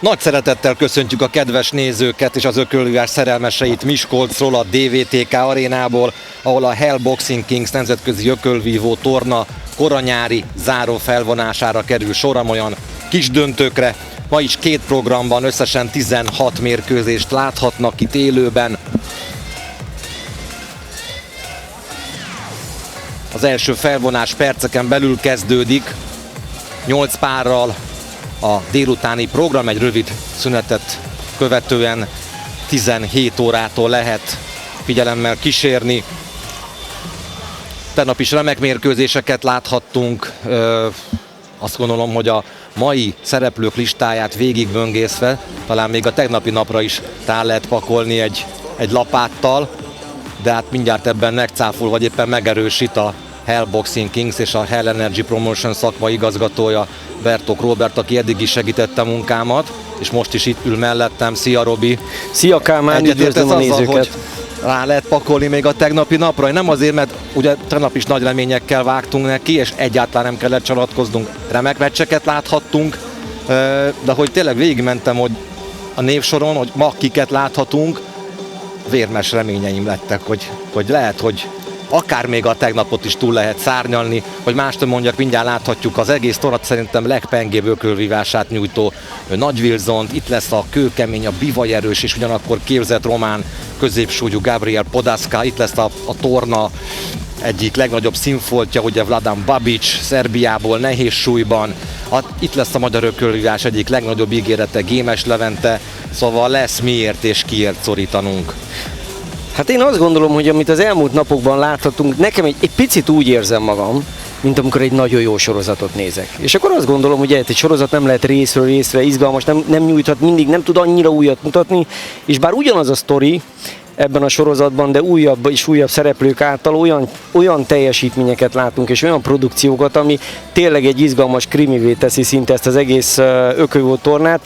Nagy szeretettel köszöntjük a kedves nézőket és az ökölvívás szerelmeseit Miskolcról, a DVTK arénából, ahol a Hell Boxing Kings nemzetközi ökölvívó torna koranyári záró felvonására kerül sor, olyan kis döntőkre. Ma is 2 programban összesen 16 mérkőzést láthatnak itt élőben. Az első felvonás perceken belül kezdődik, 8 párral a délutáni program, egy rövid szünetet követően 17 órától lehet figyelemmel kísérni. Tegnap is remek mérkőzéseket láthattunk, azt gondolom, hogy a mai szereplők listáját végigböngészve talán még a tegnapi napra is tál lehet pakolni egy lapáttal, de hát mindjárt ebben megcáfol, vagy éppen megerősít a Hell Boxing Kings és a Hell Energy Promotion szakmai igazgatója, Bertók Róbert, aki eddig is segítette munkámat, és most is itt ül mellettem. Szia, Robi! Szia, Kálmán, üdvözlöm a nézőket! Rá lehet pakolni még a tegnapi napra, nem azért, mert ugye tegnap is nagy reményekkel vágtunk neki, és egyáltalán nem kellett csalatkoznunk, remek meccseket láthattunk, de hogy tényleg végigmentem, hogy a névsoron, hogy ma kiket láthatunk, vérmes reményeim lettek, hogy lehet, hogy akár még a tegnapot is túl lehet szárnyalni, hogy mást mondjak, mindjárt láthatjuk az egész tornat szerintem legpengébb ökölvívását nyújtó Nagy Wilsont, itt lesz a kőkemény, a bivajerős és ugyanakkor képzett román középsúlyú Gabriel Podaszka, itt lesz a torna egyik legnagyobb színfoltja, ugye Vladan Babic, Szerbiából nehéz súlyban, itt lesz a magyar ökölvívás egyik legnagyobb ígérete, Gémes Levente, szóval lesz miért és kiért szorítanunk. Hát én azt gondolom, hogy amit az elmúlt napokban láthatunk, nekem egy picit úgy érzem magam, mint amikor egy nagyon jó sorozatot nézek. És akkor azt gondolom, hogy egy sorozat nem lehet részről részre izgalmas, nem nyújthat mindig, nem tud annyira újat mutatni, és bár ugyanaz a sztori ebben a sorozatban, de újabb és újabb szereplők által olyan teljesítményeket látunk, és olyan produkciókat, ami tényleg egy izgalmas krimivé teszi szinte ezt az egész ökölvívó tornát.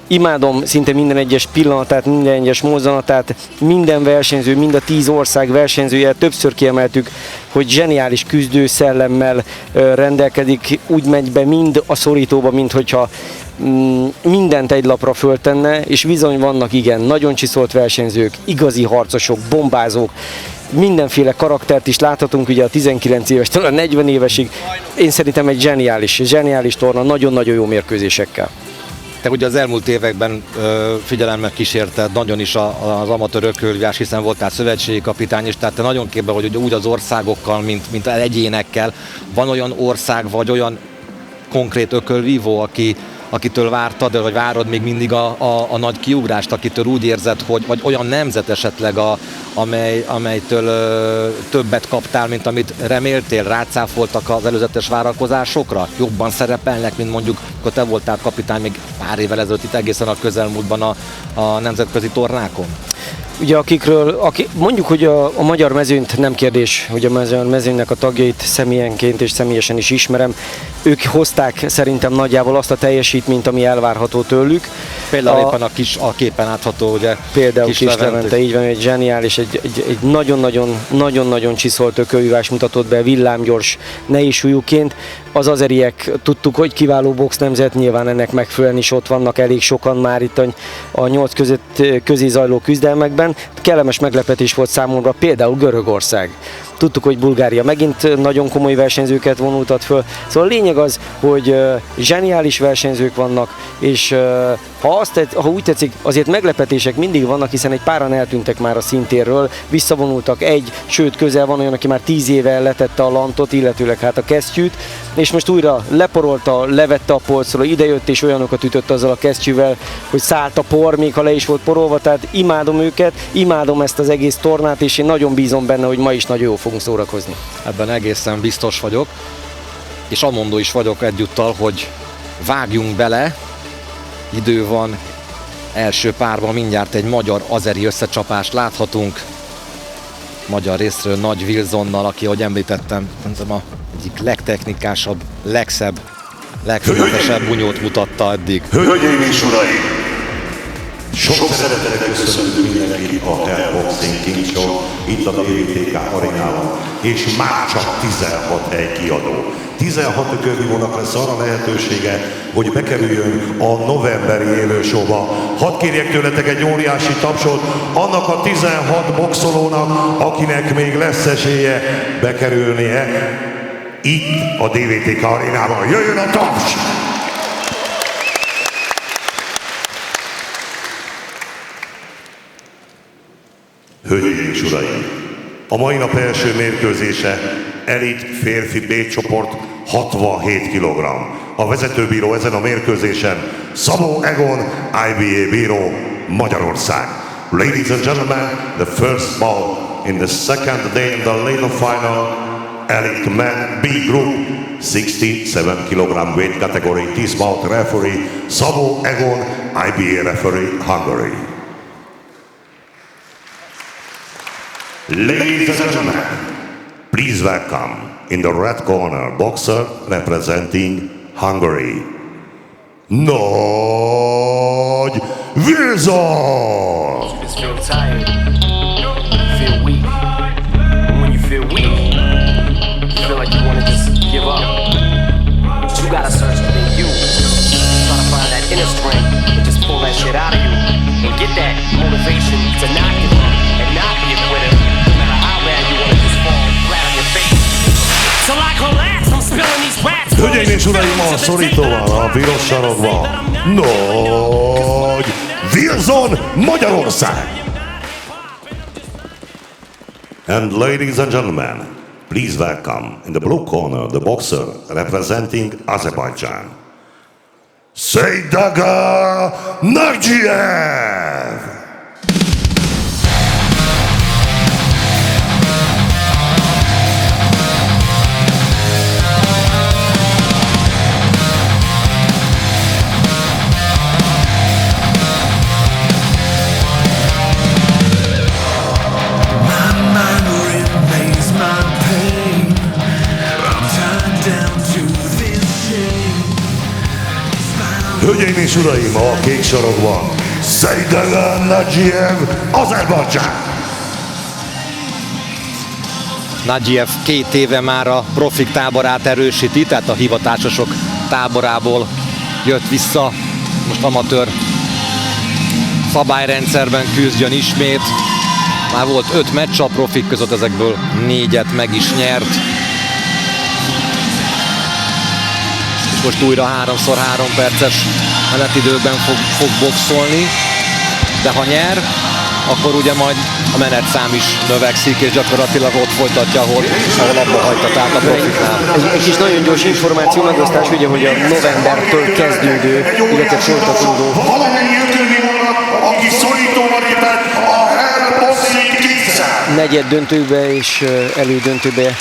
Imádom szinte minden egyes pillanatát, minden egyes mozzanatát, minden versenyző, mind a 10 ország versenyzője, többször kiemeltük, hogy zseniális küzdőszellemmel rendelkezik, úgy megy be mind a szorítóba, mint hogyha mindent egy lapra föltenne, és bizony vannak igen, nagyon csiszolt versenyzők, igazi harcosok, bombázók, mindenféle karaktert is láthatunk, ugye a 19 évestől a 40 évesig. Én szerintem egy zseniális torna, nagyon-nagyon jó mérkőzésekkel. Te ugye az elmúlt években figyelemmel kísérted nagyon is az amatőr ökölvívás, hiszen voltál szövetségi kapitány is, tehát te nagyon képben vagy úgy az országokkal, mint egyénekkel. Van olyan ország, vagy olyan konkrét ökölvívó, akitől vártad, vagy várod még mindig a nagy kiugrást, akitől úgy érzed, hogy vagy olyan nemzet esetleg, amelytől többet kaptál, mint amit reméltél, rácáfoltak az előzetes várakozásokra? Jobban szerepelnek, mint mondjuk, akkor te voltál kapitány még pár évvel ezelőtt itt egészen a közelmúltban a nemzetközi tornákon? Ugye mondjuk, hogy a magyar mezőnyt nem kérdés, hogy a magyar mezőnynek a tagjait személyenként és személyesen is ismerem. Ők hozták szerintem nagyjából azt a teljesítményt, ami elvárható tőlük. Például éppen a képen látható, ugye? Például Kis Levente, így van, egy zseniális, egy nagyon-nagyon csiszolt ökölvívás mutatott be, villámgyors nehézsúlyúként. Az azeriek tudtuk, hogy kiváló box nemzet, nyilván ennek megfelelően is ott vannak elég sokan már itt a 8 közé zajló küzdelmekben. Kellemes meglepetés volt számomra például Görögország. Tudtuk, hogy Bulgária megint nagyon komoly versenyzőket vonultat föl. Szóval a lényeg az, hogy zseniális versenyzők vannak, és ha úgy tetszik, azért meglepetések mindig vannak, hiszen egy páran eltűntek már a szintérről, visszavonultak sőt közel van olyan, aki már 10 éve letette a lantot, illetőleg hát a kesztyűt, és most újra leporolta, levette a polcról, idejött és olyanokat ütött azzal a kesztyűvel, hogy szállt a por, még ha le is volt porolva, tehát imádom őket, imádom ezt az egész tornát, és én nagyon bízom benne, hogy ma is nagyon jó fogunk szórakozni. Ebben egészen biztos vagyok, és amondó is vagyok egyúttal, hogy vágjunk bele, idő van, első párban mindjárt egy magyar-azeri összecsapást láthatunk, magyar részről Nagy Wilsonnal, aki, ahogy említettem, a egyik legtechnikásabb, legszebb, legfőzetesebb bunyót mutatta eddig. Hölgyeim és uraim! Sok szeretettel köszöntünk mindenkit a Hell Boxing King Show itt a DVTK arénában, és már csak 16 hely kiadó. 16 ökölvívónak lesz arra lehetősége, hogy bekerüljön a novemberi élősóba. Hadd kérjek tőletek egy óriási tapsot annak a 16 boxolónak, akinek még lesz esélye bekerülnie itt a DVTK arénában. Jöjjön a taps! Hölgyeim és uraim! A mai nap első mérkőzése elit férfi B csoport 67 kg. A vezetőbíró ezen a mérkőzésen Szabó Egon, IBA bíró, Magyarország. Ladies and gentlemen, the first bout in the second day in the later final elite men B group 67 kg weight category. This bout referee Szabó Egon, IBA referee, Hungary. Ladies and gentlemen, please welcome in the red corner boxer representing Hungary, Nagy Wilson! You just feel tired, feel weak. And when you feel weak, you feel like you want to just give up. But you gotta search within you. Try to find that inner strength and just pull that shit out of you. And get that motivation to not give up and not be a quitter. No matter how bad you want to just fall flat on your face. So I collapse, I'm spilling these raps. Hölgyeim és uraim, a szorítóval a piros sarokban Nagy Wilson, Magyarország! And ladies and gentlemen, please welcome in the blue corner the boxer representing Azerbaijan, Seydaga Nagiev! Hölgyeim és uraim, a kék sarokban Seydaga Nagiev, Azerbajdzsán! Nagiev 2 éve már a profik táborát erősíti, tehát a hivatásosok táborából jött vissza. Most amatőr szabályrendszerben küzdjön ismét. Már volt 5 meccs a profik között, ezekből 4-et meg is nyert. És most újra 3x3 perces menetidőben fog boxolni. De ha nyer, akkor ugye majd a menetszám is növekszik, és gyakorlatilag ott folytatja, ahol abba hagyta, tehát a profiknál. Egy kis nagyon gyors információ megosztás, ugye, hogy a novembertől kezdődő, illetve folytatódó valamennyi ökölvívónak, aki szorítóval lépett a Hell Boxing Kingsel! negyed döntőbe és elődöntőbe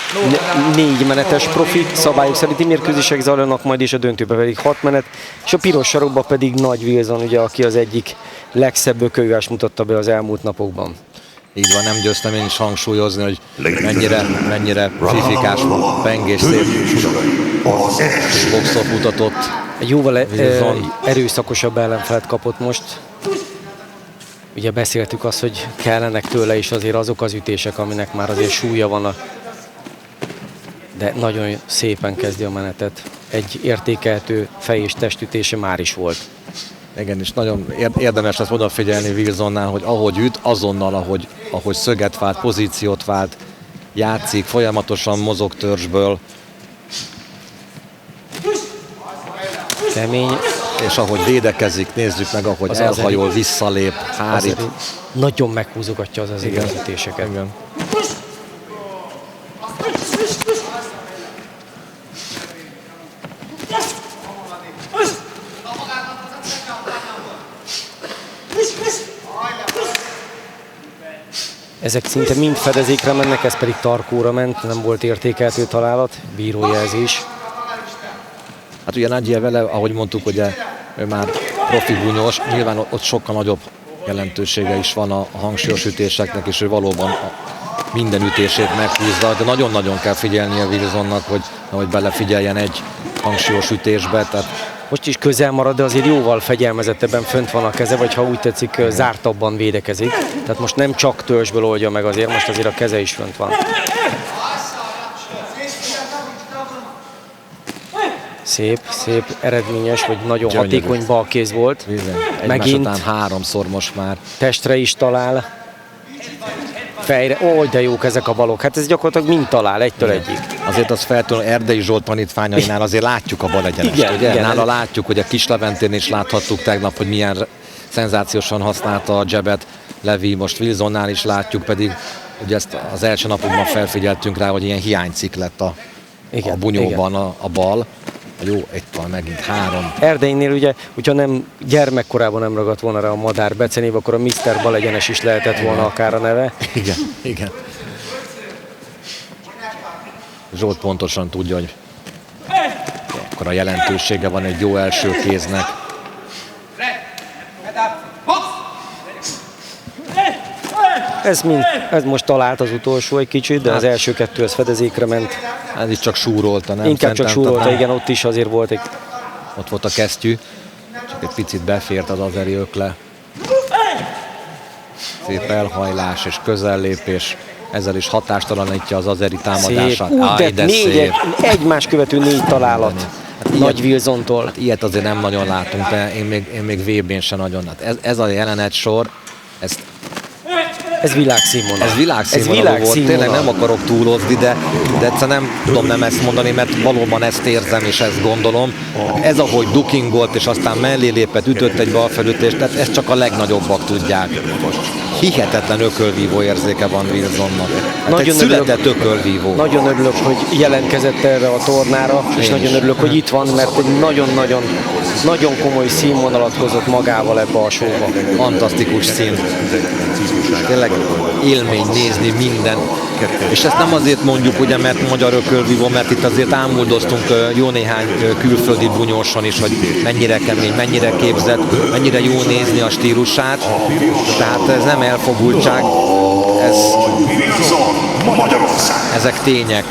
4 menetes profi szabályok szerinti mérkőzések zajlanak, majd és a döntőbe pedig 6 menet, és a piros sarokba pedig Nagy Wilson, ugye, aki az egyik legszebb ökölvívást mutatta be az elmúlt napokban. Így van, nem győztem én is hangsúlyozni, hogy mennyire fifikás, pengés, szép boxot mutatott. Egy jóval erőszakosabb ellenfelet kapott most. Ugye beszéltük azt, hogy kellenek tőle is azért azok az ütések, aminek már azért súlya van, de nagyon szépen kezdi a menetet. Egy értékelhető fej- és testütése már is volt. Igen, és nagyon érdemes lesz odafigyelni Wilsonnál, hogy ahogy üt, azonnal, ahogy szöget vált, pozíciót vált, játszik, folyamatosan mozog törzsből. Kemény. És ahogy védekezik, nézzük meg, ahogy Az elhajol, visszalép, hárít. Nagyon meghúzogatja az igazítéseket. Igen. Ezek szinte mind fedezékre mennek, ez pedig tarkóra ment, nem volt értékelhető találat, bírójelzés. Hát ugye Nagiev vele, ahogy mondtuk, ugye ő már profi gúnyos, nyilván ott sokkal nagyobb jelentősége is van a hangsúlyos ütéseknek, és ő valóban minden ütését meghúzza, de nagyon-nagyon kell figyelnie Wilsonnak, hogy belefigyeljen egy hangsúlyos ütésbe, tehát Most is közel marad, de azért jóval fegyelmezettebben fönt van a keze, vagy ha úgy tetszik, zártabban védekezik. Tehát most nem csak törzsből oldja meg azért, most azért a keze is fönt van. Szép, eredményes, vagy nagyon Gyönyörű. hatékony balkéz volt. Egymás Megint után háromszor most már. testre is talál. Fejre, de jók ezek a balok. Hát ez gyakorlatilag mind talál, egytől egyig. Azért az feltűnő Erdei Zsolt tanítványainál azért látjuk a bal egyenest, Igen, ugye? igen. Nála látjuk, hogy a Kisleventén is láthattuk tegnap, hogy milyen szenzációsan használta a jabet. Levi, most Wilsonnál is látjuk, pedig ugye ezt az első napokban felfigyeltünk rá, hogy ilyen hiánycikk lett a bunyóban a bal. Jó, itt van megint 3. Erdeinél ugye, hogyha nem gyermekkorában nem ragadt volna rá a madár becenév, akkor a Mr. Bal egyenes is lehetett volna akár a neve. Igen. Zsolt pontosan tudja, hogy akkor a jelentősége van egy jó első kéznek. Ez most talált az utolsó egy kicsit, de az első kettő az fedezékre ment. Ez is csak súrolta, nem? Inkább csak súrolta, nem. igen, ott is azért volt egy... Ott volt a kesztyű, csak egy picit befért az azeri ökle. Szép elhajlás és közellépés, ezzel is hatástalanítja az azeri támadását. De egymás követő 4 találat. Nagy Wilsontól. Hát ilyet azért nem nagyon látunk, de én még VB-n sem nagyon. Hát ez a jelenet sor, ez világszínvonal. Ez világszínvonal volt, tényleg nem akarok túlozni, de egyszer nem tudom nem ezt mondani, mert valóban ezt érzem és ezt gondolom. Ez ahogy dukingolt és aztán mellé lépett, ütött egy balfelütést, tehát ezt csak a legnagyobbak tudják. Hihetetlen ökölvívó érzéke van Wilsonnak. Hát egy született ökölvívó. Nagyon örülök, hogy jelentkezett erre a tornára, és nagyon örülök, hogy itt van, mert egy nagyon komoly színvonalat hozott magával ebbe a showba. Fantasztikus szín. Tényleg élmény nézni minden. És ezt nem azért mondjuk, ugye, mert magyar ökölvívó, mert itt azért ámuldoztunk jó néhány külföldi bunyóson is, hogy mennyire kemény, mennyire képzett, mennyire jó nézni a stílusát. Tehát ez nem elfogultság, ezek tények.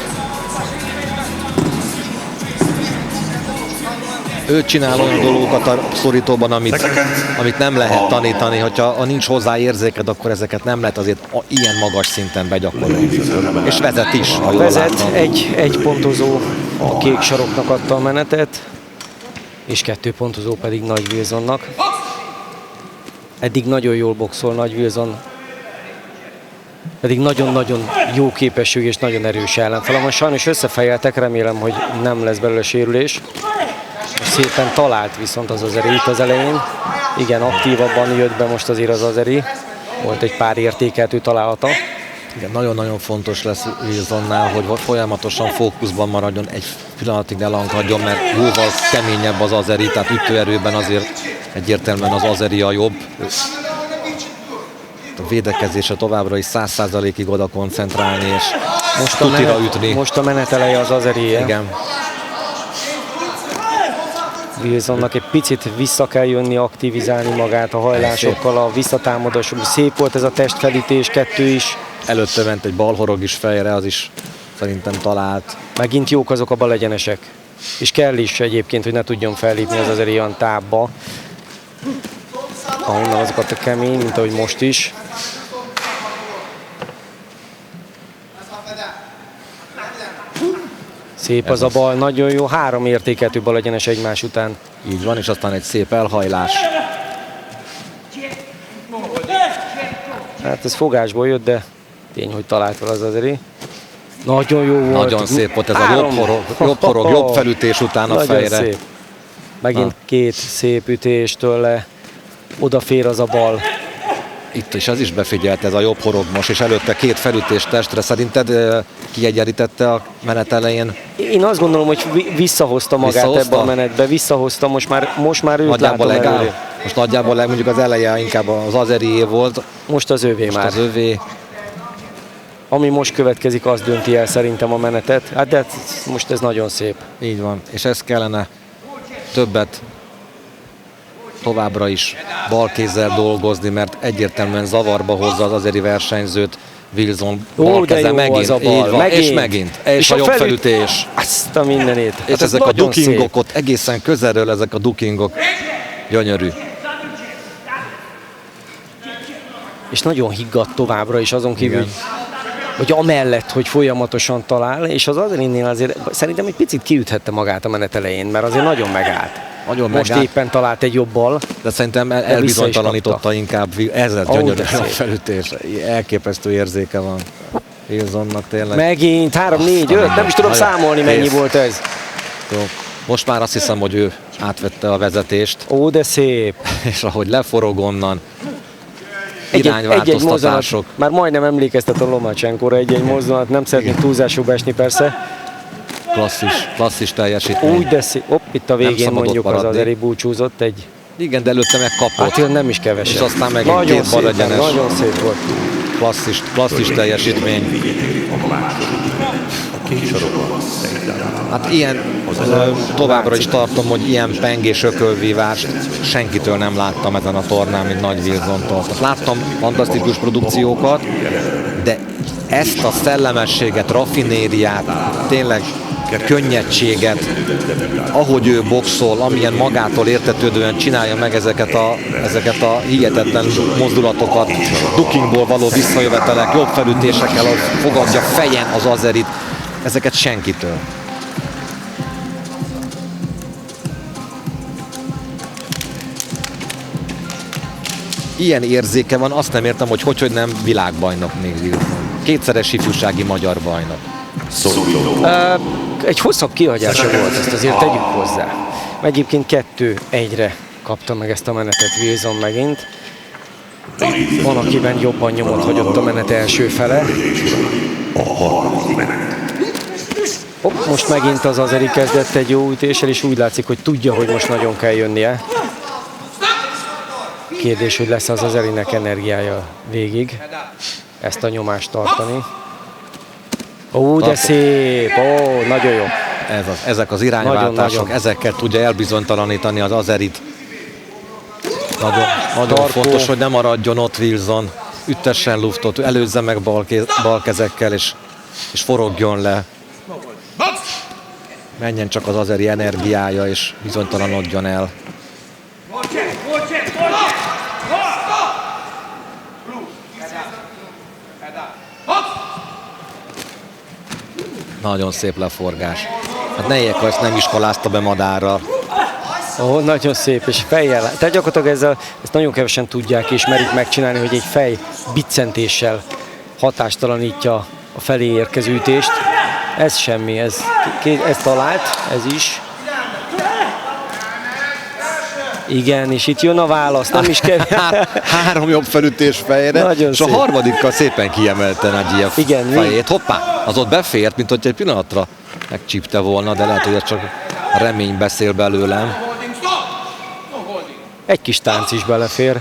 Ő csinál olyan dolgokat a szorítóban, amit nem lehet tanítani, hogyha nincs hozzá érzéked, akkor ezeket nem lehet azért ilyen magas szinten begyakorolni. És vezet is. Vezet, egy pontozó a kék saroknak adta a menetet, és 2 pontozó pedig Nagy Wilsonnak. Eddig nagyon jól boxol Nagy Wilson, pedig nagyon-nagyon jó képesség és nagyon erős ellenfele. Sajnos összefejeltek, remélem, hogy nem lesz belőle sérülés. Szépen talált viszont az azeri itt az elején. Igen, aktívabban jött be most azért az azeri. Volt egy pár értékeltő találata. Igen, nagyon-nagyon fontos lesz Wilsonnál, hogy folyamatosan fókuszban maradjon, egy pillanatig ne lankadjon, mert jóval keményebb az azeri, tehát ütőerőben azért egyértelműen az azeri a jobb. A védekezésre továbbra is 100%-ig oda koncentrálni, és tutira ütni. Most a meneteleje az azerié. Igen. Wilsonnak egy picit vissza kell jönni, aktivizálni magát a hajlásokkal, a visszatámadás. Szép volt ez a testfelütés, 2 is. Előtte ment egy balhorog is fejre, az is szerintem talált. Megint jók azok a balegyenesek. És kell is egyébként, hogy ne tudjon fellépni az azért olyan tábba. Ahonnan azokat a kemény, mint ahogy most is. Szép az a bal, nagyon jó, 3 értékeltő balegyenes egymás után. Így van, és aztán egy szép elhajlás. Hát ez fogásból jött, de tény, hogy talált fel az azeri. Nagyon jó volt. Nagyon szép volt ez a jobb horog, jobb felütés után a fejre. Szép. Megint 2 szép ütés tőle. Odafér az a bal. Itt is ez is befigyelt, ez a jobb horog most, és előtte 2 felütés testre. Szerinted kiegyenlítette a menet elején? Én azt gondolom, hogy visszahozta magát ebbe a menetbe, visszahozta, most már őt látom előre. Most nagyjából mondjuk az eleje inkább az azerié volt. Most az övé most már. Az övé. Ami most következik, az dönti el szerintem a menetet. Hát de most ez nagyon szép. Így van, és ez kellene többet továbbra is balkézzel dolgozni, mert egyértelműen zavarba hozza az azeri versenyzőt. Wilson Ó, bal de keze jó megint, az a bal. így van, Megint. és megint. És És a a jobb felüt- felütés. Azt a mindenét. És Hát ez ezek a nagyon dukingok szép. ott egészen közelről, ezek a dukingok. Gyönyörű. És nagyon higgadt továbbra is azon kívül, hogy amellett, hogy folyamatosan talál, és az Azerinnél azért szerintem egy picit kiüthette magát a menet elején, mert azért nagyon megállt. Nagyon Most megállt. éppen talált egy jobb bal. De szerintem vissza is elbizonytalanította kapta. inkább. Ezzel Ó, gyönyörű de a szép. felütés. Elképesztő érzéke van Wilsonnak tényleg. Megint 3, 4, 5, nem is tudom Nagyon. számolni, mennyi Kész. volt ez. Jó. Most már azt hiszem, hogy ő átvette a vezetést, Ó, de szép. és ahogy leforog onnan, Egy-egy irányváltoztatások. mozdulat, már majdnem emlékeztet a Lomacsenkóra, egy túlzású nem szeretnék túlzásúba esni persze. Klasszis teljesítmény. Úgy, de szép. Hopp, itt a végén szabad ott mondjuk az maradni. Azeri búcsúzott egy, Igen, de előtte megkapott. hát nem is keveset. És aztán megint nagyon két bal szépen, egyenes. nagyon szép volt. Klasszis teljesítmény. Hát ilyen, továbbra is tartom, hogy ilyen peng és ökölvívást senkitől nem láttam ezen a tornán, mint Nagy Wilsontól. Tehát láttam fantasztikus produkciókat, de ezt a szellemességet, raffinériát, tényleg könnyedséget, ahogy ő boxol, amilyen magától értetődően csinálja meg ezeket a hihetetlen mozdulatokat, dukingból való visszajövetelek, jobb felütésekkel fogadja fejen az Azerit, ezeket senkitől. Ilyen érzéke van, azt nem értem, hogy nem világbajnok még Wilson. Kétszeres ifjúsági magyar bajnok. Egy hosszabb kihagyása volt, ezt azért tegyük hozzá. Egyébként 2-1-re kapta meg ezt a menetet Wilson megint. Van, akiben jobban nyomot hagyott a menet első fele. Hopp, most megint az Azeri kezdett egy jó ütéssel, és úgy látszik, hogy tudja, hogy most nagyon kell jönnie. Kérdés, hogy lesz az Azerinek energiája végig ezt a nyomást tartani. Ó, de szép! Ó, nagyon jó. Ezek az irányváltások, Nagyon. ezekkel tudja elbizonytalanítani az Azerit. Nagyon Tarkó. fontos, hogy ne maradjon ott Wilson. Üttessen luftot, előzze meg bal kezekkel, és forogjon le. Menjen csak az Azeri energiája, és bizonytalanodjon el. Nagyon szép leforgás. Hát Nejek ezt nem iskolázta be madárra. Ó, nagyon szép, és fejjel. Tehát gyakorlatilag ezt nagyon kevesen tudják és merik megcsinálni, hogy egy fej biccentéssel hatástalanítja a felé érkező ütést. Ez semmi, ez talált, ez is. Igen, és itt jön a válasz, nem is kell. 3 jobb felütés fejre, Nagyon és a szép. harmadikkal szépen kiemelte Nagyiev Igen, fejét. Hoppá, az ott befért, mint hogy egy pillanatra megcsípte volna, de lehet, hogy ez csak a remény beszél belőlem. Egy kis tánc is belefér.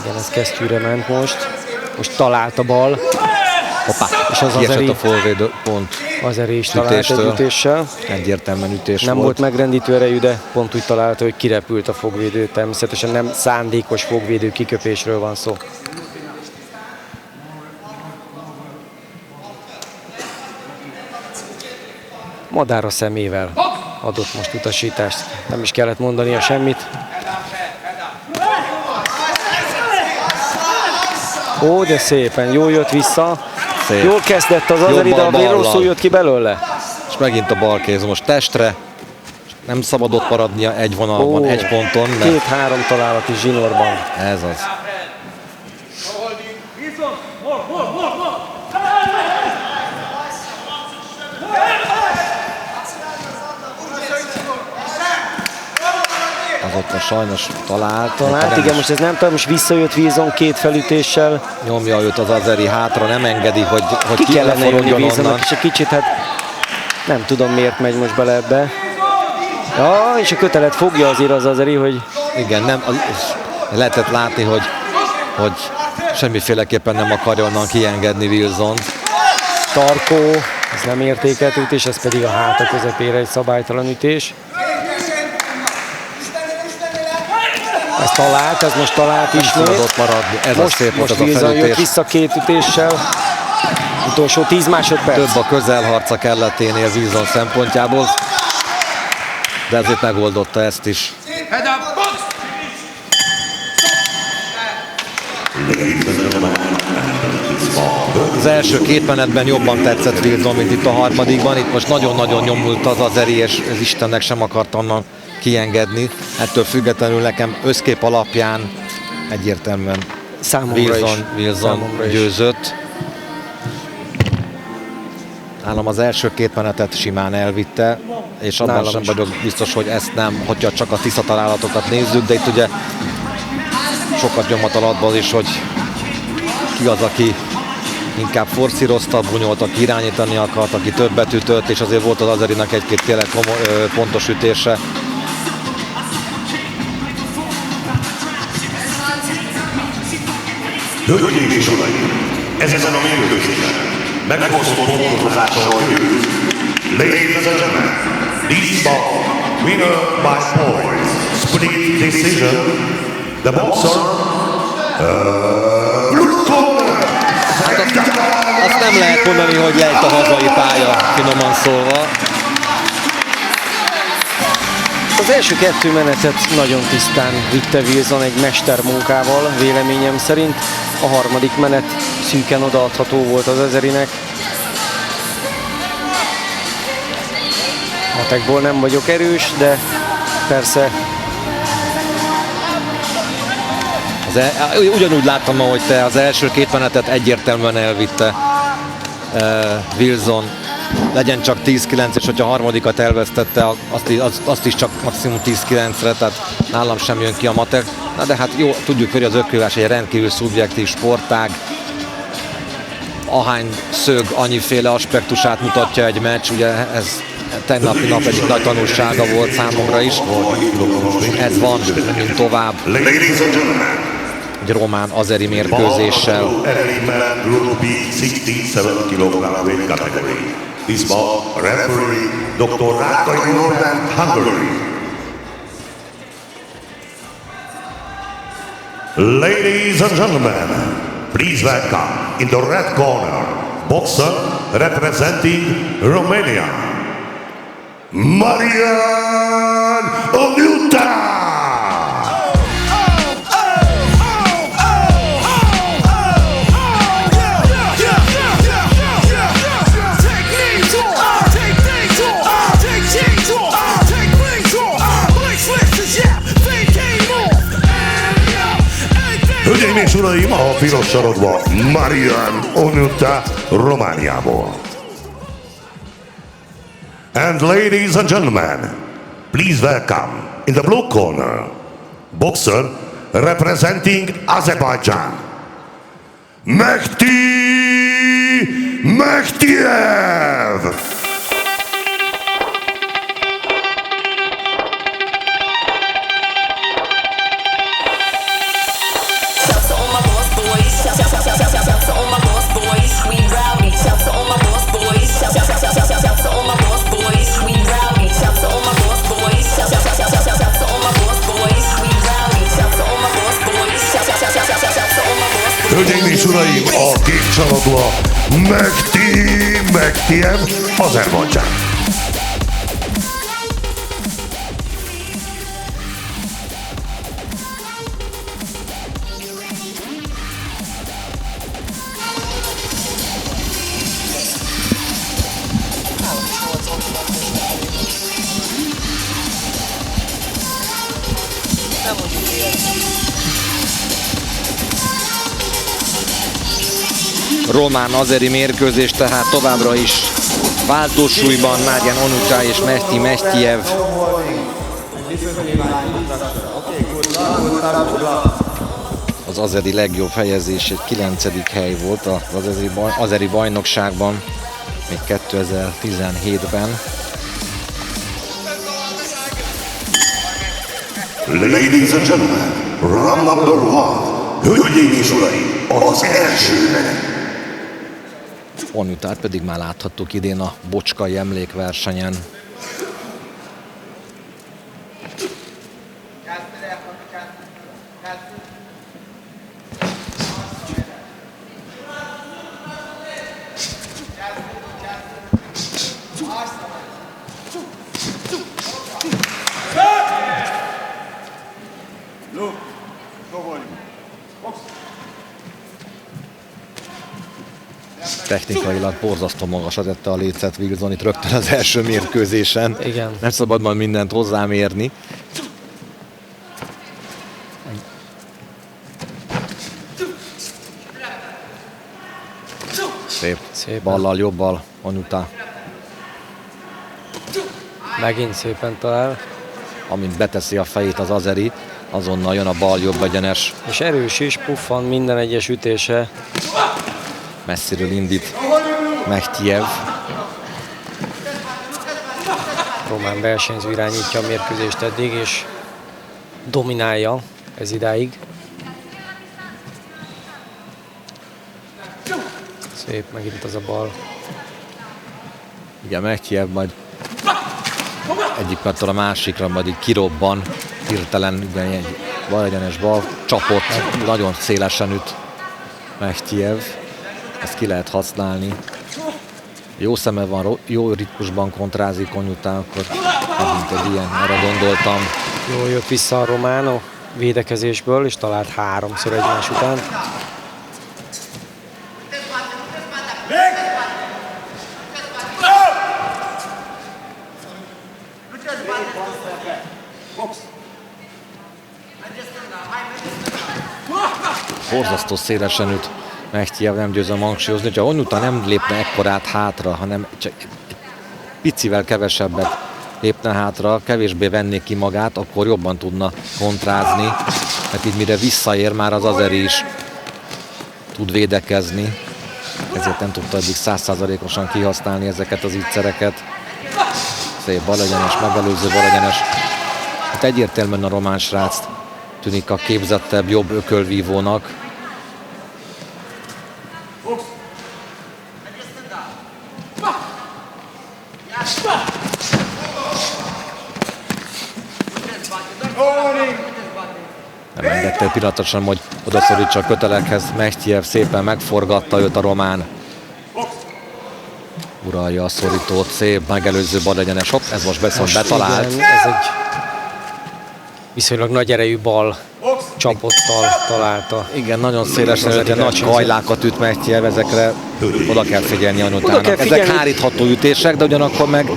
Igen, ez kesztyűre ment most. Most talált a bal. Hoppá, És az kiesett Azeri- a fölvédő pont. Azeri is talált egy Ütéstől. ütéssel. Egyértelműen ütés Nem volt. volt megrendítő erejű, de pont úgy találta, hogy kirepült a fogvédő. Természetesen nem szándékos fogvédő kiköpésről van szó. Madár a szemével adott most utasítást. Nem is kellett mondania semmit. Ó, de szépen, jól jött vissza. Szép. Jól kezdett az Azeri, de Jobbal, azért ballal. rosszul jött ki belőle. És megint a bal kéz most testre. Nem szabad ott maradnia egy vonalban, egy ponton, mert 2-3 találat is zsinórban. ez az. Az ott sajnos találta. Hát igen, most ez nem tudom, most visszajött Wilson 2 felütéssel. Nyomja őt az Azeri hátra, nem engedi, hogy Ki kellene jönni leforogjon onnan. Wilsonnak, és egy kicsit, hát nem tudom miért megy most bele ebbe. Ja, és a kötelet fogja azért az Azeri, hogy Igen, nem, lehetett látni, hogy semmiféleképpen nem akarja onnan kiengedni Wilson. Tarkó, ez nem értékelt ütés, ez pedig a háta közepére egy szabálytalan ütés. Ez talált, ez most talált Nem ismét. tudott maradni. Ez a szép, Most ez a Wilson jött felütés. vissza 2 ütéssel. Utolsó 10 másodperc. Több a közelharca kelleténél Wilson szempontjából. De ezért megoldotta ezt is. Az első 2 menetben jobban tetszett Wilson, mint itt a harmadikban. Itt most nagyon-nagyon nyomult az Azeri, és az Istennek sem akart onnan kiengedni. Ettől függetlenül nekem összkép alapján egyértelműen Wilson győzött. Nálam az első 2 menetet simán elvitte, és abban Nálam sem is. vagyok biztos, hogy ezt nem, hogyha csak a tiszta találatokat nézzük, de itt ugye sokat nyomhat alatban is, hogy ki az, aki inkább forszírozta, bunyolta, aki irányítani akart, aki többet ütött, és azért volt az Azerinak egy-két tényleg pontos ütése. Hölgyeim és uraim, ezen a mérkőzésen megosztott pontozással győz. Ladies and gentlemen, this bout winner by points, split decision, the boxer, blue corner. Azt nem lehet mondani, hogy lejt a hazai pálya, finoman szólva. Az első 2 menetet nagyon tisztán vitte Wilson egy mestermunkával, véleményem szerint. A harmadik menet szűken odaadható volt az Azerinek. Matekból nem vagyok erős, de persze Ugyanúgy láttam, ahogy te az első 2 menetet egyértelműen elvitte Wilson. Legyen csak 10-9, és hogyha a harmadikat elvesztette, azt is csak maximum 10-9-re, tehát nálam sem jön ki a matek. Na de hát jó, tudjuk, hogy az ökölvívás egy rendkívül szubjektív sportág. Ahány szög, annyiféle aspektusát mutatja egy meccs, ugye ez tegnapi nap egyik nagy tanulsága volt számomra is. Ez van, mint tovább. Ladies and gentlemen, Egy román-azeri mérkőzéssel. Eredményben Group B 67 kg weight category. This bout referee Dr. Rákai Norman, Hungary. Ladies and gentlemen, please welcome in the red corner, boxer representing Romania, Marian Onyuta. Hölgyeim és uraim, a piros sarokban Marian Onyuta Romániából. And ladies and gentlemen, please welcome in the blue corner, boxer representing Azerbaijan, Mehdi Mehdiev. Hölgyeim és uraim, a kék csaragba Mehdi Mehdiev, Azerbajdzsán. Román-azeri mérkőzés, tehát továbbra is váltósúlyban Marian Onyuta és Mehdi Mehdiev. Az azeri legjobb helyezés egy 9. hely volt az azeri bajnokságban, még 2017-ben. Ladies and gentlemen, round number 1. Hölgyeim és uraim, az első menet. Onyutát pedig már láthattuk idén a Bocskai emlékversenyen. Technikailag borzasztó magasra tette a lécet Wilson itt rögtön az első mérkőzésen. Igen. Nem szabad majd mindent hozzámérni. Szép. Szépen. Ballal, jobbal, Onyuta. Megint szépen talál. Amint beteszi a fejét az azeri, azonnal jön a bal jobb egyenes. És erős is, puffan minden egyes ütése. Messziről indít Mehtyev. Román versenyző irányítja a mérkőzést eddig, és dominálja ez idáig. Szép, megint az a bal. Igen, Mehtyev majd egyik perctől a másikra majd így kirobban, hirtelen igen, egy bal egyenes bal csapott, nagyon szélesen üt Mehtyev. Ezt ki lehet használni. Jó szeme van, jó ritmusban kontrázik Onyuta, akkor megint egy ilyen, arra gondoltam. Jól jött vissza a román a védekezésből, és talált háromszor egymás után. Borzasztó szélesen üt Mehtyev, nem győzöm hangsúlyozni, hogyha Onyuta nem lépne ekkorát hátra, hanem csak egy picivel kevesebbet lépne hátra, kevésbé venné ki magát, akkor jobban tudna kontrázni, mert így mire visszaér, már az azeri is tud védekezni, ezért nem tudta eddig 100%-osan kihasználni ezeket az ügyszereket. Szép balegyenes, megelőző balegyenes. Hát egyértelműen a román srác tűnik a képzettebb, jobb ökölvívónak. Nem engedte egy pillanatra sem, hogy odaszorítsa a kötelekhez. Mehtyev szépen megforgatta őt a román. Uralja a szorítót, szép megelőző balegyenes. Hopp, ez most viszont betalált. Igen, ez egy viszonylag nagy erejű bal csapottal találta. Igen, nagyon széles Az nagy versenyző. kajlákat üt Mehtyev, ezekre oda kell figyelni Anyutának. kell Ezek figyelni. hárítható ütések, de ugyanakkor meg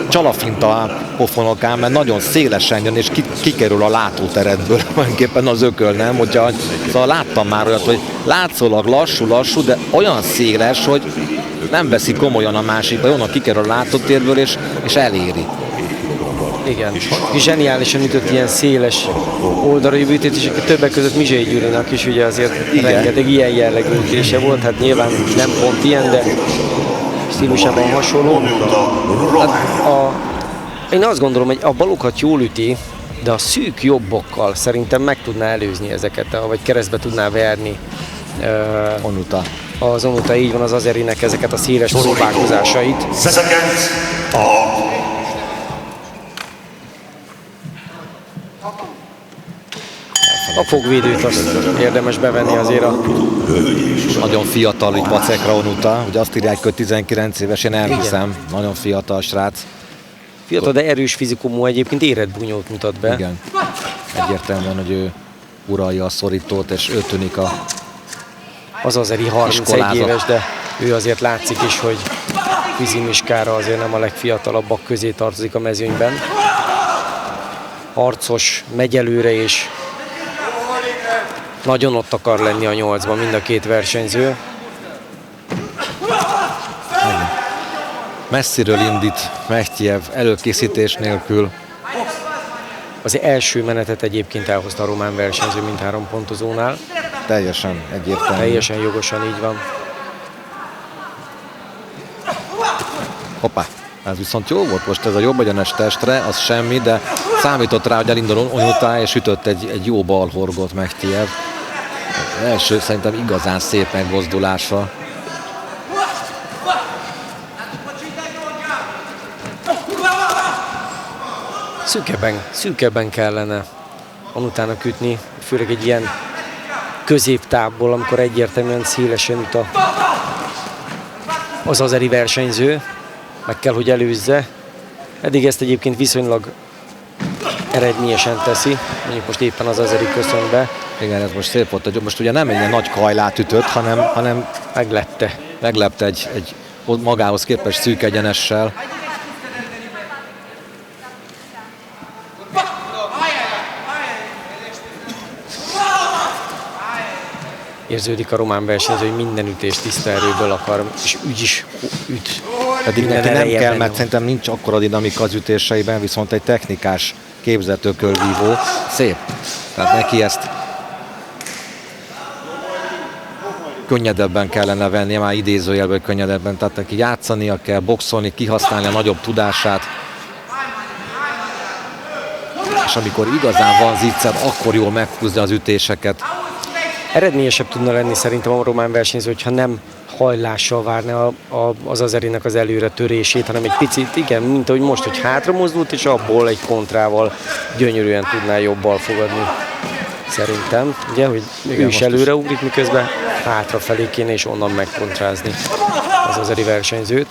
csalafinta pofonok, mert nagyon szélesen jön, és kikerül a látóteredből tulajdonképpen az ököl, nem? Hogyha, szóval láttam már olyat, hogy látszólag lassú, de olyan széles, hogy nem veszi komolyan a másik, vagy onnan kikerül a látótérből, és eléri. Igen, zseniálisan ütött ilyen széles oldalra jövő ütést, és többek között Mizsei Gyurinak is ugye azért Igen. rengeteg ilyen jellegű ütése volt, hát nyilván nem pont ilyen, de stílusában hasonló. Én azt gondolom, hogy a balokat jól üti, de a szűk jobbokkal szerintem meg tudná előzni ezeket, vagy keresztbe tudná verni Onyuta. az Onyuta, így van az azerinek ezeket a széles próbálkozásait. Seconds off. A fogvédőt azt érdemes bevenni azért a... Nagyon fiatal így pacekra Onyuta, ugye azt írják, hogy 19 éves, én elhiszem. Nagyon fiatal srác. Fiatal, de erős fizikumú, egyébként érett bunyót mutat be. Igen. Egyértelműen, hogy ő uralja a szorítót, és ő tűnik a... Az azeri 31 Iskolázat. éves, de ő azért látszik is, hogy Fizimiskára azért nem a legfiatalabbak közé tartozik a mezőnyben. Harcos, megy előre, és nagyon ott akar lenni a 8-ban mind a két versenyző. Messziről indít Mehtyev előkészítés nélkül. Az első menetet egyébként elhozta a román versenyző mindhárom pontozónál. Teljesen egyértelmű. Teljesen jogosan így van. Hoppá, ez viszont jó volt most ez a jobb egyenes testre, az semmi, de számított rá, hogy elindul Onyuta, és ütött egy jó balhorgot Mehtyev. Első szerintem igazán szép megmozdulása. Szűkebben kellene van utána ütni, főleg egy ilyen középtávból, amikor egyértelműen szélesen üt az azeri versenyző, meg kell, hogy előzze. Eddig ezt egyébként viszonylag eredményesen teszi, mondjuk most éppen az azeri köszön be. Igen, ez most szép volt, hogy most ugye nem egy ilyen nagy kajlát ütött, hanem meglepte egy magához képest szűk egyenessel. Érződik a román versenyző, hogy minden ütést tiszta erőből akar, és úgy is üt. Pedig neki nem kell, mert szerintem nincs akkora dinamika az ütéseiben, viszont egy technikás képzetőkölvívó. Szép. Tehát neki ezt könnyedebben kellene vennie, már idézőjelben könnyedebben, tehát neki játszania kell, boxolni, kihasználni a nagyobb tudását. És amikor igazán van zicced, akkor jól meghúzni az ütéseket. Eredményesebb tudna lenni szerintem a román versenyző, hogyha nem hajlással várna az azerinek az előre törését, hanem egy picit, igen, mint ahogy most, hogy hátra mozdult, és abból egy kontrával gyönyörűen tudná jobbal fogadni. Szerintem, ugye, hogy ő is előre ugrik, miközben hátrafelé kéne, és onnan megkontrázni az azeri versenyzőt.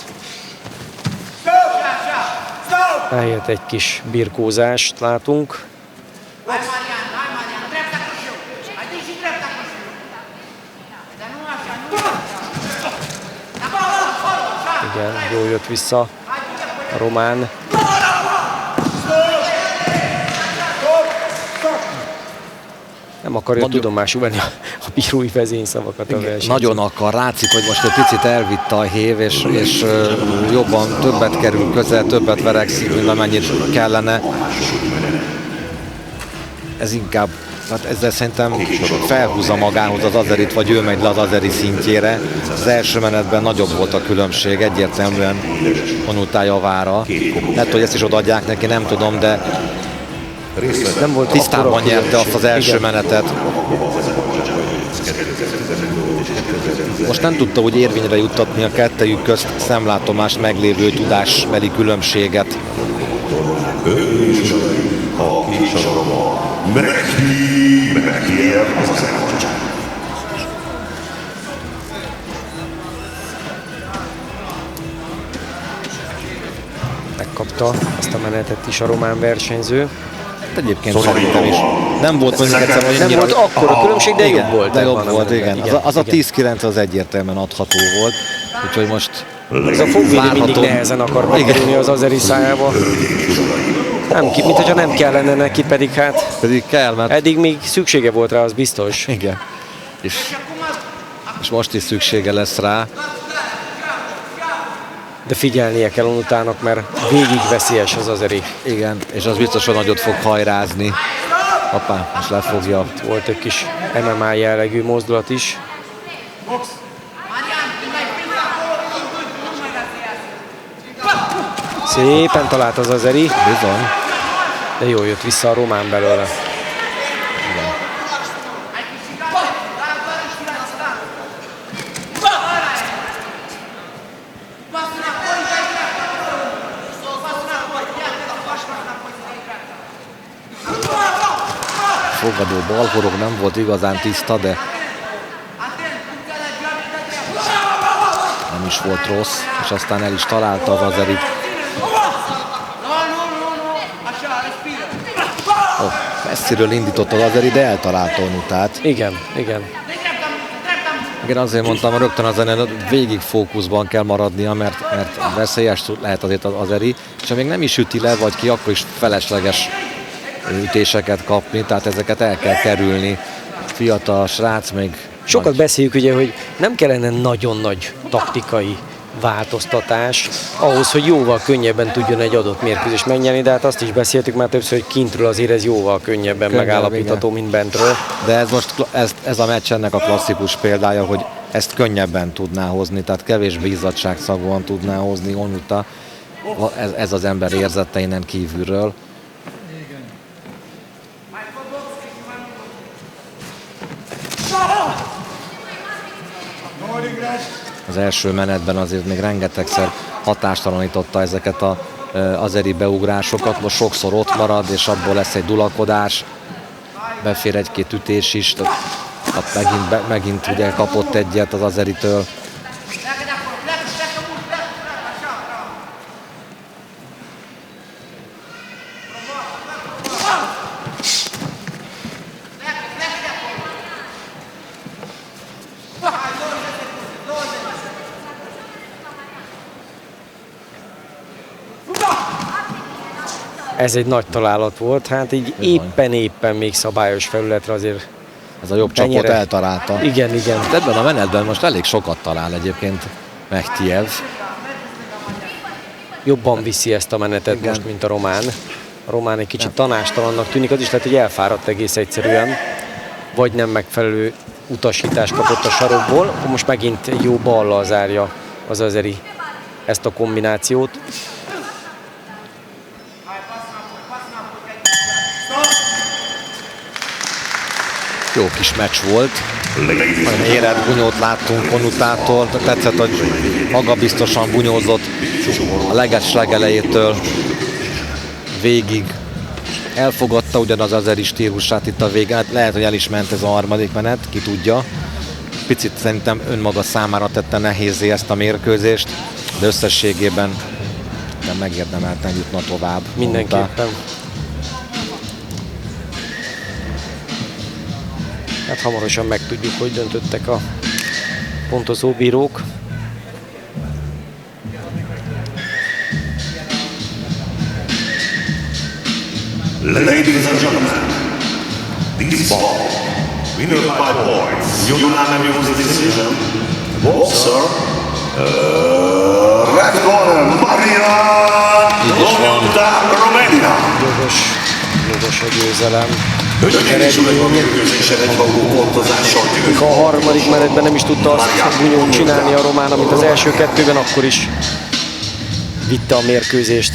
Ehelyett egy kis birkózást látunk. Igen, jól jött vissza a román. Nem akarja tudomásul venni a bírói vezényszavakat a versenyzőn. Nagyon akar, látszik, hogy most egy picit elvitte a hév, és jobban többet kerül közel, többet verekszik, mint amennyit kellene. Ez inkább, hát ezzel szerintem felhúzza magához az azerit, vagy ő megy le az azeri szintjére. Az első menetben nagyobb volt a különbség, egyértelműen Onutá javára. Lehet, hogy ezt is odaadják neki, nem tudom, de nem volt tisztában nyerte azt az első menetet. Most nem tudta úgy érvényre juttatni a kettejük közt szemlátomás meglévő tudásbeli különbséget. Megkapta ezt a menetet is a román versenyző. Egyébként szerintem is. Nem volt mondjuk egyszer, hogy nem volt akkora különbség, de jobb volt. De jobb volt, igen. Az a 10-9 az egyértelműen adható volt. Úgyhogy most ez a fogvédő mindig nehezen akar bekerülni az azeri szájába. Nem, mint hogyha nem kellene neki, pedig hát pedig kell, mert eddig még szüksége volt rá, az biztos. Igen. És most is szüksége lesz rá. De figyelnie kell Onutának, mert végig veszélyes az azeri. Igen, és az biztos, hogy nagyot fog hajrázni. Hoppá, most lefogja. Volt egy kis MMA jellegű mozdulat is. Szépen talált az azeri. Bizony. De jól jött vissza a román belőle. Fogadó balhorog nem volt igazán tiszta, de nem is volt rossz, és aztán el is találta az azerit. Messziről indított az azeri, de eltalálta Onutát. Igen, igen. Igen, azért mondtam, rögtön az végig fókuszban kell maradnia, mert veszélyes lehet azért az azeri, és ha még nem is üti le, vagy ki, akkor is felesleges ütéseket kapni, tehát ezeket el kell kerülni. Fiatal srác még... Sokat beszéljük ugye, hogy nem kellene nagyon nagy taktikai változtatás ahhoz, hogy jóval könnyebben tudjon egy adott mérkőzést megnyerni, de hát azt is beszéltük már többször, hogy kintről azért ez jóval könnyebben megállapítható, igen, mint bentről. De ez most ez a meccs ennek a klasszikus példája, hogy ezt könnyebben tudná hozni, tehát kevésbé izzadságszagúan tudná hozni Onuta. Ez az ember érzette innen kívülről. Az első menetben azért még rengetegszer hatástalanította ezeket az azeri beugrásokat, most sokszor ott marad, és abból lesz egy dulakodás. befér egy-két ütés is, megint ugye kapott egyet az Azeritől. Ez egy nagy találat volt, hát így éppen még szabályos felületre azért. Ez a jobb csapat ennyire eltalálta. Igen. Ebben a menetben most elég sokat talál egyébként Mehtiev. Jobban viszi ezt a menetet Igen. most, mint a román. A román egy kicsit tanástalannak tűnik, az is lehet, hogy elfáradt egész egyszerűen. Vagy nem megfelelő utasítást kapott a sarokból. Most megint egy jó ballal zárja az azeri ezt a kombinációt. Jó kis meccs volt. Nagyon érett bunyót láttunk Konutától. Tetszett, hogy magabiztosan bunyózott a legelejétől végig. Elfogadta ugyanaz azeri stílusát itt a végén. Hát lehet, hogy el is ment ez a harmadik menet, ki tudja. Picit szerintem önmaga számára tette nehézzé ezt a mérkőzést, de összességében megérdemelten jutna tovább. Mindenképpen. Hát hamarosan megtudjuk, hogy döntöttek a pontozó bírók. Ladies and gentlemen, this ball, winner by points, unanimous decision, boxer, red corner, Marian Lomnyota, Romania. Jogos a győzelem. Hölgyeim és uraim, a mérkőzésen egyvagó pontozással Ha a harmadik menetben nem is tudta azt a bunyót csinálni a román, amit az első kettőben, akkor is vitte a mérkőzést.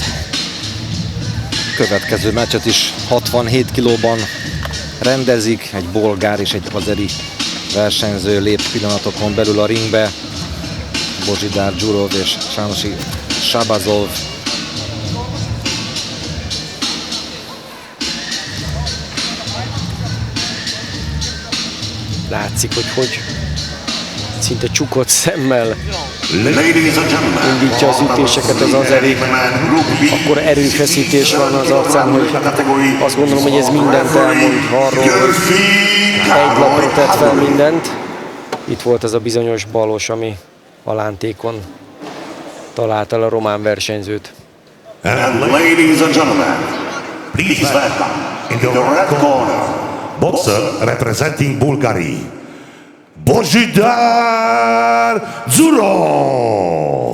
Következő meccset is 67 kilóban rendezik, egy bolgár és egy azeri versenyző lép pillanatokon belül a ringbe. Bozsidár Dzsurov és Shamsi Shabazov. Látszik, hogy szinte csukott szemmel indítja az ütéseket az azeri. Akkor erőfeszítés van az arcán, hogy azt gondolom, hogy ez mindent elmond arról, hogy egy lapra tett fel mindent. Itt volt ez a bizonyos balos, ami a lántékon találta el a román versenyzőt. And ladies and gentlemen, please welcome in the red corner, boxer representing Bulgaria, Bozsidár Dzsurov.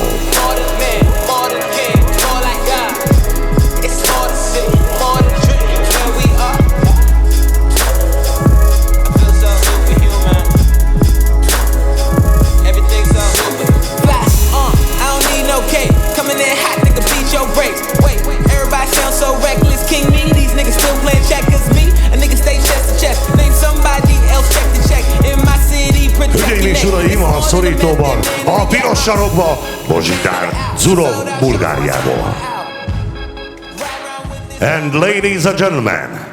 Hölgyeim és uraim, a szorítóban, a piros sarokba, Bozsidár Dzsurov Bulgáriából. And ladies and gentlemen,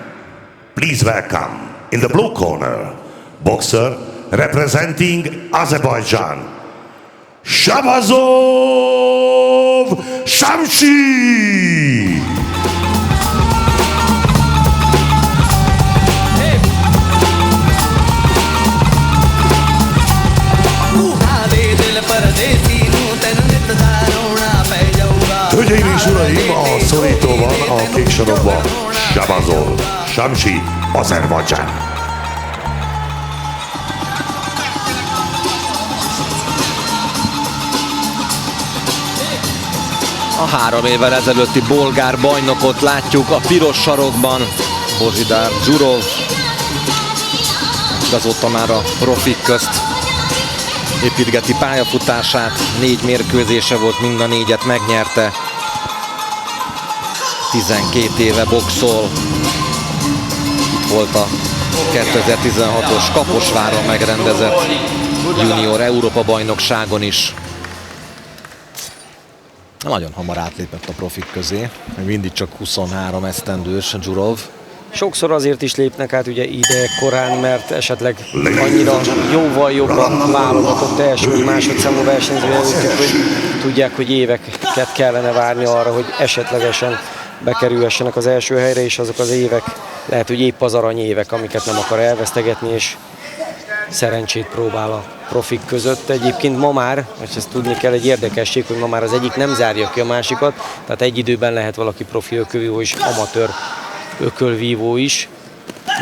please welcome in the blue corner, boxer representing Azerbaijan, Shabazov Shamsi. Hölgyeim és uraim, a szorítóban, a kék sarokban, Shabazov Shamsi, Azerbajdzsán. A 3 évvel ezelőtti bolgár bajnokot látjuk a piros sarokban, Bozsidár Dzsurov. Azóta már a profik közt építgeti pályafutását, 4 mérkőzése volt, mind a 4-et megnyerte. 12 éve boxol. Itt volt a 2016-os Kaposváron megrendezett junior Európa-bajnokságon is. Nagyon hamar átlépett a profik közé, mindig csak 23 esztendős Dzsurov. Sokszor azért is lépnek át ugye ide korán, mert esetleg annyira jóval jobban válogatott első vagy másodszámú versenyzőjük, hogy tudják, hogy éveket kellene várni arra, hogy esetlegesen bekerülhessenek az első helyre, és azok az évek lehet, hogy épp az arany évek, amiket nem akar elvesztegetni, és szerencsét próbál a profik között. Egyébként ma már, és ezt tudni kell, egy érdekesség, hogy ma már az egyik nem zárja ki a másikat, tehát egy időben lehet valaki profi ökölvívó és amatőr ökölvívó is.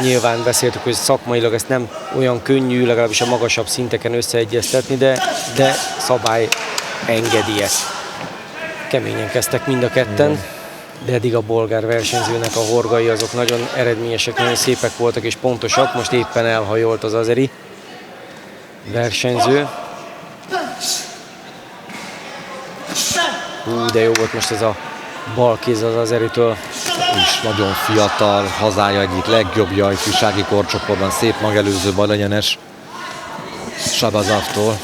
Nyilván beszéltük, hogy szakmailag ezt nem olyan könnyű, legalábbis a magasabb szinteken összeegyeztetni, de szabály engedi ezt. Keményen kezdtek mind a ketten, de eddig a bolgár versenyzőnek a horgai azok nagyon eredményesek, nagyon szépek voltak és pontosak. Most éppen elhajolt az azeri versenyző. De jó volt most ez a bal kéz az azeritől. És nagyon fiatal, hazája egyik legjobbja, ifjúsági korcsoportban, szép magelőző balegyenes Sabazavtól.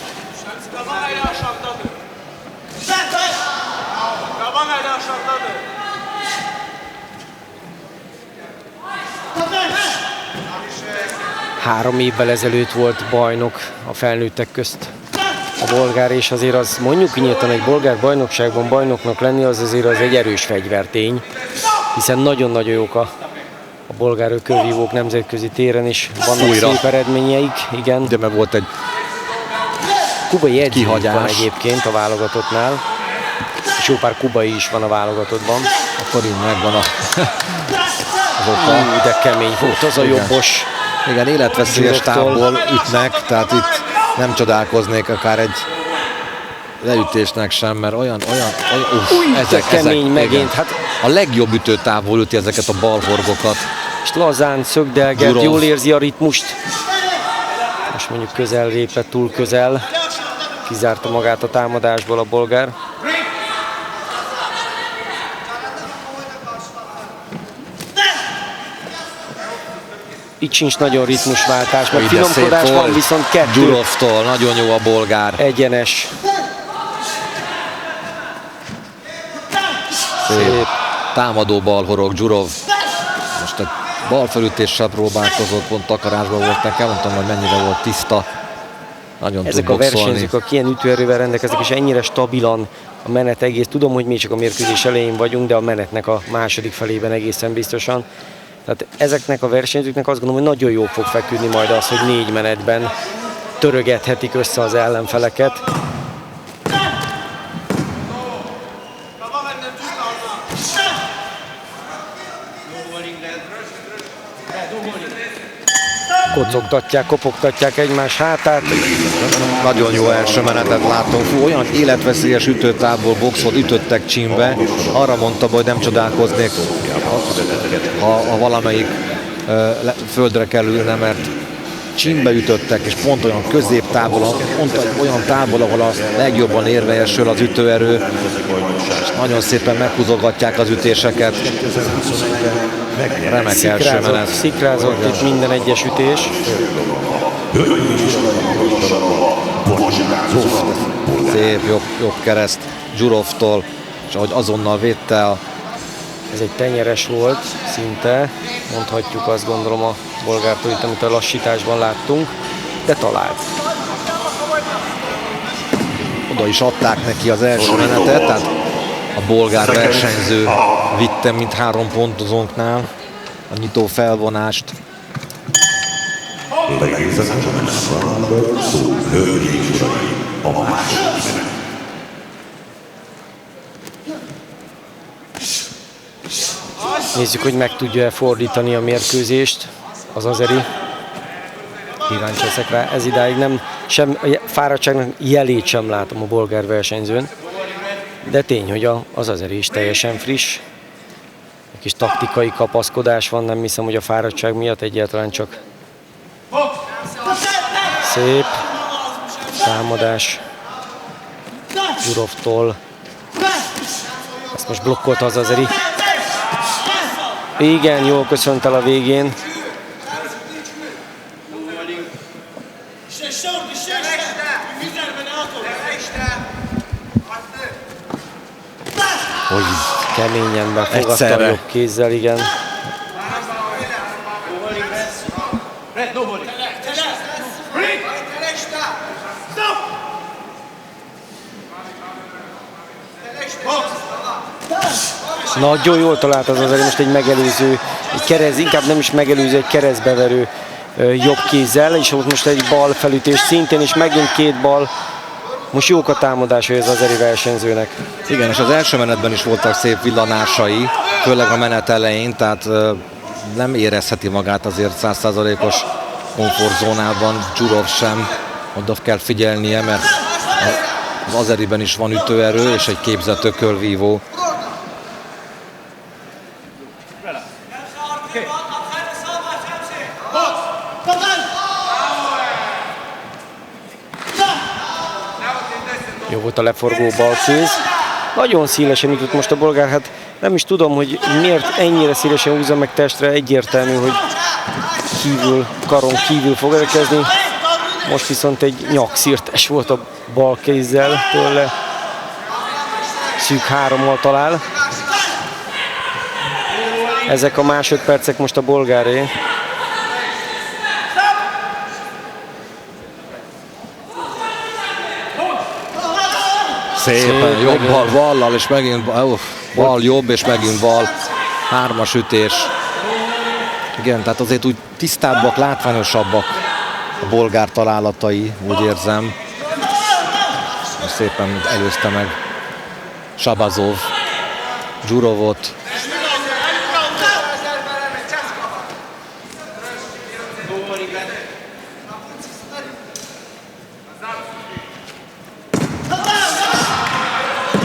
Három évvel ezelőtt volt bajnok a felnőttek közt a bolgár, és azért az mondjuk nyíltan egy bolgár bajnokságban bajnoknak lenni, az azért az egy erős fegyvertény, hiszen nagyon-nagyon jók a bolgár ökölvívók nemzetközi téren is, vannak szép eredményeik, igen. De meg volt egy kubai edző van egyébként a válogatottnál, és jó pár kubai is van a válogatottban. Akkor így megvan az oka. De kemény volt az a jobbos. Igen, életveszélyes távból ütnek, tehát itt nem csodálkoznék akár egy leütésnek sem, mert olyan ezek kemény megint. Hát a legjobb ütőtávból üti ezeket a balhorgokat. És lazán szögdelget, jól érzi a ritmust. Most mondjuk közel lépett, túl közel. Kizárta magát a támadásból a bolgár. Itt sincs nagyon ritmusváltás, mert finomkodás van, viszont kettő. Dzsurovtól nagyon jó a bolgár. Egyenes. Szép. Támadó balhorog Dzsurov. Most egy balfelütéssel próbálkozott, pont takarásban volt nekem, mondtam, hogy mennyire volt tiszta. Nagyon ezek a versenyzők, akik ilyen ütőerővel rendelkeznek, és ennyire stabilan a menet egész. Tudom, hogy még csak a mérkőzés elején vagyunk, de a menetnek a második felében egészen biztosan. Tehát ezeknek a versenyzőknek azt gondolom, hogy nagyon jól fog feküdni majd az, hogy 4 menetben törögethetik össze az ellenfeleket. Kocogtatják, kopogtatják egymás hátát. Nagyon jó első menetet látunk. Olyan életveszélyes ütőtávból boxot ütöttek csimbe. Arra mondta, hogy nem csodálkoznék, ha valamelyik földre kerülne, mert csimbe ütöttek, és pont olyan középtávol, pont olyan távol, ahol a legjobban érvényesül az ütőerő. És nagyon szépen meghúzogatják az ütéseket. Remek első menet. Szikrázott itt minden egyes ütés. Szép, jobb kereszt Dzsurovtól, és ahogy azonnal védte Ez egy tenyeres volt, szinte, mondhatjuk azt gondolom a bolgártól itt, amit a lassításban láttunk, de talált. Oda is adták neki az első menetet, tehát a bolgár versenyző vitte, mint 3 pontozónknál a nyitó felvonást. Nézzük, hogy meg tudja-e fordítani a mérkőzést az azeri. Kíváncsi leszek rá. Ez idáig nem, sem a fáradtságnak jelét sem látom a bolgár versenyzőn. De tény, hogy az azeri is teljesen friss. Egy kis taktikai kapaszkodás van, nem hiszem, hogy a fáradtság miatt egyáltalán csak szép támadás Dzsurovtól. Ezt most blokkolta az azeri. Igen, jól köszönt el a végén. Hogy keményen befogadta a jobb kézzel, igen. Nagyon jól talált az Azeri, most egy megelőző, egy kereszt, inkább nem is megelőző, egy keresztbeverő jobb kézzel, és ott most egy bal felütés szintén, és megint két bal. Most jók a támadásai az Azeri versenyzőnek. Igen, és az első menetben is voltak szép villanásai, főleg a menet elején, tehát nem érezheti magát azért 100%-os komfortzónában, Dzsurov sem, oda kell figyelnie, mert az Azeriben is van ütőerő, és egy képzett ökölvívó. Jó volt a leforgó balkéz. Nagyon szélesen ütött most a bolgár, hát nem is tudom, hogy miért ennyire szélesen húzza meg testre, egyértelmű, hogy karon kívül fog érkezni. Most viszont egy nyakszírtás volt a balkézzel tőle. Szűk 3-mal talál. Ezek a másodpercek most a bolgáré. Szépen, jobb bal, ballal, és megint bal jobb, és megint bal. 3-as ütés. Igen, tehát azért úgy tisztábbak, látványosabbak a bolgár találatai, úgy érzem. Szépen előzte meg Shabazov Djurovot.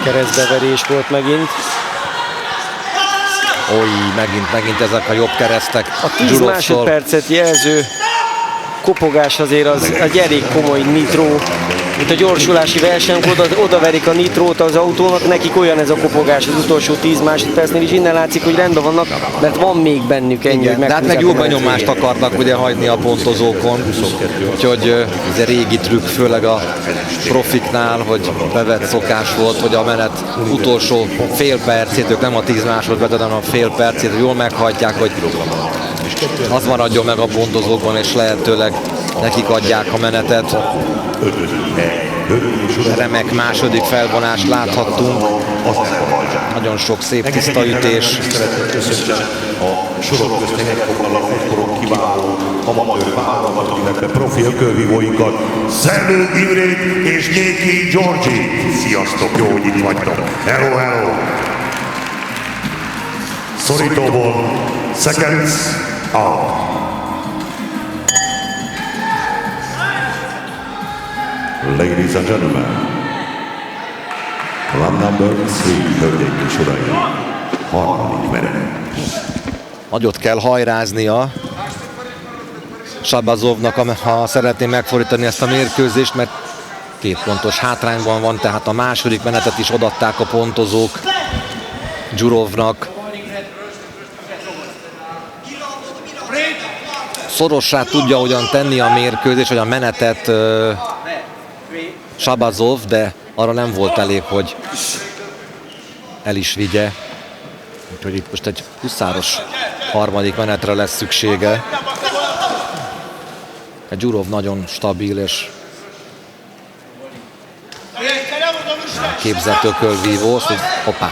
Keresztbeverés volt megint. Oly, megint ezek a jobb keresztek. A 10 másodpercet jelző kopogás azért az egy elég komoly nitró. Mint a gyorsulási verseny, oda verik a nitrót az autónak, nekik olyan ez a kopogás az utolsó 10 másodpercnél, és innen látszik, hogy rendben vannak, mert van még bennük ennyi, igen, hogy de hát meg jó benyomást akarnak ugye hagyni a pontozókon, úgyhogy ez egy régi trükk, főleg a profiknál, hogy bevett szokás volt, hogy a menet utolsó fél percét, ők nem a 10 másodpercet, hanem a fél percét jól meghagyják, hogy az maradjon meg a pontozókban, és lehetőleg nekik adják a menetet. Remek második felvonást láthattunk. Nagyon sok szép tiszta ütés. A sorok közti megfoglalak futkorok kiváló amatőr vállalmatok, illetve profi ökölvívóinkat, Szellő Imrét és Nyéki Györgyi. Sziasztok, jó, hogy itt vagytok. Hello, hello! Szorítóból, seconds out. Ladies and gentlemen, round number 3, hölgyeim és uraim, harmadik menet. Nagyot kell hajráznia Shabazovnak, ha szeretné megfordítani ezt a mérkőzést, mert 2 pontos hátrányban van, tehát a második menetet is odaadták a pontozók Djurovnak. Szorossá tudja ugyan tenni a mérkőzést, vagy a menetet Shabazov, de arra nem volt elég, hogy el is vigye. Úgyhogy itt most egy huszáros harmadik menetre lesz szüksége. Djurov nagyon stabil és képzett ökölvívó, hogy hoppá.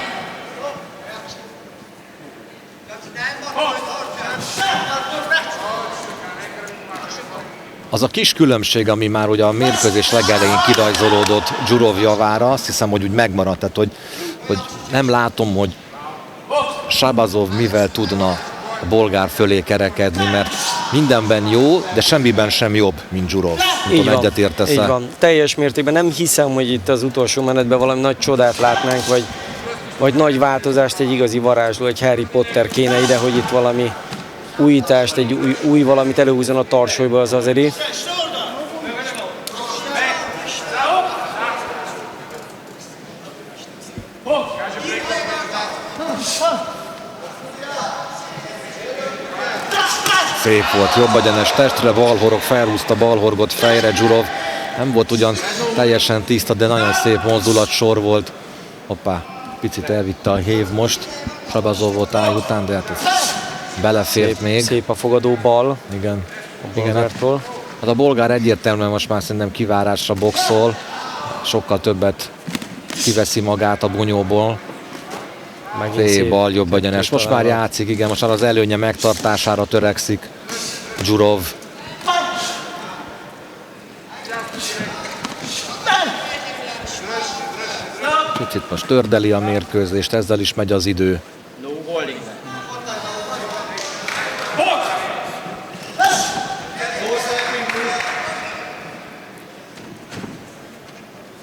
Az a kis különbség, ami már ugye a mérkőzés legelején kirajzolódott Djurov javára, azt hiszem, hogy úgy megmaradt, tehát hogy nem látom, hogy Shabazov mivel tudna a bolgár fölé kerekedni, mert mindenben jó, de semmiben sem jobb, mint Djurov. Így van, egyetértesz-e? így van. Teljes mértékben nem hiszem, hogy itt az utolsó menetben valami nagy csodát látnánk, vagy nagy változást, egy igazi varázsló, egy Harry Potter kéne ide, hogy itt valami újítást, egy új valamit előhúzzon a tarsolyba az Azeri. Szép volt, jobb egyenes testre, balhorog, felhúzta balhorgot fejre Djurov. Nem volt ugyan teljesen tiszta, de nagyon szép mozdulatsor volt. Hoppá, picit elvitte a hév most Shabazov volt után, de hát ez belefért még. Szép a fogadó bal. Igen. bolgártól. Hát a bolgár egyértelműen most már szerintem kivárásra boxol, sokkal többet kiveszi magát a bunyóból. Félbal, jobb egyenes. Most már játszik, igen, most már az előnye megtartására törekszik Dzsurov. Kicsit most tördeli a mérkőzést, ezzel is megy az idő.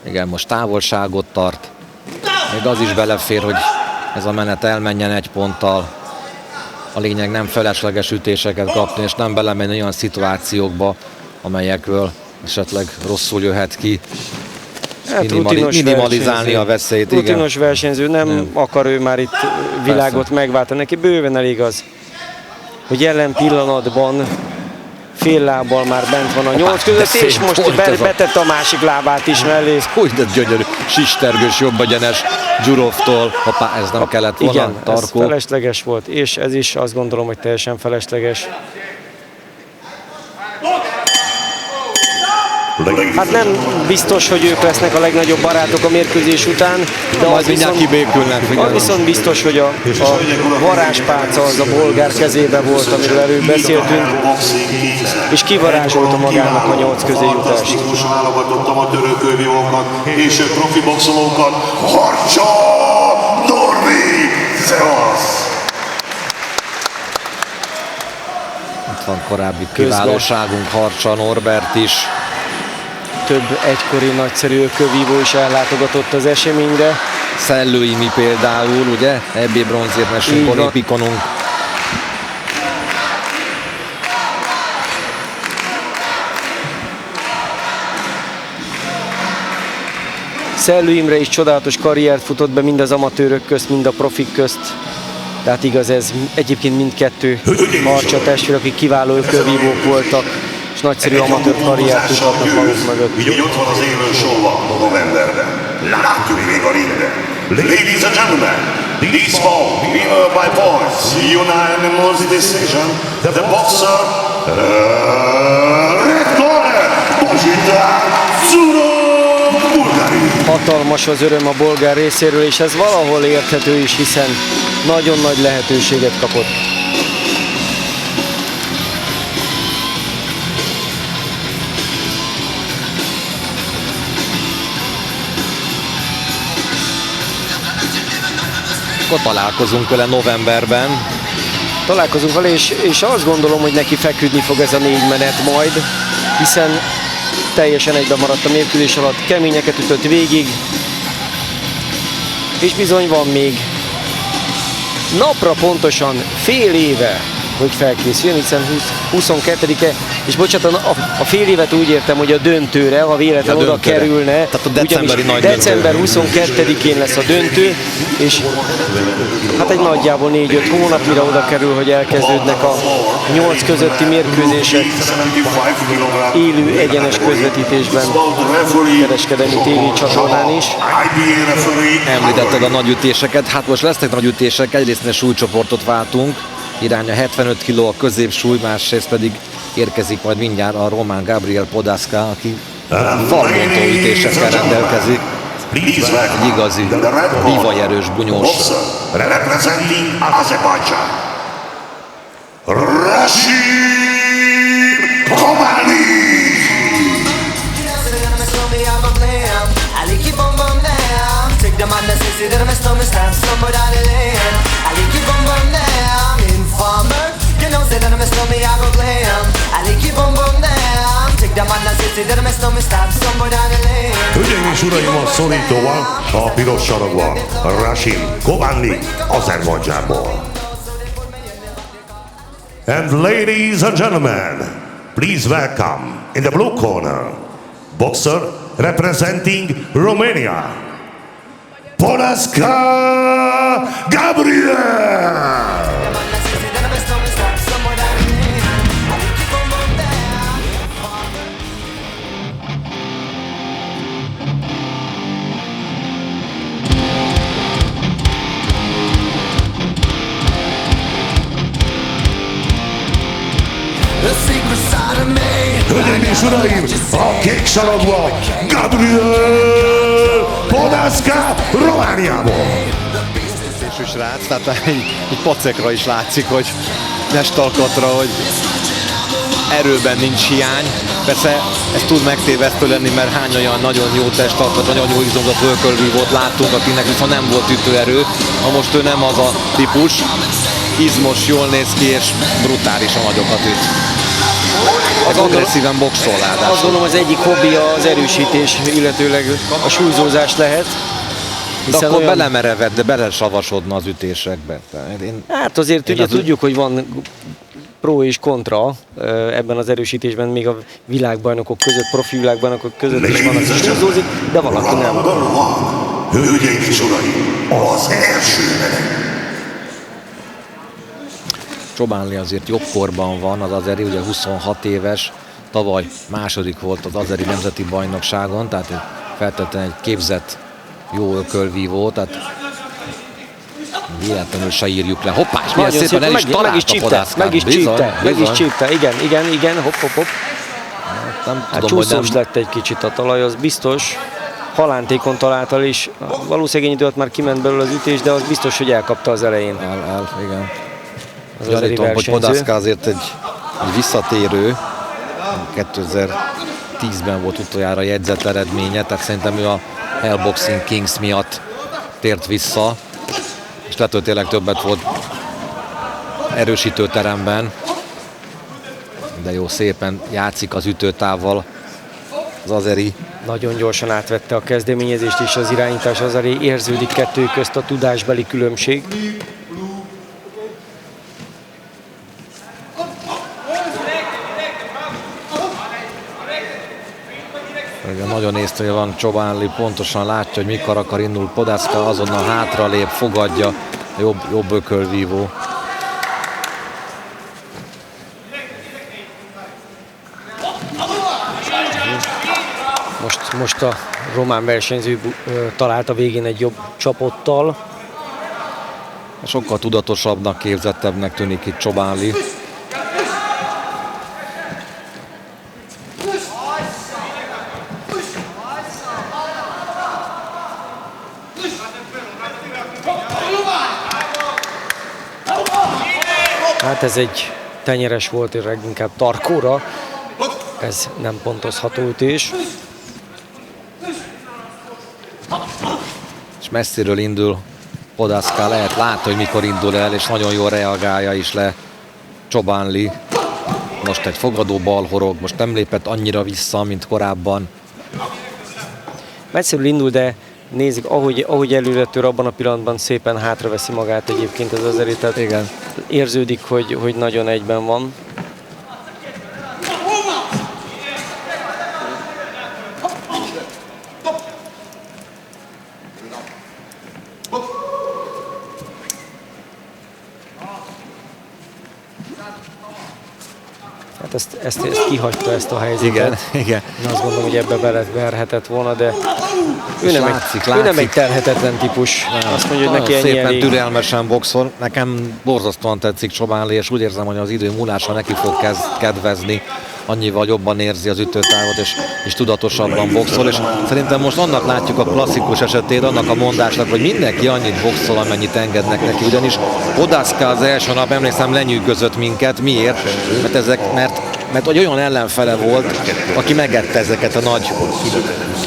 Igen, most távolságot tart. Még az is belefér, hogy ez a menet elmenjen 1 ponttal. A lényeg nem felesleges ütéseket kapni, és nem belemenni olyan szituációkba, amelyekről esetleg rosszul jöhet ki. Hát minimalizálni a veszélyt. Rutinos versenyző, nem akar ő már itt világot megváltani. Neki bőven elég az, hogy jelen pillanatban fél lábbal már bent van a 8 között, és most betette a másik lábát is mellé. Úgy, de gyönyörű, sistergős jobb egyenes Dzsurovtól. Hoppá, ez nem kellett volna. Igen, Tarkó. Ez felesleges volt, és ez is azt gondolom, hogy teljesen felesleges. Hát nem biztos, hogy ők lesznek a legnagyobb barátok a mérkőzés után, de az viszont biztos, hogy a varázspálca az a bolgár kezébe volt, amiről előbb beszéltünk, és kivarázsolta magának a 8 közé jutást. Válogatottam a törőkővívókat és profi boxolókat. Harcsa Norbi Zevasz! Itt van korábbi kiválóságunk, Harcsa Norbert is. Több egykori nagyszerű ökölvívó is ellátogatott az eseményre. Szellőimi például, ugye? EB bronzérmesünk, olimpikonunk. Szellő Imre is csodálatos karriert futott be mind az amatőrök közt, mind a profik közt. Tehát igaz, ez egyébként mindkettő Harcsa testvér, akik kiváló ökölvívók voltak, és nagyszerű amatőr karriert tudhatnak maguk mögött. Így ott van az élő show novemberben. Látjuk még a ringben. Ladies and gentlemen, this bout winner by points, unanimous decision, the boxer, red corner, Bozsitár Dzsurov, Bulgári. Hatalmas az öröm a bolgár részéről, és ez valahol érthető is, hiszen nagyon nagy lehetőséget kapott. Akkor találkozunk vele novemberben. Találkozunk vele, és azt gondolom, hogy neki feküdni fog ez a 4 menet majd, hiszen teljesen egyben maradt a mérkőzés alatt, keményeket ütött végig, és bizony van még napra pontosan fél éve, hogy felkészüljön, hiszen 22-e, és bocsánat, a fél évet úgy értem, hogy a döntőre, ha véletlen oda kerülne, tehát a decemberi nagy december 22-én lesz a döntő, és hát egy nagyjából 4-5 hónap, mire oda kerül, hogy elkezdődnek a 8 közötti mérkőzések élő egyenes közvetítésben, kereskedelmi tévé csatornán is. Említetted a nagyütéseket, hát most lesznek nagyütések, egyrészt a súlycsoportot váltunk, irány a 75 kg a középsúly, másrészt pedig érkezik majd mindjárt a román Gabriel Podaszka, aki falbontó ütésekkel rendelkezik. Egy igazi, bivajerős bunyós. Representing Azerbaijan, Rashid Kobani. Hölgyeim és uraim, a szorítóval, a piros sarokban, Rashid Kobani, Azerbajdzsánból. And ladies and gentlemen, please welcome in the blue corner, boxer representing Romania, Podaszka Gabriel! The secret side. Hölgyeim és uraim, a kék sarokban Gabriel Podáská Romániából. És srác, tehát egy pacekra is látszik, hogy testalkatra, hogy erőben nincs hiány. Persze ez tud megtévesztő lenni, mert hány olyan nagyon jó testalkat, nagyon jó izomzat völkölvívót láttunk, akinek viszont nem volt ütőerő. Ha most ő nem az a típus, izmos, jól néz ki és brutálisan nagyokat üt. Ez agresszíven boxol ráadásul. Azt gondolom, az egyik hobbija az erősítés, illetőleg a súlyzózás lehet. De akkor belemereved, de belesavasodna az ütésekbe. Hát azért ugye tudjuk, hogy van pro és kontra ebben az erősítésben, még a világbajnokok között, profi világbajnokok között is van, aki súlyzózik, de valaki nem. Hölgyeim és uraim, az első meleg. Csobánli azért jobb korban van, az azeri, ugye 26 éves, tavaly második volt az azeri nemzeti bajnokságon, tehát feltétlenül egy képzett jó ökölvívó, tehát véletlenül se írjuk le. Hoppá, és milyen szépen el is találta Podáská. Meg is csípte, igen, hopp. Nem Hát tudom, hogy csúszós nem... lett egy kicsit a talaj, az biztos. Halántékon találta is. Valószínűleg idő alatt már kiment belőle az ütés, de az biztos, hogy elkapta az elején. Igen. Az azeri Gyanítom, hogy versenyző. Podáská azért egy visszatérő. 2010-ben volt utoljára jegyzett eredménye, tehát szerintem ő a Hellboxing Kings miatt tért vissza, és lehet, hogy tényleg többet volt erősítőteremben, de jó, szépen játszik az ütőtávval az azeri. Nagyon gyorsan átvette a kezdeményezést és az irányítás azeri, érződik kettő közt a tudásbeli különbség. Nagyon észre van Csobánli, pontosan látja, hogy mikor akar indul Podáská, azonnal hátralép, fogadja, jobb ökölvívó. Most a román versenyző talált a végén egy jobb csapottal. Sokkal tudatosabbnak, képzettebbnek tűnik itt Csobánli. Hát ez egy tenyeres volt, és inkább tarkóra. Ez nem pontozható ütés. És messziről indul Podáská, lehet látni, hogy mikor indul el, és nagyon jól reagálja is le Csobánli. Most egy fogadó balhorog, most nem lépett annyira vissza, mint korábban. Messziről indul, de nézzük, ahogy előre tör, abban a pillanatban szépen hátraveszi magát egyébként az azeri, tehát igen. Érződik, hogy nagyon egyben van. Hát ezt kihagyta, ezt a helyzetet. Igen. Én azt gondolom, hogy ebbe beleverhetett volna, de ő látszik. nem egy terhetetlen típus. Azt mondja, hogy neki ennyi szépen elég. türelmesen boxol. Nekem borzasztóan tetszik Csobánli, és úgy érzem, hogy az idő múlása neki fog kedvezni. Annyival jobban érzi az ütőtávot, és tudatosabban boxol, és szerintem most annak látjuk a klasszikus esetét, annak a mondásnak, hogy mindenki annyit boxol, amennyit engednek neki, ugyanis Podáská az első nap, emlékszem, lenyűgözött minket. Miért? Mert olyan ellenfele volt, aki megette ezeket a nagy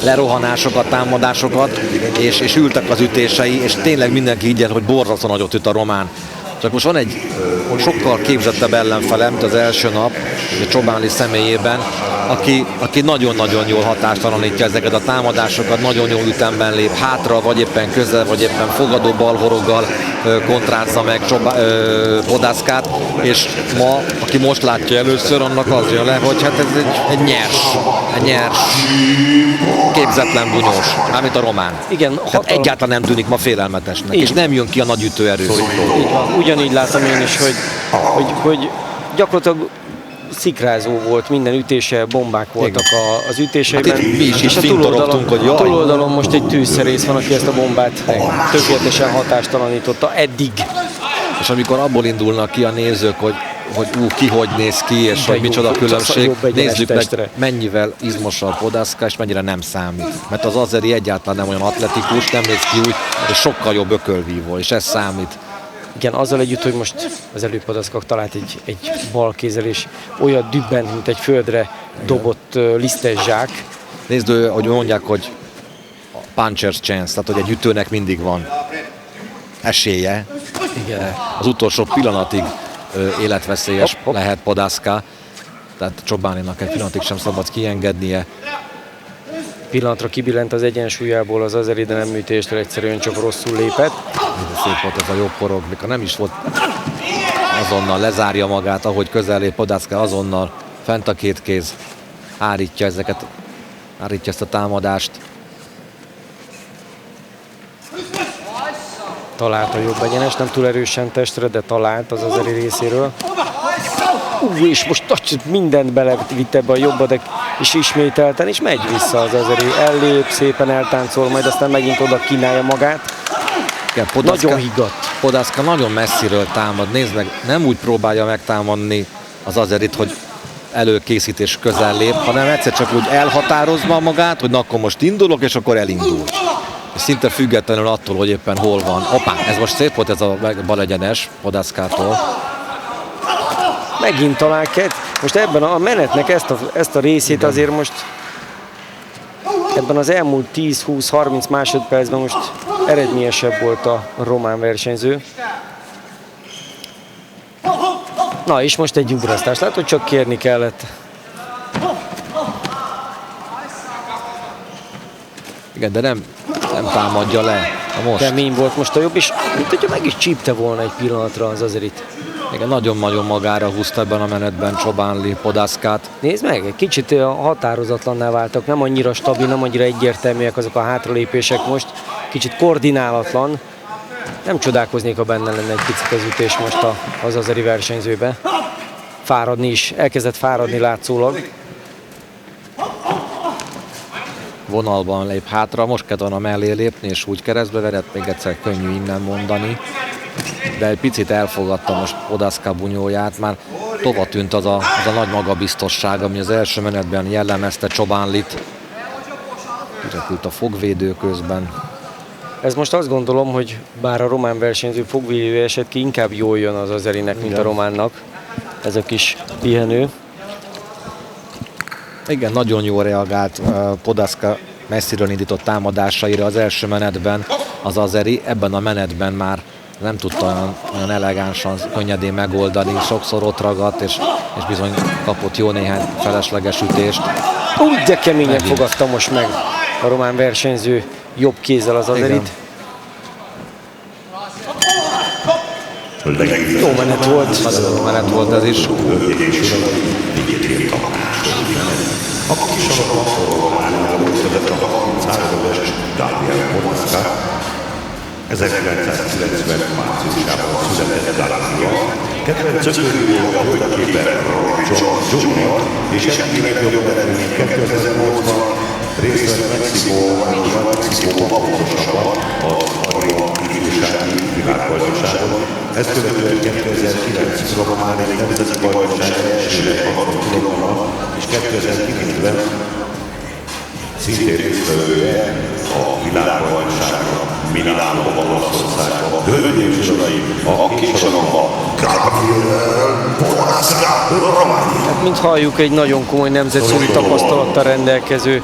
lerohanásokat, támadásokat, és ültek az ütései, és tényleg mindenki így, hogy borzasztó nagyot üt a román. Csak most van egy sokkal képzettebb ellenfele, mint az első nap, a Csobánli személyében, aki nagyon-nagyon jól hatástalanítja ezeket a támadásokat, nagyon jól ütemben lép hátra, vagy éppen közel, vagy éppen fogadó balhoroggal kontrázza meg Podáskát, és ma, aki most látja először, annak az jön le, hogy hát ez egy nyers, képzetlen bunyós, mármint a román. Igen, tehát egyáltalán nem tűnik ma félelmetesnek, és nem jön ki a nagy ütőerő. Így van. Ugyanígy látom én is, hogy gyakorlatilag szikrázó volt, minden ütése, bombák voltak az ütéseiben. Hát mi is fintorogtunk, hogy jaj. A túloldalon most egy tűzszerész van, aki ezt a bombát tökéletesen hatástalanította eddig. És amikor abból indulnak ki a nézők, hogy ki hogy néz ki, és De hogy jó, micsoda csak különbség. jobb egyenes Nézzük meg, testre. mennyivel izmosabb Podaszka, és mennyire nem számít. Mert az Azeri egyáltalán nem olyan atletikus, nem néz ki úgy, és sokkal jobb ökölvívó, és ez számít. Igen, azzal együtt, hogy most az előbb Podaszka talált egy balkézzel, és olyan dübbent, mint egy földre dobott lisztes zsák. Nézd, hogy mondják, hogy puncher's chance, tehát hogy egy ütőnek mindig van esélye. Igen. Az utolsó pillanatig életveszélyes lehet Podaszka, tehát Csobáninak egy pillanatig sem szabad kiengednie. Pillanatra kibillent az egyensúlyából az Azeri, de nem műtéstől, egyszerűen csak rosszul lépett. De szép volt ez a jobb porog, mikor nem is volt, azonnal lezárja magát, ahogy közel lép Podaszka, azonnal fent a két kéz, hárítja ezt a támadást. Talált a jobb egyenes, nem túl erősen testre, de talált az Azeri részéről. És most mindent belevitt ebbe a jobba, de és ismételten, és megy vissza az Azeri. Ellép, szépen eltáncol, majd aztán megint oda kínálja magát. Igen, Nagyon higgadt. Podaszka nagyon messziről támad, nézd meg, nem úgy próbálja megtámadni az Azerit, hogy előkészít és közel lép, hanem egyszer csak úgy elhatározva magát, hogy na, akkor most indulok, és akkor elindul. És szinte függetlenül attól, hogy éppen hol van. Hoppá, ez most szép volt ez a balegyenes Podaszkától. Megint talál most ebben a menetnek ezt a részét azért most ebben az elmúlt 10-20-30 másodpercben most eredményesebb volt a román versenyző. Na és most egy ugrasztás, látod, hogy csak kérni kellett. Igen, de nem támadja le. Most. Kemény volt most a jobb, és mint hogyha meg is csípte volna egy pillanatra az Azerit. Igen, nagyon-nagyon magára húzta ebben a menetben Csobánli Podaszkát. Nézd meg, egy kicsit határozatlanná váltak, nem annyira stabil, nem annyira egyértelműek azok a hátralépések most, kicsit koordinálatlan. Nem csodálkoznék, ha benne lenne egy picit az ütés most az azeri versenyzőbe. Fáradni is, elkezdett fáradni látszólag. Vonalban lép hátra, most kell volna mellé lépni, és úgy keresztbe verett, még egyszer könnyű innen mondani. De egy picit elfogadta most Podaszka bunyóját, már tova tűnt az a nagy magabiztosság, ami az első menetben jellemezte Csobánlit. Kirepült a fogvédő közben. Ez most azt gondolom, hogy bár a román versenyző fogvédő esett ki, inkább jól jön az azerinek, mint a románnak. Ez a kis pihenő. Igen, nagyon jól reagált Podaszka messziről indított támadásaira az első menetben az azeri. Ebben a menetben már nem tudta olyan elegánsan, könnyedén megoldani, sokszor ott ragadt, és bizony kapott jó néhány felesleges ütést. Úgy, de keményen fogadta most meg a román versenyző jobb kézzel az azerit. Jó menet volt. Nagyon jó menet volt ez is. A kis alapban született a 30 éves Daniel Podaszka. 1990 márciusában született Daniel. Kedvenc ökölvívó a hölgyképpen John Junior, és egyik legjobb eredmény 2008-ban részt vett Mexikóban pontosabban az Arion ifjúsági világbajnokságon. Ezt követően 2009 románi nemzeti bajnokság első 60 kilogrammal, és 2009-ben szintén résztvevője a világbajnokságon Milánóban, Olaszországban. Hölgyeim és uraim, a kisorokban Gabriel Podaszka, Románia. Hát, mint halljuk, egy nagyon komoly nemzetközi tapasztalattal rendelkező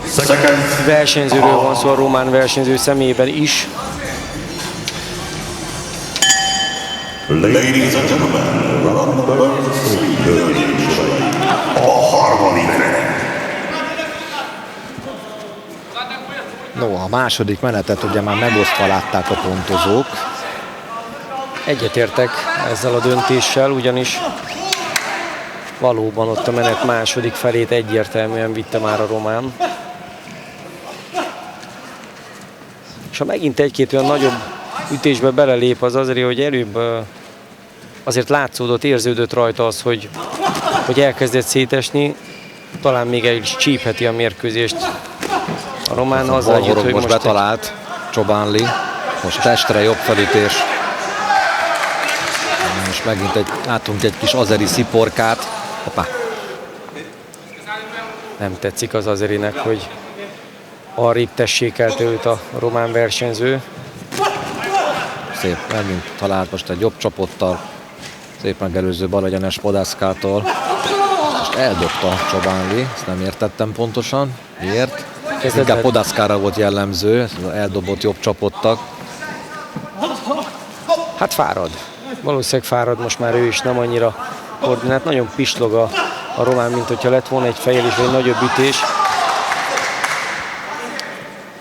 versenyzőről van szó a román versenyző személyében is. Ladies and gentlemen, round number 3, hölgyeim és uraim, a harmadik menet. No, a második menetet ugye már megosztva látták a pontozók. Egyetértek ezzel a döntéssel, ugyanis valóban ott a menet második felét egyértelműen vitte már a román. És ha megint egy-két olyan nagyobb ütésbe belelép az azeri, hogy előbb azért látszódott, érződött rajta az, hogy elkezdett szétesni, talán még el is csípheti a mérkőzést. A román azzal együtt, hogy most betalált Csobánli, most testre jobb felütés. És most megint látunk egy kis azeri sziporkát. Hoppá. Nem tetszik az Azerinek, hogy arrébb tessékelte őt a román versenyző. Szép, megint talált most egy jobb csapottal. Szép megelőző bal egyenes Podaszkától. Most eldobta Csobánli, ezt nem értettem pontosan. Miért? Ez inkább Podaszkára volt jellemző, eldobott jobb csapottak. Hát fárad. Valószínűleg fárad most már ő is, nem annyira koordinált. Nagyon pislog a román, mint hogyha lett volna egy fejlés vagy egy nagyobb ütés.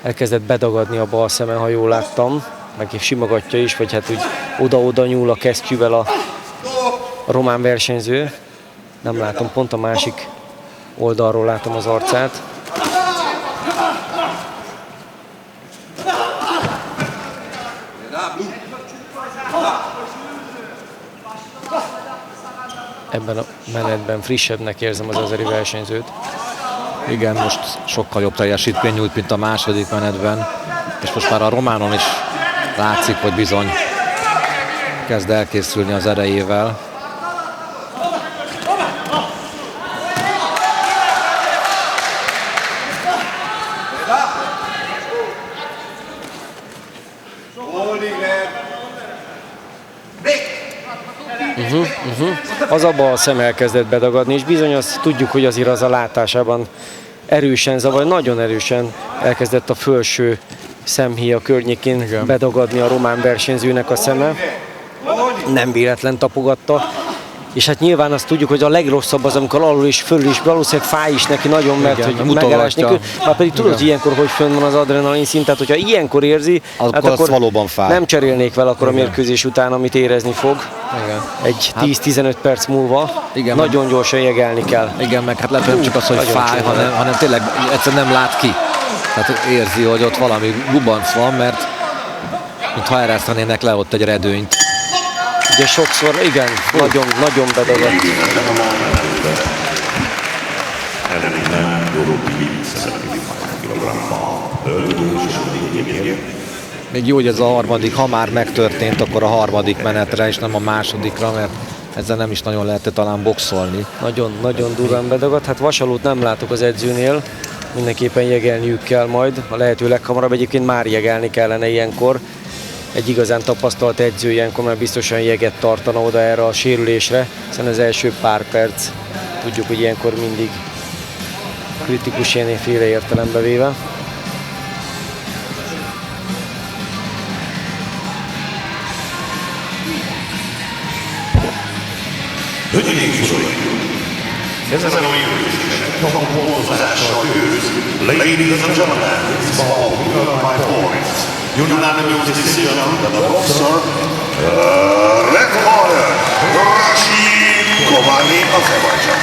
Elkezdett bedagadni a bal szemen, ha jól láttam. Meg simogatja is, vagy hát úgy oda-oda nyúl a kesztyűvel a román versenyző. Nem látom, pont a másik oldalról látom az arcát. Ebben a menetben frissebbnek érzem az azeri versenyzőt. Igen, most sokkal jobb teljesítmény nyújt, mint a második menetben. És most már a románon is látszik, hogy bizony kezd elkészülni az erejével. Az a bal szem elkezdett bedagadni, és bizony azt tudjuk, hogy azért az a látásában erősen zavar, nagyon erősen elkezdett a felső szemhéja környékén bedagadni a román versenyzőnek a szeme. Nem véletlen tapogatta. És hát nyilván azt tudjuk, hogy a legrosszabb az, amikor alul és fölül is, valószínűleg fáj is neki nagyon, mert igen, hogy megállás nélkül. Már pedig tudod, hogy ilyenkor hogy fönn van az adrenalin szint, tehát hogyha ilyenkor érzi, akkor, hát akkor valóban fáj. Nem cserélnék vele akkor a mérkőzés után, amit érezni fog. Igen. Egy 10-15 perc múlva. Igen, nagyon gyorsan jegelni kell. Igen, meg hát lehet, nem csak az, hogy nagyon fáj, hanem tényleg egyszerűen nem lát ki. Tehát érzi, hogy ott valami gubanc van, mert mintha eresztenének le ott egy redőnyt. Ugye sokszor, igen, nagyon bedagadt. Még jó, hogy ez a harmadik, ha már megtörtént, akkor a harmadik menetre, és nem a másodikra, mert ezzel nem is nagyon lehetett talán boxolni. Nagyon durván bedagadt. Hát vasalót nem látok az edzőnél. Mindenképpen jegelniük kell majd. A lehető leghamarabb, egyébként már jegelni kellene ilyenkor. Egy igazán tapasztalt edző ilyenkor már biztosan jeget tartana oda erre a sérülésre, hiszen az első pár perc tudjuk, hogy ilyenkor mindig kritikus ilyenféle értelembe véve. Ezen a mérkőzésen kapott Ladies and gentlemen, it's all my points. Unanimous decision that the boxer Red Warrior Rashid Kovali Azerbaijan.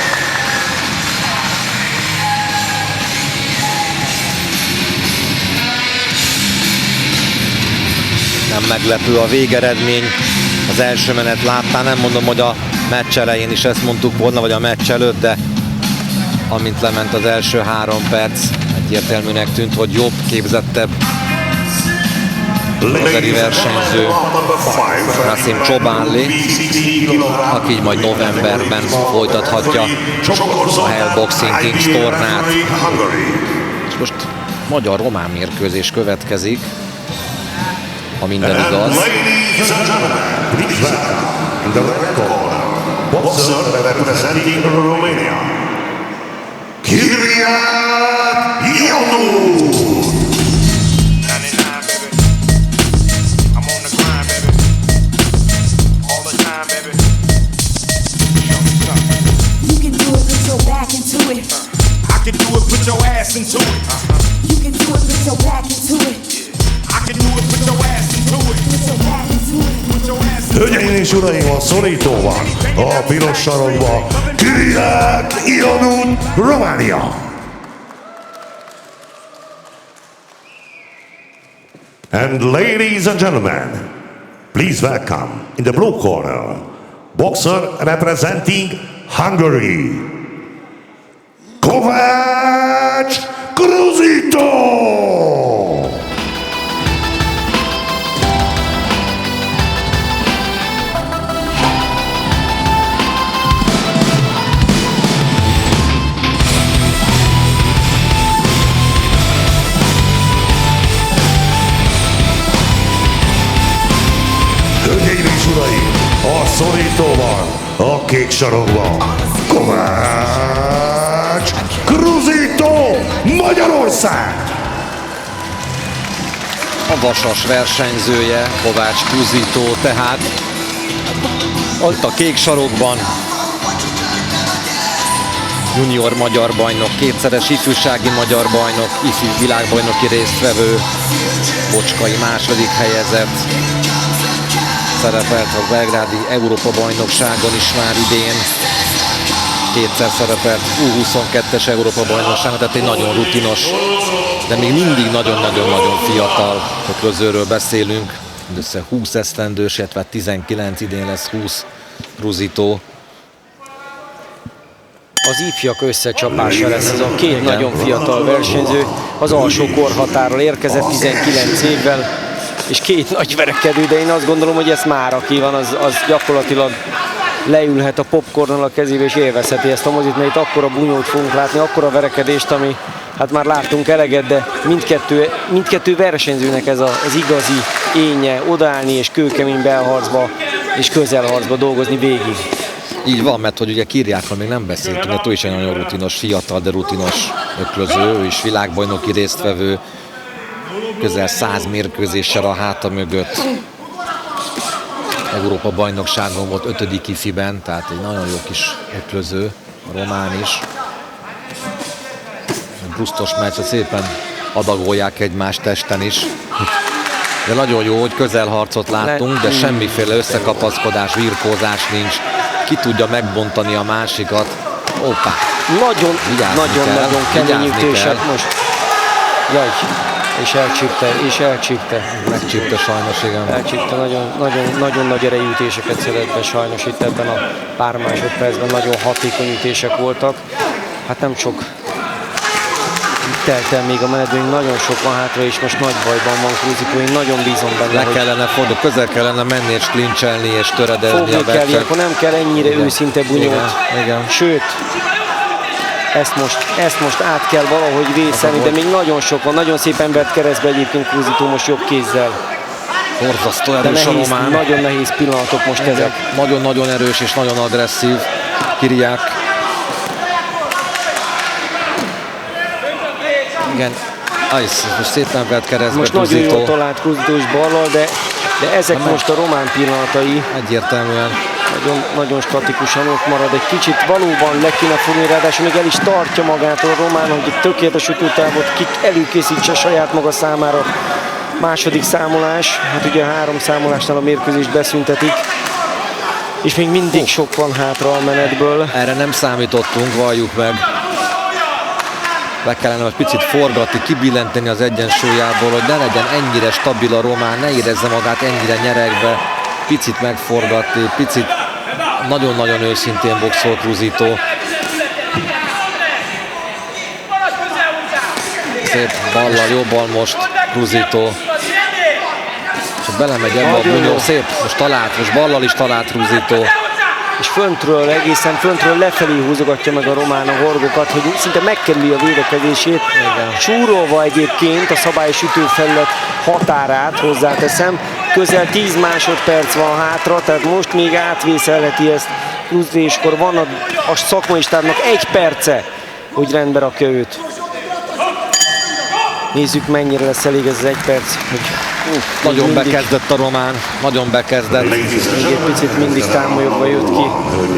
Nem meglepő a végeredmény. Az első menet láttán, nem mondom, hogy a meccs elején is ezt mondtuk volna, vagy a meccs előtt, de amint lement az első 3 perc, egyértelműnek tűnt, hogy jobb, képzettebb azeri versenyző Rasim Csobánli, aki így majd novemberben folytathatja a Hell Boxing Kings tornát. És most magyar-román mérkőzés következik, ha minden igaz. Boxer representing Romania, Kyriak Ionut. You can do it, put your back into it. I can do it, put your ass into it. You can do it, put your back into it. I can do it, put your ass into it. Put your back into it. Put your ass Hölgyeim és uraim, a szorítóban, a piros sarokban, Kyriak Ionut, Románia. And ladies and gentlemen, please welcome in the blue corner, boxer representing Hungary, Kovács Kruzito! szorítóval a kék sarokban Kovács Cruzito, Magyarország! A vasas versenyzője, Kovács Cruzito, tehát ott a kék sarokban junior magyar bajnok, kétszeres ifjúsági magyar bajnok, ifjú világbajnoki résztvevő, bocskai második helyezett, szerepelt a belgrádi Európa-bajnokságon is már idén, kétszer szerepelt U22-es Európa-bajnokságon, tehát egy nagyon rutinos, de még mindig nagyon-nagyon-nagyon fiatal öklözőről beszélünk, mindössze 20 esztendős, illetve 19, idén lesz 20 Cruzito. Az ifjak összecsapása lesz ez a két nagyon fiatal versenyző. Az alsó korhatárral érkezett 19 évvel, és két nagy verekedő, de én azt gondolom, hogy ez már aki van, az gyakorlatilag leülhet a popcornnal a kezébe és élvezheti ezt a mozit, mert itt akkora bunyót fogunk látni, akkora verekedést, ami hát már láttunk eleget, de mindkettő versenyzőnek ez az igazi énje, odaállni és kőkemény belharcba és közelharcba dolgozni végig. Így van, mert hogy ugye Kiriákról még nem beszéltünk, de ő is egy nagyon rutinos, fiatal, de rutinos öklöző, ő is világbajnoki résztvevő, közel 100 mérkőzéssel a háta mögött. Európa-bajnokságon volt 5. ifiben, tehát egy nagyon jó kis öklöző, a román is. A brusztos meccset szépen adagolják egymás testen is. De nagyon jó, hogy közelharcot láttunk, de semmiféle összekapaszkodás, virkózás nincs. Ki tudja megbontani a másikat. Hoppá! Nagyon kemény ütések most. Jaj, és elcsípte. Megcsípte sajnos, igen. Elcsípte, nagyon nagy erejű ütéseket szedett be sajnos itt ebben a pár másodpercben. Nagyon hatékony ütések voltak. Hát nem sok telt el még a menetben, nagyon sok van hátra, és most nagy bajban van Cruzito. Én nagyon bízom benne, Le kellene fordulni, közel kellene menni és klincselni és töredezni fogni a kell, becset. akkor nem kell ennyire őszinte bunyót. Igen. Sőt, ezt most át kell valahogy vészelni, de még nagyon sok van, nagyon szép embert keresztbe egyébként Cruzito most jobb kézzel. Borzasztó De erős a román. nagyon nehéz pillanatok most ezek. Nagyon-nagyon erős és nagyon agresszív Kiriák. Igen, most szépen vett keresztbe Most nagyon Cruzito. jól talált Cruzito is ballal, de ezek most a román pillanatai. Egyértelműen. Nagyon statikusan ott marad, egy kicsit valóban le kéne fogni, ráadásul még el is tartja magát a román, hogy egy tökéletes ütőtávot előkészítse saját maga számára. Második számolás, hát ugye 3 számolásnál a mérkőzést beszüntetik, és még mindig sok van hátra a menetből. Erre nem számítottunk, valljuk meg. Le kellene egy picit forgatni, kibillenteni az egyensúlyából, hogy ne legyen ennyire stabil a román, ne érezze magát ennyire nyeregbe. Picit megforgatni, picit nagyon-nagyon őszintén boxol Cruzito. Szép ballal, jó bal most Cruzito. És belemegy ebbe a bunyó, szép, most talált, most ballal is talált Cruzito. És föntről, egészen föntről lefelé húzogatja meg a román a horgokat, hogy szinte megkerüli a védekezését. Súrolva egyébként a szabályos ütőfelület határát, hozzáteszem. Közel 10 másodperc van hátra, tehát most még átvészelheti ezt Cruzito, és akkor van a szakmai stábnak 1 perce, hogy rendbe rakja őt. Nézzük, mennyire lesz elég ez az 1 perc. Nagyon bekezdett a román, nagyon bekezdett. Még egy picit mindig támolyogva jött ki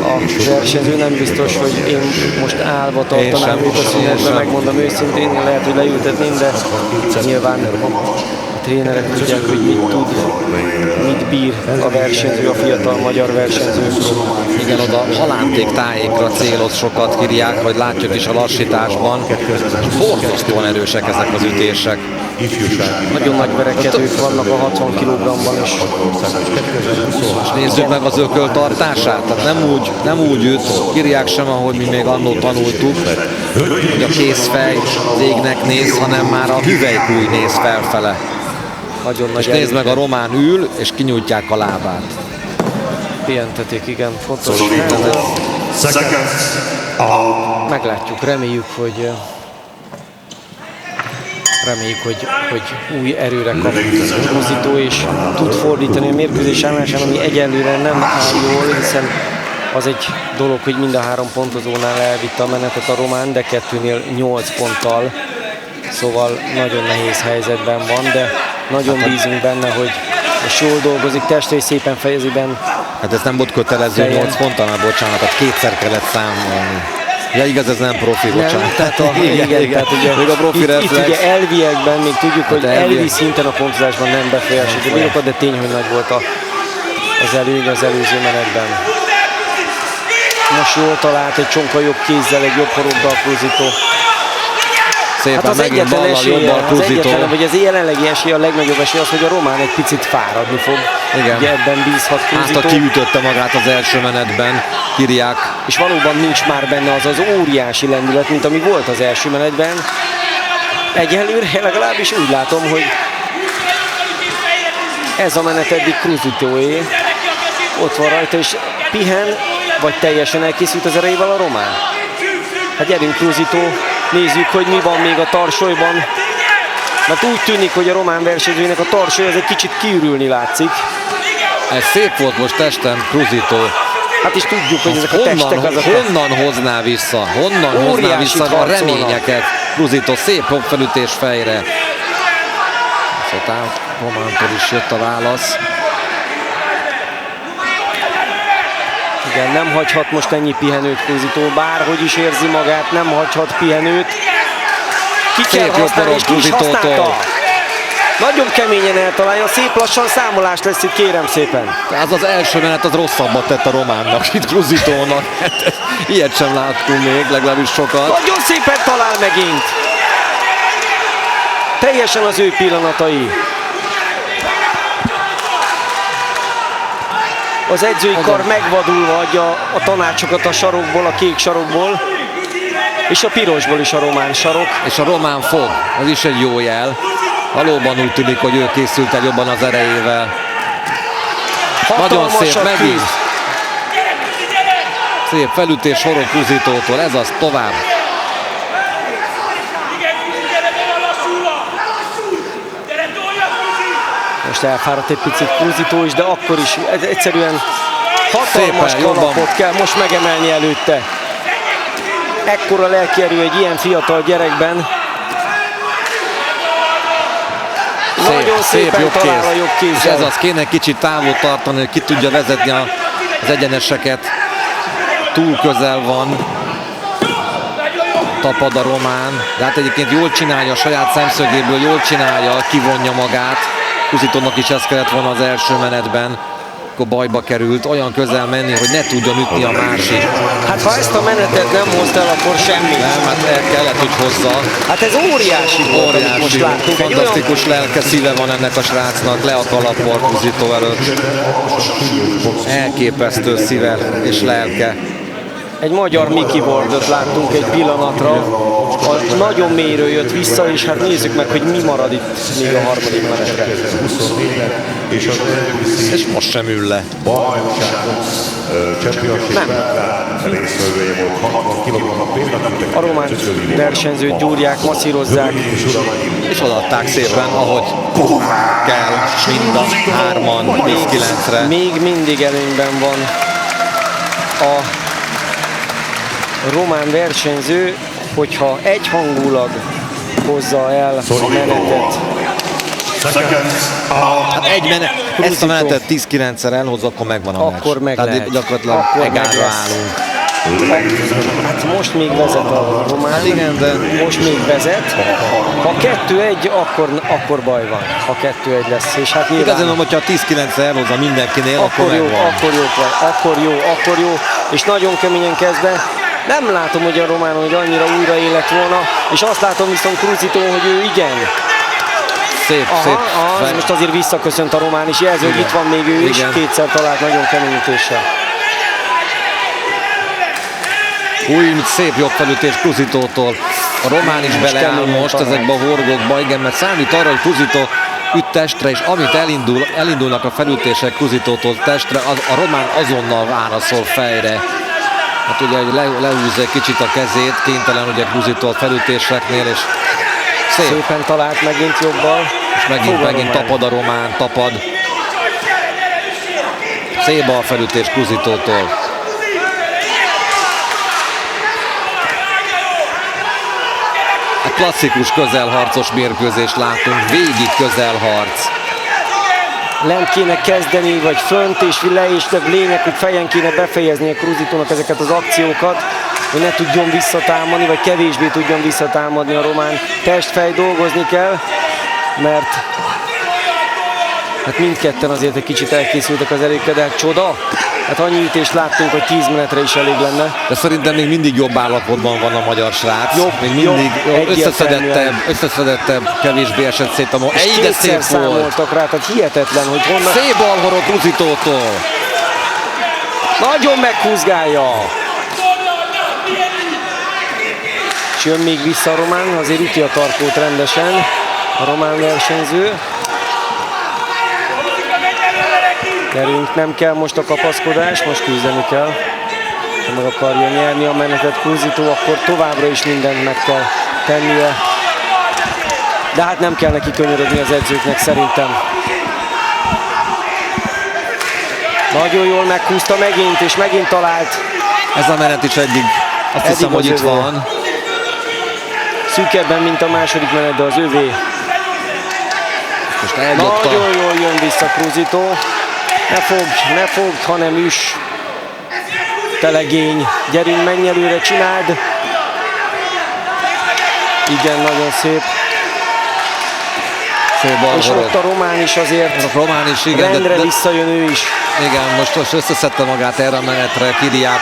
a versenyző, nem biztos, hogy én most állva tartanám őt a szünetben, megmondom őszintén, lehet, hogy leültetném, de nyilván a trénerek tudják, hogy mit tud, mit bír a versenyző, a fiatal magyar versenyző. Igen, oda halánték tájékra céloz sokat Kiriák, hogy látjuk is a lassításban. Borzasztóan erősek ezek az ütések. Nagyon nagy verekedők vannak a 60 kg-ban is. És nézzük meg az ököltartását, tehát nem úgy üt Kiriák sem, ahogy mi még annól tanultuk, hogy a kézfej végnek néz, hanem már a hüvelykúj néz felfele. Nagyon nagy És nézd meg, a román ül, és kinyújtják a lábát. pihentetik, igen, fontos. Meglátjuk, reméljük, reméljük, hogy új erőre kap Cruzito, és tud fordítani a mérkőzés állásán, ami egyelőre nem áll jól, hiszen az egy dolog, hogy mind a 3 pontozónál elvitte a menetet a román, de 2-nél 8 ponttal. Szóval nagyon nehéz helyzetben van, de nagyon bízunk benne, hogy most jól dolgozik, testre és szépen fejezi benne. Hát ez nem volt kötelező 8 ponttal, már bocsánat, tehát kétszer kellett számolni. Ja, igaz, ez nem profi, bocsánat. Nem, tehát tehát ugye, még a profi itt ugye elviekben még tudjuk, hogy elvi szinten a pontozásban nem befolyásolja a bírókat, de tény, hogy nagy volt az előny az előző menetben. Most jól talált egy csonka jobb kézzel, egy jobb horoddal Cruzito. Szépen Hát az megint egyetlen ballal, esélye, jobbal Cruzito. vagy az jelenlegi esélye, a legnagyobb esélye az, hogy a román egy picit fáradni fog. Igen. Ugye ebben bízhat Cruzito. Hát, kiütötte magát az első menetben, Kiriák. És valóban nincs már benne az óriási lendület, mint ami volt az első menetben. Egyelőre legalábbis úgy látom, hogy ez a menet eddig Cruzitoé. Ott van rajta, és pihen, vagy teljesen elkészült az erejével a román. Hát gyerünk Cruzito, nézzük, hogy mi van még a tarsolyban. Mert úgy tűnik, hogy a román versenyzőnek a tarsoly az egy kicsit kiürülni látszik. Ez szép volt most testen, Cruzito. Hát is tudjuk, hogy ezek a testek azok. Honnan hozná vissza? Honnan hozná vissza a reményeket? Cruzito, szép felütés fejre. Aztán Romántól is jött a válasz. Igen, nem hagyhat most ennyi pihenőt Cruzito, bárhogy is érzi magát, nem hagyhat pihenőt. Ki kell használni, és ki is használta. Nagyon keményen eltalálja, szép lassan számolás lesz itt, kérem szépen. Ez az első menet az rosszabbat tett a románnak, itt Cruzitónak. Ilyet sem láttunk még, legalábbis sokat. Nagyon szépen talál megint. Teljesen az ő pillanatai. Az edzői kar megvadulva adja a tanácsokat a sarokból, a kék sarokból, és a pirosból is a román sarok. És a román fog, az is egy jó jel. Valóban úgy tűnik, hogy ő készült el jobban az erejével. Nagyon szép megint. Szép felütés sorok Cruzitótól, ez az, tovább. Most elfáradt egy picit Cruzito is, de akkor is ez egyszerűen hatalmas szépen, kalapot kell most megemelni előtte. Ekkora lelkierő egy ilyen fiatal gyerekben. Nagyon szépen jobb talál a kéz. jobb És kézzel. ez az, kéne kicsit távol tartani, hogy ki tudja vezetni az egyeneseket. Túl közel van. Tapad a román, de hát egyébként jól csinálja, a saját szemszögéből jól csinálja, kivonja magát. Cruzitónak is ez kellett volna az első menetben, akkor bajba került, olyan közel menni, hogy ne tudjon ütni a másik. Hát ha ezt a menetet nem hozta el, akkor semmi. Nem, hát el kellett, hogy hozza. Hát ez óriási volt, amit most láttunk. Fantasztikus lelke, szíve van ennek a srácnak, le a kalappal Cruzito előtt. Elképesztő szíve és lelke. Egy magyar Mickey Wardot láttunk egy pillanatra, a nagyon mélyről jött vissza, és hát nézzük meg, hogy mi marad itt még a harmadik menetre. És most sem ül le. A román versenyzőt gyúrják, masszírozzák. És odaadták szépen, ahogy kell, mind a hárman, 10-9-re. Még mindig előnyben van a román versenyző, hogyha egyhangulag hozza el a menetet. Hát egy menet, ezt a menetet 10-9-szer elhoz, akkor megvan a meccs. Akkor meg tehát lehet. gyakorlatilag Akkor meg egálra lesz. állunk. Hát most még vezet a román, Hát igen, de most még vezet. Ha 2-1, akkor baj van, ha 2-1 lesz. És hát nyilván... igazán, hogyha a 10-9-szer elhozza mindenkinél, akkor jó, megvan. akkor jó. És nagyon keményen kezd be. Nem látom, hogy a román, hogy annyira újra élet volna, és azt látom viszont Cruzito, hogy ő igen. Szép. Most azért visszaköszönt a román is, jelző, hogy itt van még ő is, kétszer talált nagyon kemény ütéssel. Új, szép jobb felütés Cruzitótól. A román is beleáll most ezekbe a horgokba, igen, mert számít arra, hogy Cruzito üt testre, és amit elindulnak a felütések Cruzitótól testre, a román azonnal válaszol fejre. Hát ugye lehúzza egy kicsit a kezét, kénytelen ugye Cruzito a felütéseknél, és Szép. Szépen talált megint jobbal. És megint tapad a román, tapad. Szép balfelütés Kruzitótól. A klasszikus közelharcos mérkőzést látunk, végig közelharc. Lent kéne kezdeni, vagy fönt és le, és de lényeg, hogy fejen kéne befejezni a Kruzitónak ezeket az akciókat, hogy ne tudjon visszatámadni, vagy kevésbé tudjon visszatámadni a román testfej, dolgozni kell, mert hát mindketten azért egy kicsit elkészültek az előkkel, de hát csoda. Hát annyi ütést láttunk, hogy 10 menetre is elég lenne. De szerintem még mindig jobb állapotban van a magyar srác. Még mindig összeszedettebb, kevésbé esett szét a És kétszer számoltak rá, tehát hihetetlen, hogy honnan... Szép balhorog Kruzitótól. Nagyon meghúzgálja. És jön még vissza a román, azért üti a tarkót rendesen a román versenyző. Gyerünk, nem kell most a kapaszkodás, most küzdeni kell. Ha meg akarja nyerni a menetet Kruzitó, akkor továbbra is mindent meg kell tennie. De hát nem kell neki könyörögni az edzőknek szerintem. Nagyon jól meghúzta megint, és megint talált. Ez a menet is eddig azt hiszem, hogy itt van. Szűkebben, mint a második menet, de az övé. Most eldobta. Nagyon jól jön vissza Kruzitó. Ne fogd, hanem üss. Te legény. Gyerünk, menj előre, csináld. Igen, nagyon szép. És ott a román is azért. A román is, igen. Rendre visszajön ő is. Igen, most összeszedte magát erre a menetre Kiriák.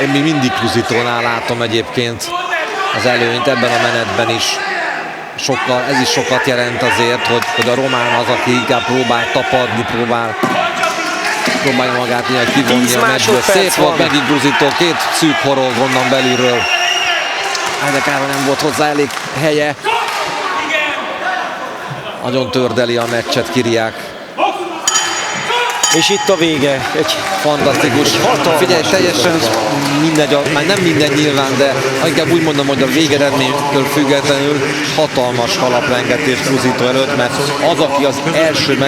Én még mindig Kruzitónál látom egyébként az előnyt ebben a menetben is. Ez is sokat jelent azért, hogy a román az, aki inkább próbál tapadni, próbálja magát ilyen kivonni a meccsből. Szép volt megint Kruzittó, két szűk horog onnan belülről. De kárva nem volt hozzá elég helye. Nagyon tördeli a meccset Kiriák. És itt a vége. Egy fantasztikus. Figyelj, teljesen mindegy, már nem minden nyilván, de inkább úgy mondom, hogy a végeredménytől függetlenül hatalmas kalaprengetés Kruzitó előtt, mert az, aki az első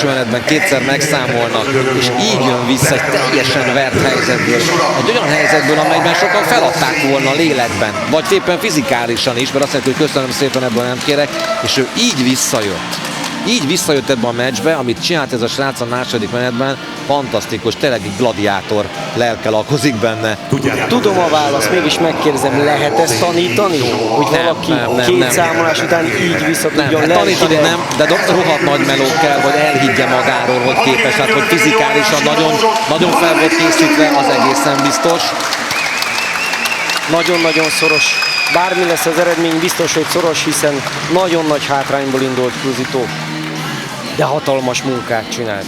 menetben kétszer megszámolnak, és így jön vissza egy teljesen vert helyzetből. Egy olyan helyzetből, amelyben sokan feladták volna lélekben, vagy éppen fizikálisan is, mert azt mondja, hogy köszönöm szépen, ebből nem kérek, és ő így visszajött. Így visszajött ebbe a meccsbe, amit csinált ez a srác a második menetben, fantasztikus, tényleg egy gladiátor lelke lakozik benne. Tudom a választ, mégis megkérdezem, lehet ezt tanítani? Hogy valaki két számolás után így vissza tudjon tanítani nem, de rohadt nagy meló kell, hogy elhiggye magáról, hogy képes, hát hogy fizikálisan nagyon fel volt készítve, az egészen biztos. Nagyon-nagyon szoros. Bármi lesz az eredmény, biztos, hogy szoros, hiszen nagyon nagy hátrányból indult Kruzitó. De hatalmas munkát csinált.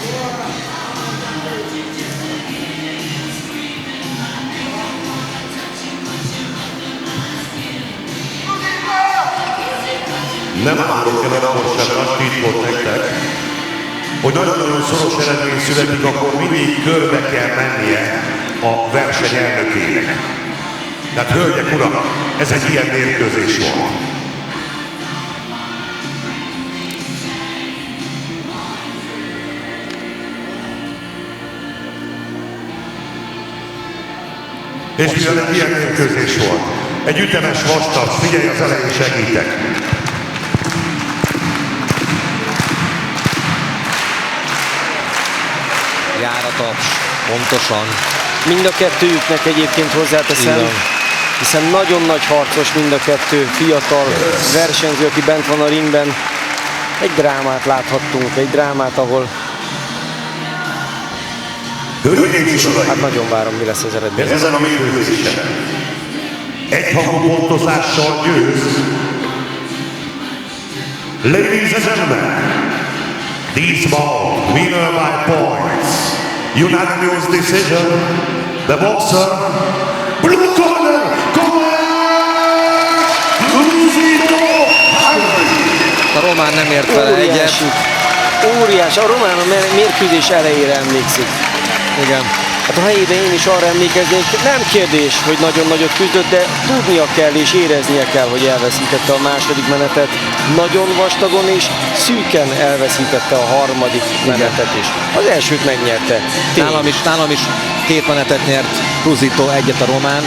Nem árulok el arról sem nagy titkot nektek, hogy nagyon-nagyon szoros eredmény születik, akkor mindig körbe kell mennie a verseny elnökének. Tehát hölgyek, urak, ez egy ilyen mérkőzés volt. És mivel egy ilyen mérkőzés volt, egy ütemes vastag, figyelj, az elején segítek. Jár a taps, pontosan. Mind a kettőjüknek egyébként hozzáteszem, hiszen nagyon nagy harcos mind a kettő, fiatal versenyző, aki bent van a ringben. Egy drámát láthattunk, egy drámát, ahol hát nagyon várom, mi lesz az eredmény. Ezen a mérkőzésen egyhangú pontozással győz. Ladies and gentlemen, this bout, winner by points, unanimous decision, the boxer, blue corner, Kruzitó. A román nem ért vele egyet. Óriás, a román a mérkőzés elejére emlékszik. Igen. Hát a helyében én is arra emlékeznék, nem kérdés, hogy nagyon nagyot küzdött, de tudnia kell és éreznie kell, hogy elveszítette a második menetet. Nagyon vastagon és szűken elveszítette a harmadik menetet is. Az elsőt megnyerte. Nálam is 2 menetet nyert Cruzito, egyet a román.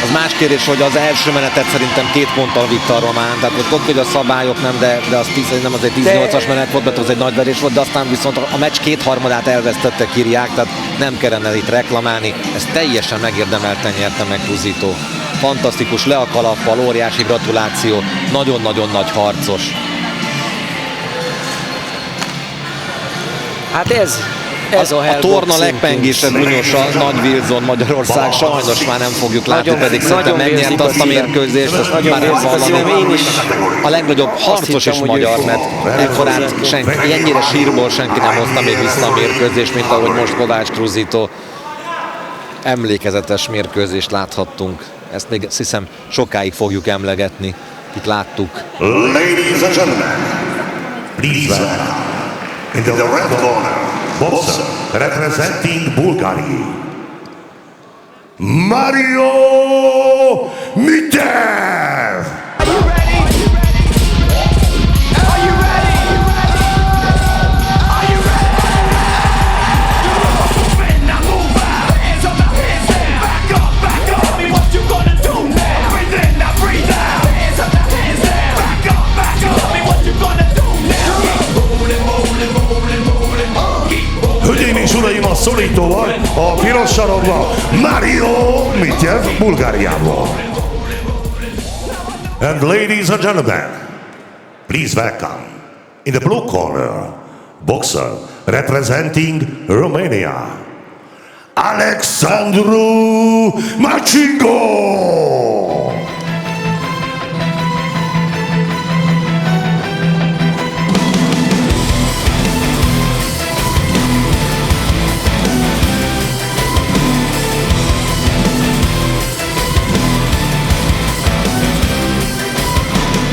Az más kérdés, hogy az első menetet szerintem 2 ponttal vitte a román. Tehát ott, hogy a szabályok nem, de az nem azért 18-as menet volt, mert az egy nagy verés volt, de aztán viszont a meccs 2/3 elvesztette Kiriák, tehát nem kellene itt reklamálni. Ezt teljesen megérdemelten nyerte meg Cruzito. Fantasztikus, le a kalappal, óriási gratuláció, nagyon-nagyon nagy harcos. Hát ez a torna legpengésebb bunyos a Nagy Wilson Magyarország, sajnos már nem fogjuk látni, pedig szerintem megnyerte azt a mérkőzést, a legnagyobb harcos is magyar, mert ekkorán ennyire sírból senki nem hozta még vissza a mérkőzést, mint ahogy most Kovács Cruzito. Emlékezetes mérkőzést láthattunk, ezt még azt hiszem sokáig fogjuk emlegetni, itt láttuk. Ladies and gentlemen, please in the red corner, boxer representing Bulgaria, Mario Mitev. Hölgyeim és uraim, a szólítóval, a piros sarokban Mario Mitev Bulgáriából. And ladies and gentlemen, please welcome in the blue corner, boxer representing Romania, Alexandru Machingo.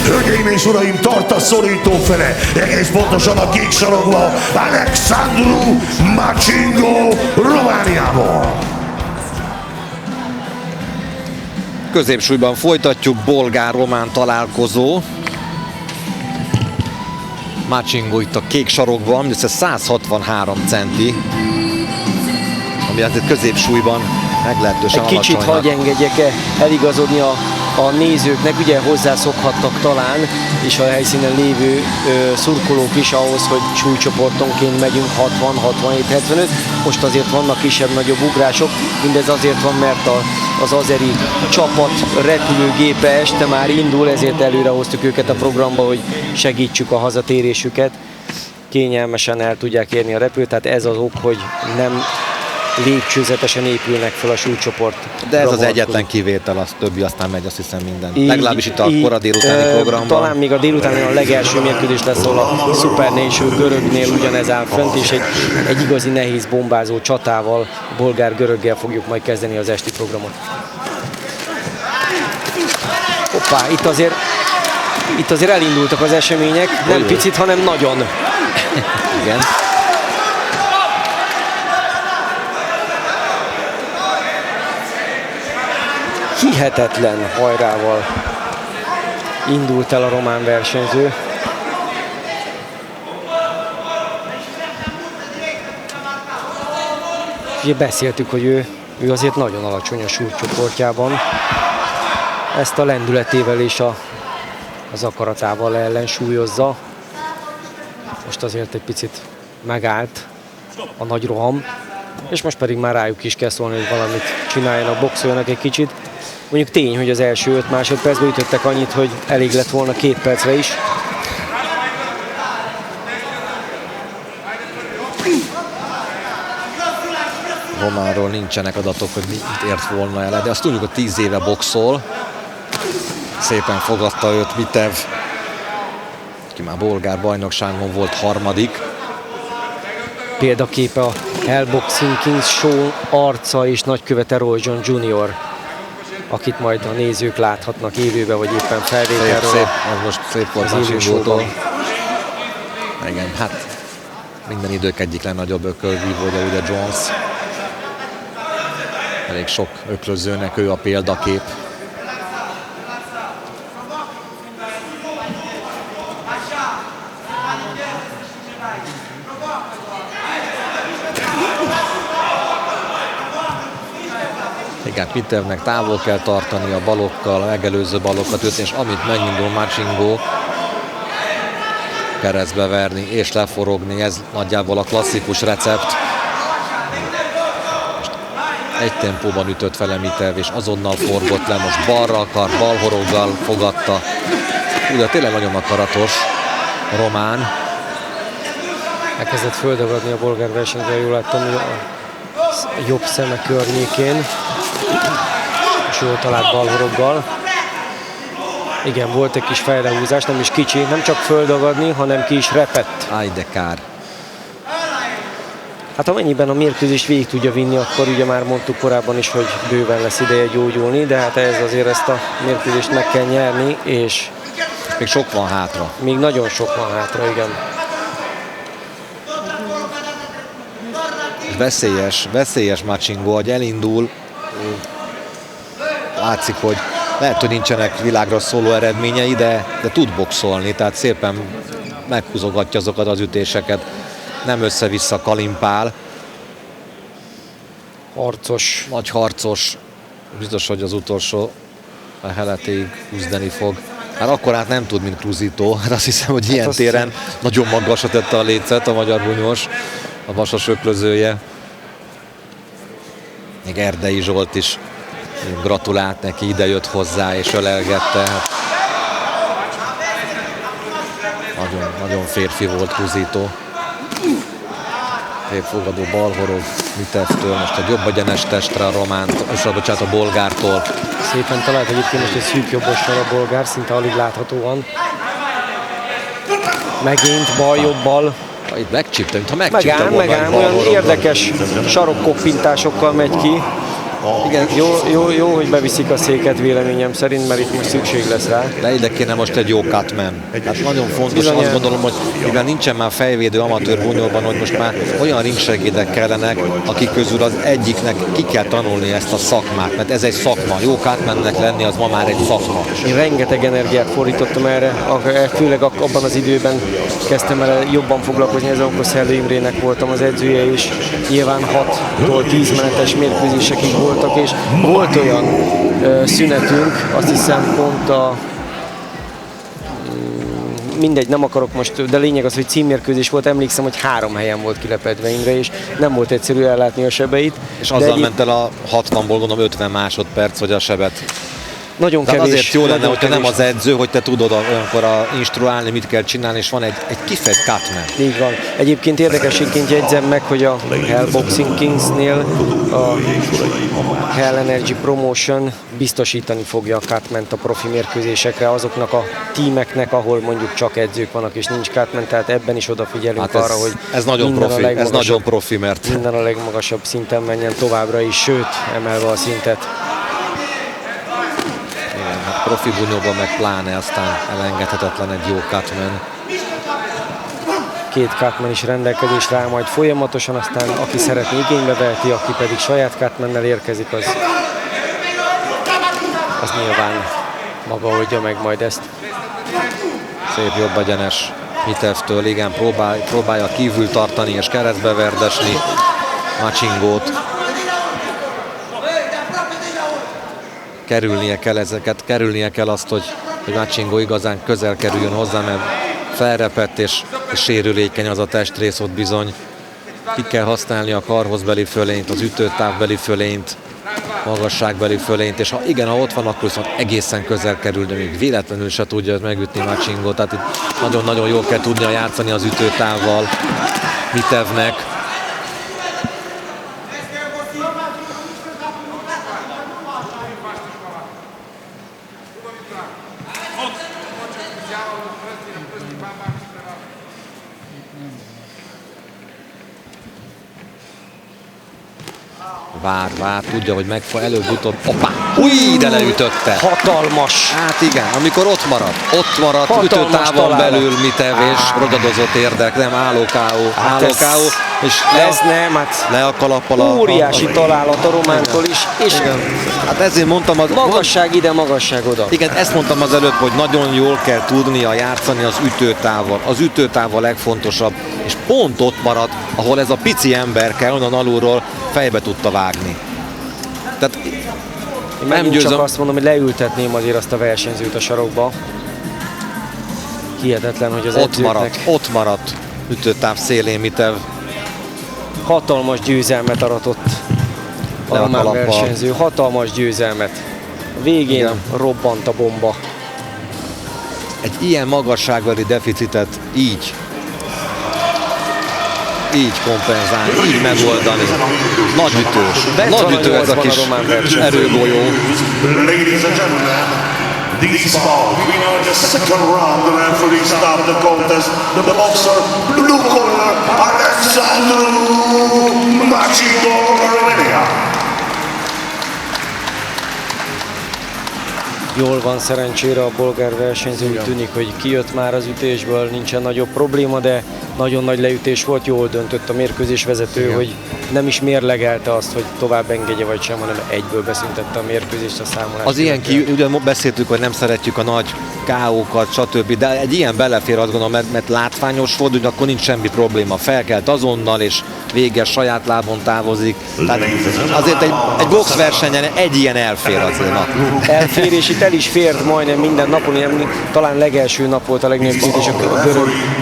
Hölgyeim és uraim, tart a szorító fele, egész pontosan a kék sarokba, Alexandru Machingo Romániából. Középsúlyban folytatjuk, bolgár-román találkozó. Machingo itt a kék sarokban, mindössze 163 centi, ami azért középsúlyban meglehetősen alacsony. Egy kicsit hagy engedjek eligazodni a nézőknek, ugye hozzászokhattak talán, és a helyszínen lévő szurkolók is ahhoz, hogy súlycsoportonként megyünk 60, 67, 75. Most azért vannak kisebb-nagyobb ugrások, mindez azért van, mert az azeri csapat repülőgépe este már indul, ezért előre hoztuk őket a programba, hogy segítsük a hazatérésüket. Kényelmesen el tudják érni a repülőt, tehát ez az ok, hogy nem lépcsőzetesen épülnek fel a súlycsoport. De ez az egyetlen kivétel, az többi aztán megy, azt hiszem minden. Legalábbis itt a kora délutáni programban. Talán még a délutáni a legelső mérkőzés lesz, ahol a Super Nation görögnél ugyanez áll fönt, és egy igazi nehéz bombázó csatával, bolgár-göröggel fogjuk majd kezdeni az esti programot. Hoppá, itt azért elindultak az események, nem picit, hanem nagyon. Igen. Hihetetlen hajrával indult el a román versenyző. Ugye beszéltük, hogy ő azért nagyon alacsony a súlycsoportjában. Ezt a lendületével és az akaratával ellensúlyozza. Most azért egy picit megállt a nagy roham, és most pedig már rájuk is kell szólni, hogy valamit csináljanak, boxoljanak egy kicsit. Mondjuk tény, hogy az első 5 másodpercben ütöttek annyit, hogy elég lett volna 2 percre is. Románról nincsenek adatok, hogy mit ért volna el, de azt tudjuk, hogy 10 éve boxol. Szépen fogadta őt Mitev, ki már bolgár bajnokságon volt harmadik. Példaképe a Hellboxing Kings Show arca és nagykövete Roy John Jr., akit majd a nézők láthatnak élőben, vagy éppen felvételről. Szép, az most szép volt Machingo-tól. Igen, hát minden idők egyik legnagyobb ökölvívója, ugye Jones. Elég sok öklözőnek ő a példakép. Igen, Mitevnek távol kell tartani a balokkal, a megelőző balokat ütni, és amit megindul Macsingo, keresztbe verni és leforogni, ez nagyjából a klasszikus recept. Most egy tempóban ütött fele Mitev, és azonnal forgott le, most balra akar, balhoroggal fogadta. Ugye tényleg nagyon akaratos a román. Elkezdett földagadni a bolgár versenyző, jól láttam, a jobb szeme környékén. És jól talált balhoroggal. Igen, volt egy kis fejlehúzás, nem is kicsi, nem csak földagadni, hanem ki is repett. Áj, de kár. Hát amennyiben a mérkőzést végig tudja vinni, akkor ugye már mondtuk korábban is, hogy bőven lesz ideje gyógyulni, de hát ez azért ezt a mérkőzést meg kell nyerni, és még sok van hátra. Még nagyon sok van hátra, igen. Veszélyes Macsingo, hogy elindul. Látszik, hogy lehet, hogy nincsenek világra szóló eredményei, de tud boxolni, tehát szépen meghúzogatja azokat az ütéseket. Nem össze-vissza kalimpál. Harcos. Nagy harcos. Biztos, hogy az utolsó heletéig küzdeni fog. Hát akkor át nem tud, mint Cruzito. Hát azt hiszem, hogy ilyen téren nagyon magasra tette a lécet a magyar bunyós, a vasas öklözője. Még Erdei Zsolt is gratulált neki, ide jött hozzá és ölelgette. Nagyon férfi volt Cruzito. Fogadó balhorog Mitevtől, most egy jobb egyenes testre a románt, és bocsánat, a bolgártól. Szépen talált egyébként most egy szűk jobbossal a bolgár, szinte alig láthatóan. Megint bal jobbal. Itt megcsípte, mintha megcsípte volna. Megáll, olyan érdekes sarokkoppintásosokkal megy ki. Igen, jó, hogy beviszik a széket véleményem szerint, mert itt most szükség lesz rá. De ide kéne most egy jó cutman. Hát nagyon fontos, bizony, azt gondolom, hogy mivel nincsen már fejvédő amatőr bunyóban, hogy most már olyan ringsegédek kellenek, akik közül az egyiknek ki kell tanulni ezt a szakmát, mert ez egy szakma. Jó cutmannek lenni, az ma már egy szakma. Én rengeteg energiát fordítottam erre, főleg abban az időben kezdtem el jobban foglalkozni ezzel, amikor Szellő Imrének voltam az edzője, és nyilván 6-tól 10 menetes mérkőzésekig voltak, és volt olyan szünetünk, azt hiszem pont mindegy, nem akarok most, de lényeg az, hogy címmérkőzés volt, emlékszem, hogy 3 helyen volt kilepedve Imre, és nem volt egyszerű ellátni a sebeit. És azzal ment el a 60-ból, gondolom 50 másodperc, hogy a sebet. Nagyon kevés. Azért jó lenne, hogyha nem az edző, hogy te tudod olyankor instruálni, mit kell csinálni, és van egy kifejezett cutman. Így van. Egyébként érdekességként jegyzem meg, hogy a Hell Boxing Kingsnél a Hell Energy Promotion biztosítani fogja a cutman a profi mérkőzésekre azoknak a tímeknek, ahol mondjuk csak edzők vannak és nincs cutman, tehát ebben is odafigyelünk hát arra, hogy ez nagyon profi, mert minden a legmagasabb szinten menjen továbbra is, sőt, emelve a szintet. Profi bunyóban meg pláne, aztán elengedhetetlen egy jó cutman. 2 cutman is rendelkezésre áll majd folyamatosan, aztán aki szeretné igénybe veheti, aki pedig saját cutmannel érkezik, az nyilván maga oldja meg majd ezt. Szép jobb egyenes Mitevtől, igen, próbálja kívül tartani és keresztbe verdesni Machingót. Kerülnie kell azt, hogy Macsingo igazán közel kerüljön hozzá, mert felrepett és sérülékeny az a testrész ott bizony. Ki kell használni a karhozbeli fölényt, az ütőtávbeli fölényt, magasságbeli fölényt, és ha ott van, akkor viszont egészen közel kerül, de még véletlenül se tudja megütni Macsingo. Tehát itt nagyon-nagyon jól kell tudnia játszani az ütőtávval Mitevnek. Vár, tudja, hogy előbb-utóbb. Hoppá! Új, de leütötte. Hatalmas. Hát igen, amikor ott maradt Hatalmas ütőtávon találat. belül Mitev és rogadozott érdek, nem álló K.O. És Ez nem, hát le a kalappal óriási találat a románktól is, és igen. Hát ezért mondtam, magasság ide, magasság oda. igen, ezt mondtam az előbb, hogy nagyon jól kell tudnia játszani az ütőtávval. Az ütőtáv a legfontosabb, és pont ott maradt, ahol ez a pici emberke onnan alulról fejbe tudta vágni. Tehát Én nem megint győzöm. csak azt mondom, hogy leültetném azért azt a versenyzőt a sarokba. Hihetetlen, hogy az ott maradt ütőtáv szélén Mitev. hatalmas győzelmet aratott a Le a román kalappal. versenyző. Hatalmas győzelmet. A végén Igen. robbant a bomba. Egy ilyen magasságbeli deficitet így kompenzálni, így megoldani. Nagy ütő ez a kis erőgolyó. Ladies and gentlemen, these balls, we know the second round, the referee stopped the contest. The boxer, blue corner, Alexandru Machito Romania. Jól van szerencsére a bolgár versenyző, úgy tűnik, hogy kijött már az ütésből, nincsen nagyobb probléma, de nagyon nagy leütés volt, jól döntött a mérkőzés vezető, hogy nem is mérlegelte azt, hogy tovább engedje vagy sem, hanem egyből beszüntette a mérkőzést a számolást. Az ilyen ugye beszéltük, hogy nem szeretjük a nagy KO-kat, stb. De egy ilyen belefér, azt gondolom, mert látványos volt, hogy akkor nincs semmi probléma. Felkelt azonnal, és véges saját lábon távozik. Tehát azért egy boxversenyen egy ilyen elfér azért. Na. Elfér, és itt el is fért majdnem minden napon, talán legelső nap volt a legnagyobb kérdés, a görög,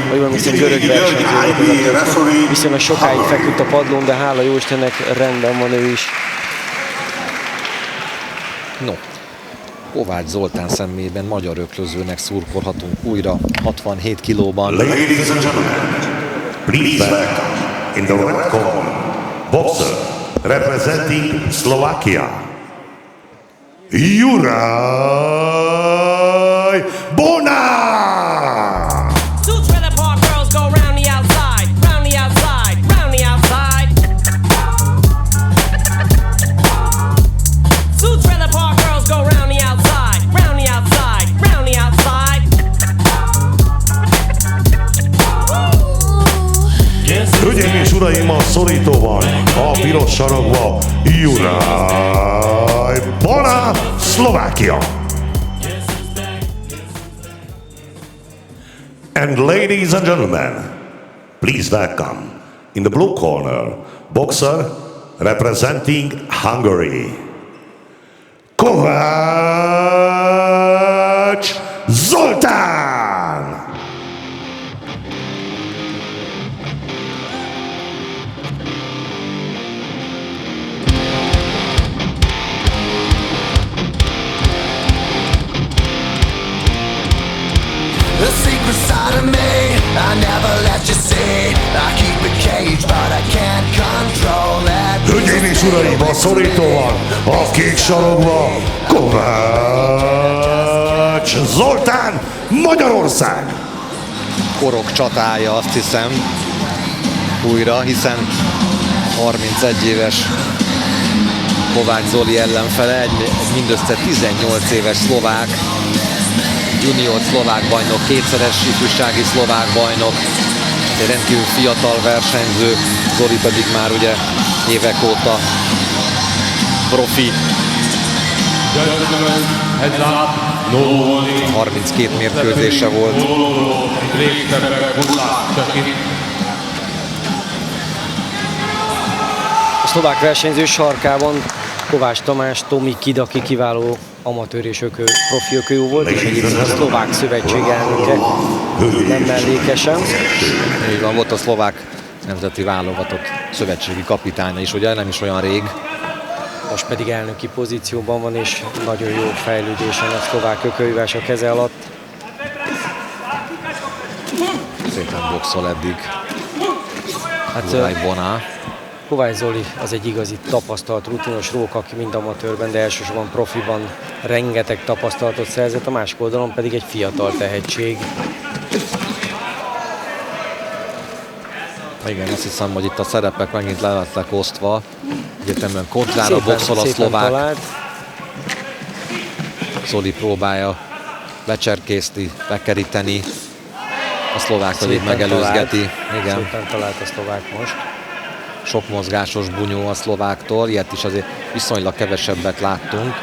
vagy jól emlékszem, görög versenyző volt. Viszonylag sokáig feküdt a padlón, de hála jó Istennek rendben van ő is. No. Kovács Zoltán személyében magyar öklözőnek szurkolhatunk újra 67 kilóban. Ladies and gentlemen, please welcome in the red corner, boxer representing Slovakia, Juraj Bona! Two trailer park girls go round the outside, round the outside, round the outside. Two trailer park girls go round the outside, round the outside, round the outside. Hölgyeim és uraim, a szorítóban, a piros sarokba, Juraj Bona, Szlovákia! And ladies and gentlemen, please welcome in the blue corner, boxer representing Hungary, Kovács Zoltán! The secret side of me, I never let you see. I keep it caged, but I can't control it. Hölgyeim és uraim, a szorítóval, a kék sarokba, Kovács Zoltán, Magyarország! Korok csatája, azt hiszem, újra, hiszen 31 éves Kovács Zoli ellenfele, egy mindössze 18 éves szlovák, junior szlovák bajnok, kétszeres ifjúsági szlovák bajnok, egy rendkívül fiatal versenyző, Zoli pedig már ugye évek óta profi. 32 mérkőzése volt. A szlovák versenyző sarkában Kovács Tamás, Tomi Kid, aki kiváló amatőr és profi ökő volt, és egyébként a szlovák szövetség elnöke, nem mellékesen. Így van, volt a szlovák nemzeti válogatott szövetségi kapitánya is, ugye nem is olyan rég. Most pedig elnöki pozícióban van, és nagyon jó fejlődésen a szlovák ökőívás a keze alatt. Szépen boxol eddig. Hát Juraj Bona. Kovács Zoli az egy igazi tapasztalt, rutinos rók, aki mind amatőrben, de elsősorban profiban rengeteg tapasztalatot szerzett, a másik oldalon pedig egy fiatal tehetség. Igen, azt hiszem, hogy itt a szerepek megint le lettek osztva. Egyetemben kontrára boxol a szlovák. talált. Zoli próbálja becserkészni, bekeríteni, a szlovák pedig Szépen megelőzgeti. Igen. Szépen talált a szlovák most. Sok mozgásos bunyó a szlováktól, ilyet is azért viszonylag kevesebbet láttunk.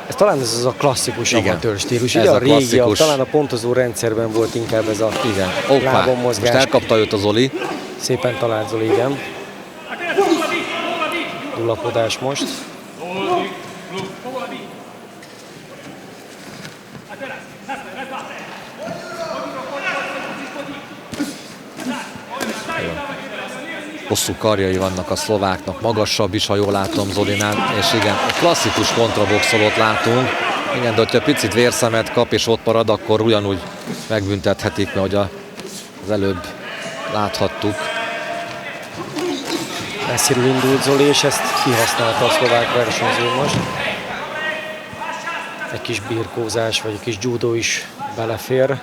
Ez talán ez az a klasszikus Igen. amatőr stílus. Ez Ugye a a régi, klasszikus. talán a pontozó rendszerben volt inkább ez a Igen. Hoppá, lábon most mozgás. elkapta őt a Zoli. Szépen talált Zoli, igen. Dullapodás most. Hosszú karjai vannak a szlováknak, magasabb is, ha jól látom Zolinál, és igen, a klasszikus kontraboxolót látunk. Igen, de hogyha picit vérszemet kap és ott marad, akkor ugyanúgy megbüntethetik, mert hogy az előbb láthattuk. Messziről indult Zoli, és ezt kihasználta a szlovák versenyző most. Egy kis birkózás, vagy egy kis judó is belefér.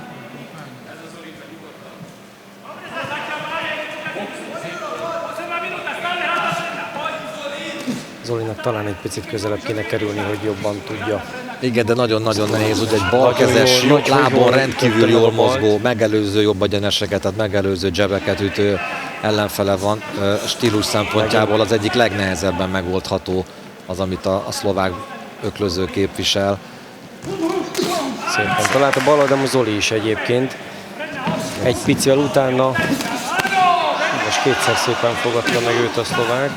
Zolinak talán egy picit közelebb kéne kerülni, hogy jobban tudja. Igen, de nagyon-nagyon nehéz, ugye egy balkezes, Nagyon jól, lábon jól rendkívül ütötte jól meg a balt. mozgó, megelőző jobb egyeneseket, tehát megelőző dzsebeket ütő ellenfele van. Stílus szempontjából az egyik legnehezebben megoldható az, amit a szlovák öklöző képvisel. Szépen talált a bal, de most Zoli is egyébként. Egy picivel utána, most kétszer szépen fogadta meg őt a szlovák.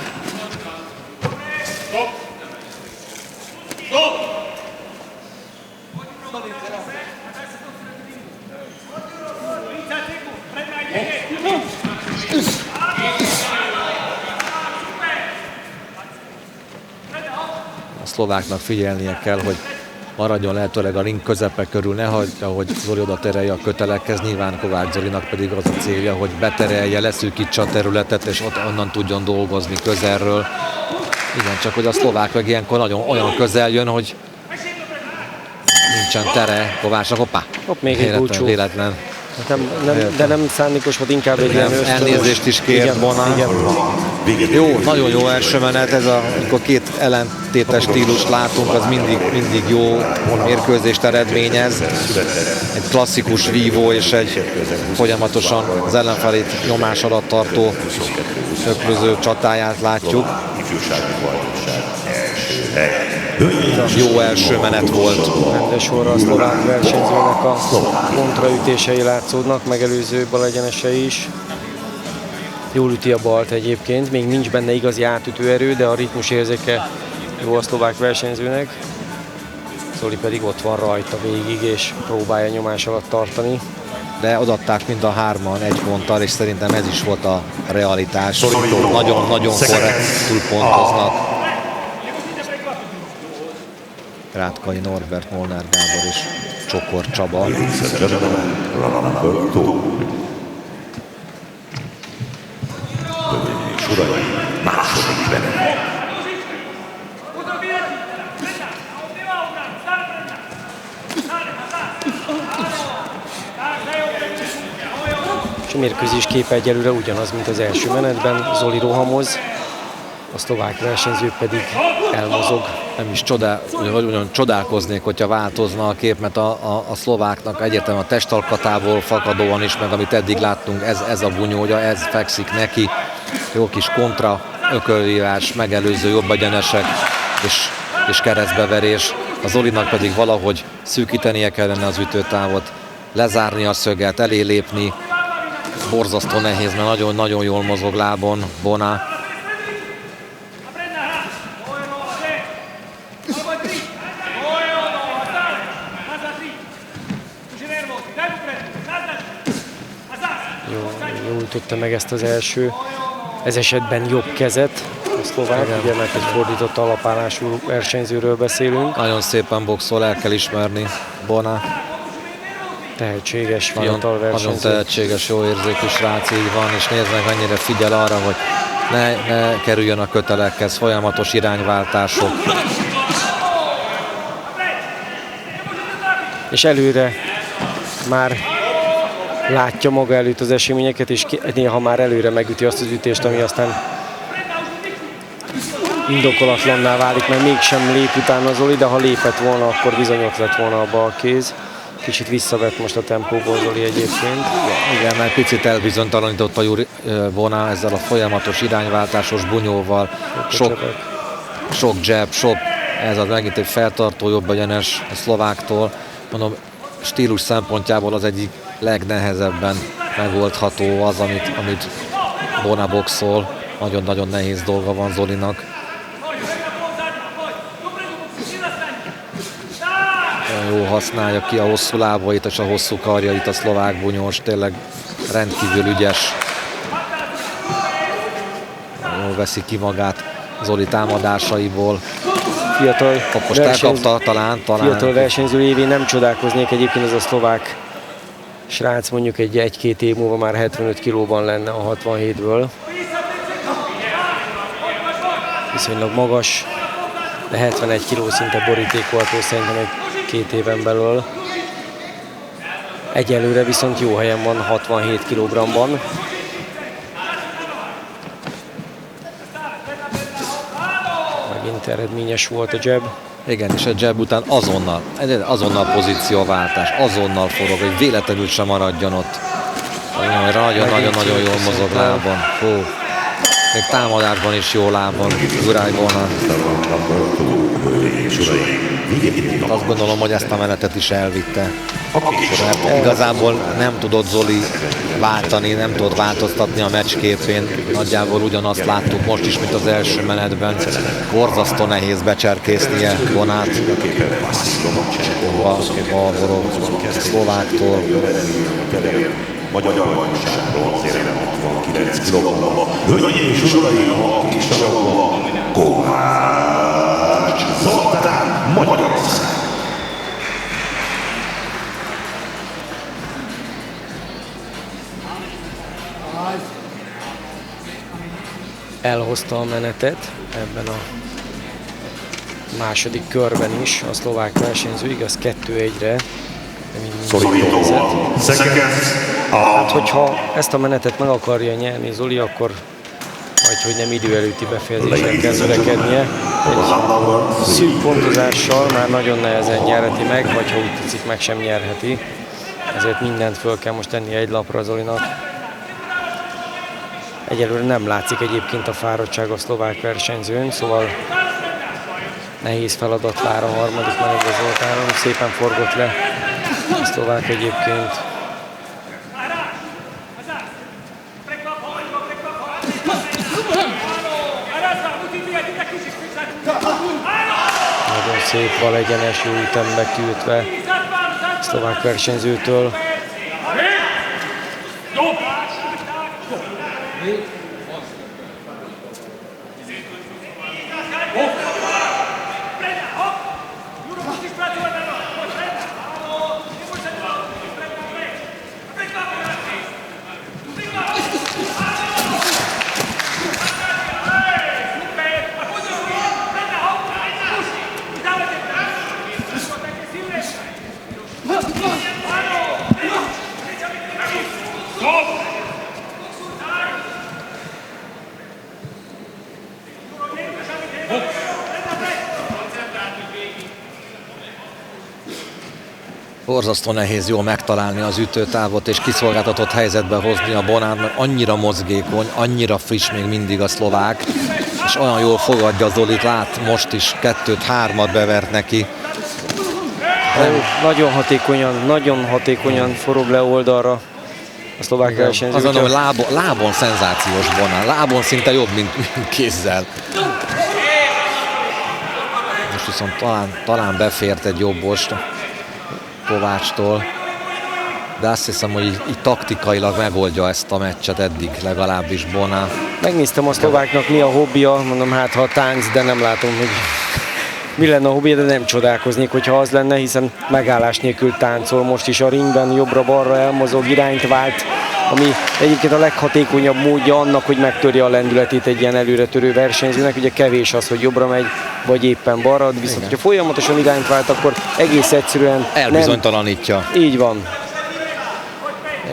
A szlováknak figyelnie kell, hogy maradjon lehetőleg a ring közepe körül, ne hagyja, hogy Zoli oda terelje a kötelekhez. Nyilván Kovács Zolinak pedig az a célja, hogy beterelje, leszűkítse a területet, és ott onnan tudjon dolgozni közelről. Igen, csak hogy a szlovák meg ilyenkor nagyon olyan közel jön, hogy nincsen tere Kovácsnak. Hoppá! Hopp, még egy búcsú. Véletlen. De nem szándékos volt, inkább egy ilyen ösztönös. Elnézést is kért Igen, Bona. igen. Jó, nagyon jó első menet, ez amikor két ellentétes stílust látunk, az mindig jó mérkőzést eredményez. Egy klasszikus vívó és egy folyamatosan az ellenfelét nyomás alatt tartó öklöző csatáját látjuk. Jó első menet volt. Rendes sorra a szlovák versenyzőnek a kontraütései látszódnak, megelőző balegyenesei is. Jól üti a balt egyébként, még nincs benne igazi átütő erő, de a ritmus érzéke jó a szlovák versenyzőnek. Zoli pedig ott van rajta végig, és próbálja nyomás alatt tartani. De odaadták mind a hárman egy ponttal, és szerintem ez is volt a realitás. Nagyon-nagyon korrektül pontoznak. Rátkai Norbert, Molnár Gábor és Csokor Csaba. Második menet. És a mérkőzés képe egyelőre ugyanaz, mint az első menetben. Zoli rohamoz, a szlovák versenyző pedig elmozog. Nem is ugyan csodálkoznék, hogyha változna a kép, mert a szlováknak egyértelműen a testalkatából fakadóan is, meg amit eddig láttunk, ez a bunyója, ez fekszik neki. Jó kis kontra, ökölvívás, megelőző jobb egyenesek és keresztbeverés. A Zolinak pedig valahogy szűkítenie kellene az ütőtávot, lezárni a szöget, elé lépni. Borzasztó nehéz, mert nagyon-nagyon jól mozog lábon Bona. Jól ütötte meg ezt az első, ez esetben jobb kezet a szlovák, ugye, mert egy fordított alapállású versenyzőről beszélünk. Nagyon szépen boxol, el kell ismerni Bona. Tehetséges fiatal Nagyon versenyző. tehetséges, jó érzékű srác, így van, és nézd meg, mennyire figyel arra, hogy ne kerüljön a kötelekhez, folyamatos irányváltások. És előre már látja maga előtt az eseményeket, és néha már előre megüti azt az ütést, ami aztán indokolatlanná válik, mert mégsem lép utána Zoli, de ha lépett volna, akkor bizony ott lett volna a bal kéz. Kicsit visszavett most a tempóból Zoli egyébként. Igen, mert picit elbizonytalanította Juri Bona ezzel a folyamatos irányváltásos bunyóval. Sok jab, ez az megint egy feltartó jobb egyenes a szlováktól. Mondom, stílus szempontjából az egyik legnehezebben megoldható az, amit Bona boxol. Nagyon-nagyon nehéz dolga van Zolinak. Jó használja ki a hosszú lábait és a hosszú karjait a szlovák bunyós, tényleg rendkívül ügyes. Jól veszi ki magát Zoli támadásaiból. Fiatal most elkapta, talán. Fiatal versenyző évén nem csodálkoznék egyébként, ez a szlovák srác mondjuk egy-két év múlva már 75 kilóban lenne a 67-ből. Viszonylag magas, de 71 kiló szinte borítékolható szerintem egy-két éven belül. Egyelőre viszont jó helyen van 67 kg-ban. Megint eredményes volt a jab. Igen, és a jab után azonnal pozícióváltás, azonnal forog, hogy véletlenül sem maradjon ott. Nagyon-nagyon jól mozog lábon. Hú. Még támadásban is jó lábon Juraj Bona. Azt gondolom, hogy ezt a menetet is elvitte. Mert igazából nem tudott Zoli váltani, nem tudott változtatni a meccsképén. Nagyjából ugyanazt láttuk most is, mint az első menetben. Borzasztó nehéz becserkésznie Bonát. Valvorov szlováktól. Magyar bajnokság bronzéreme 69 kg-ban. Hölgyeim és uraim, a kis sarokban Kovács Zoltán, Magyarország. Elhozta a menetet ebben a második körben is a szlovák versenyző, igaz 2-1-re. Hát, hogyha ezt a menetet meg akarja nyerni Zoli, akkor hogy nem idő előtti befejezéssel kell törekednie. Egy szűk pontozással már nagyon nehezen nyerheti meg, vagy ha úgy tetszik, meg sem nyerheti. Ezért mindent föl kell most tenni egy lapra Zolinak. Egyelőre nem látszik egyébként a fáradtság a szlovák versenyzőn, szóval nehéz feladat vár a harmadik menetben Zoltánon. Szépen forgott le a szlovák egyébként. Nagyon szép bal egyenes, jó ütembe kiütve a szlovák versenyzőtől. Borzasztó nehéz jól megtalálni az ütőtávot és kiszolgáltatott helyzetbe hozni a Bonát, mert annyira mozgékony, annyira friss még mindig a szlovák, és olyan jól fogadja Zolit, lát most is 2-3-at bevert neki. Nagyon hatékonyan forog le oldalra a szlovák versenyző. Azt mondom, hogy lábon szenzációs Bona, lábon szinte jobb, mint kézzel. Most viszont talán befért egy jobbost Kovácstól, de azt hiszem, hogy így taktikailag megoldja ezt a meccset eddig, legalábbis Bona. Megnéztem a szlováknak mi a hobbija, mondom, hát ha a tánc, de nem látom, hogy mi lenne a hobbija, de nem csodálkoznék, hogyha az lenne, hiszen megállás nélkül táncol. Most is a ringben jobbra-balra elmozog, irányt vált, ami egyébként a leghatékonyabb módja annak, hogy megtörje a lendületét egy ilyen előretörő versenyzőnek. Ugye kevés az, hogy jobbra megy, vagy éppen balra, viszont hogyha folyamatosan irányt vált, akkor egész egyszerűen elbizonytalanítja. Így van.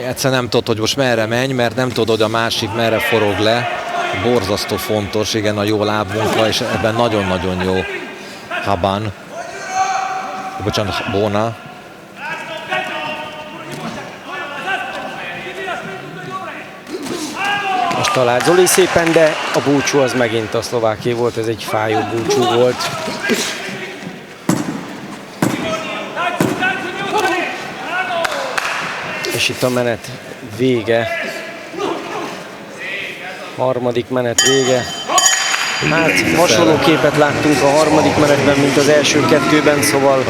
Egyszer nem tudod, hogy most merre menj, mert nem tudod, hogy a másik merre forog le. borzasztó fontos, igen, a jó lábmunka, és ebben nagyon-nagyon jó Haban. Bocsánat, Bona. Most talált Zoli szépen, de a búcsú az megint a szlováké volt, ez egy fájó búcsú volt. És itt a menet vége. Harmadik menet vége. Hát hasonló képet láttunk a harmadik menetben, mint az első kettőben, szóval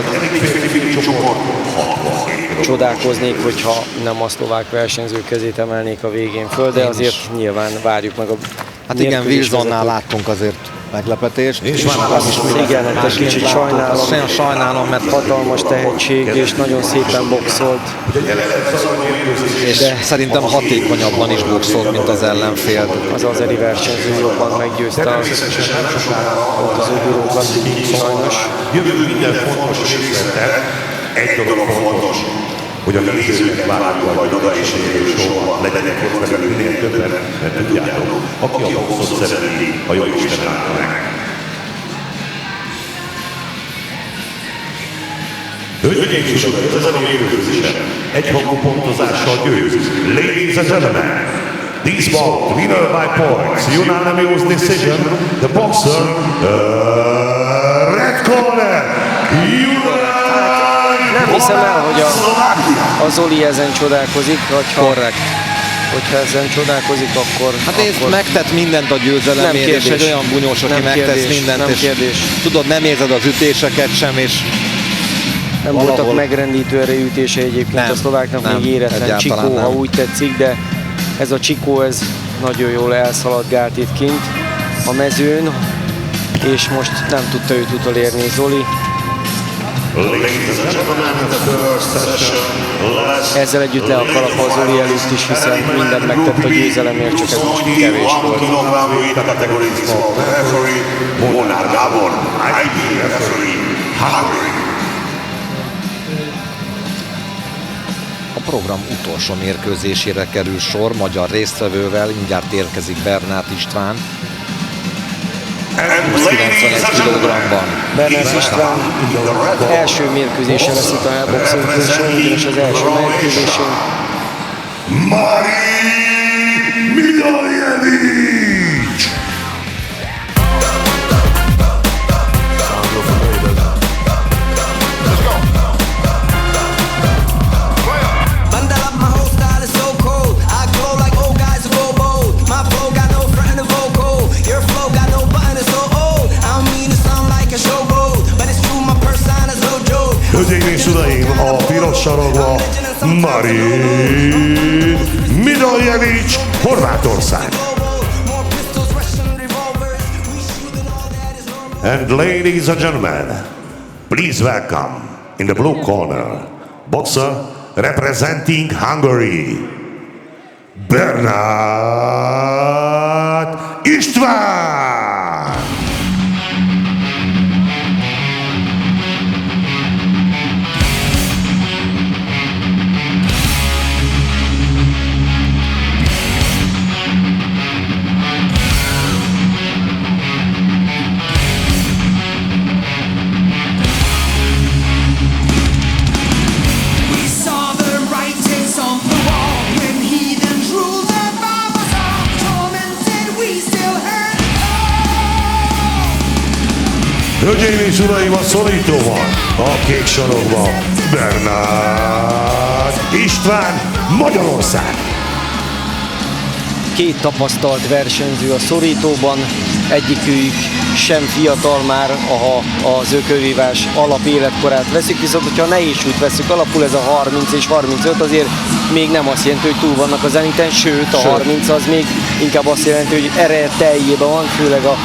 csodálkoznék, hogyha nem a szlovák versenyző kezét emelnék a végén föl, de azért nyilván várjuk meg a Hát igen, Wilsonnál láttunk azért meglepetést. És igen, egy kicsit sajnálom, mert hatalmas tehetség, és nagyon szépen boxolt. És szerintem hatékonyabban is boxolt, mint az ellenfél. Az azeri versenyző jobban meggyőzte az ugurókat, sajnos. Jövő minden fontos részletet. Egy dolog fontos, hogy a nézőket várjuk, hogy oda és sorban legyenek ott velük minél többen, mert tudjátok, aki a boxot szereti, a jó Isten állta meg. Hölgyeim és uraim, ezen a mérkőzésen egyhangú pontozással győz. Ladies and gentlemen, this bout, winner by points, unanimous decision, the boxer, red corner, Nem hiszem el, hogy a Zoli ezen csodálkozik, hogyha ezen csodálkozik, akkor... Hát nézd, megtett mindent a győzelemért, és egy olyan bunyós, aki megtesz mindent, és tudod, nem érzed az ütéseket sem, és nem voltak megrendítő erejű ütései egyébként a szlováknak, még éretlen Csikó, ha úgy tetszik, de ez a Csikó, ez nagyon jól elszaladgált itt kint a mezőn, és most nem tudta őt utolérni Zoli. Ezzel együtt le a kalap a Zoli előtt is, hiszen mindent megtett a győzelemért, csak ez most kevés volt. a program utolsó mérkőzésére kerül sor, magyar résztvevővel, mindjárt érkezik Bernát István. 91 kg-ban. Bernát István első mérkőzése lesz itt a Hellboxing-on, ugyanis az első mérkőzésén. Mari Milojevich! Hölgyeim és uraim, a piros sarokba Marin Milojevich, Horvátország. And ladies and gentlemen, please welcome in the blue corner, boxer representing Hungary, Bernát István! Hölgyeim és uraim, a szorítóban, a kék sarokban Bernát István, Magyarország. Két tapasztalt versenyző a szorítóban, egyikük sem fiatal már, ha az ökölvívás alapéletkorát veszik, viszont hogyha a nehézsúlyt veszük alapul, ez a 30 és 35 azért még nem azt jelenti, hogy túl vannak a zeniten, sőt a 30 az még inkább azt jelenti, hogy ereje teljében van, főleg a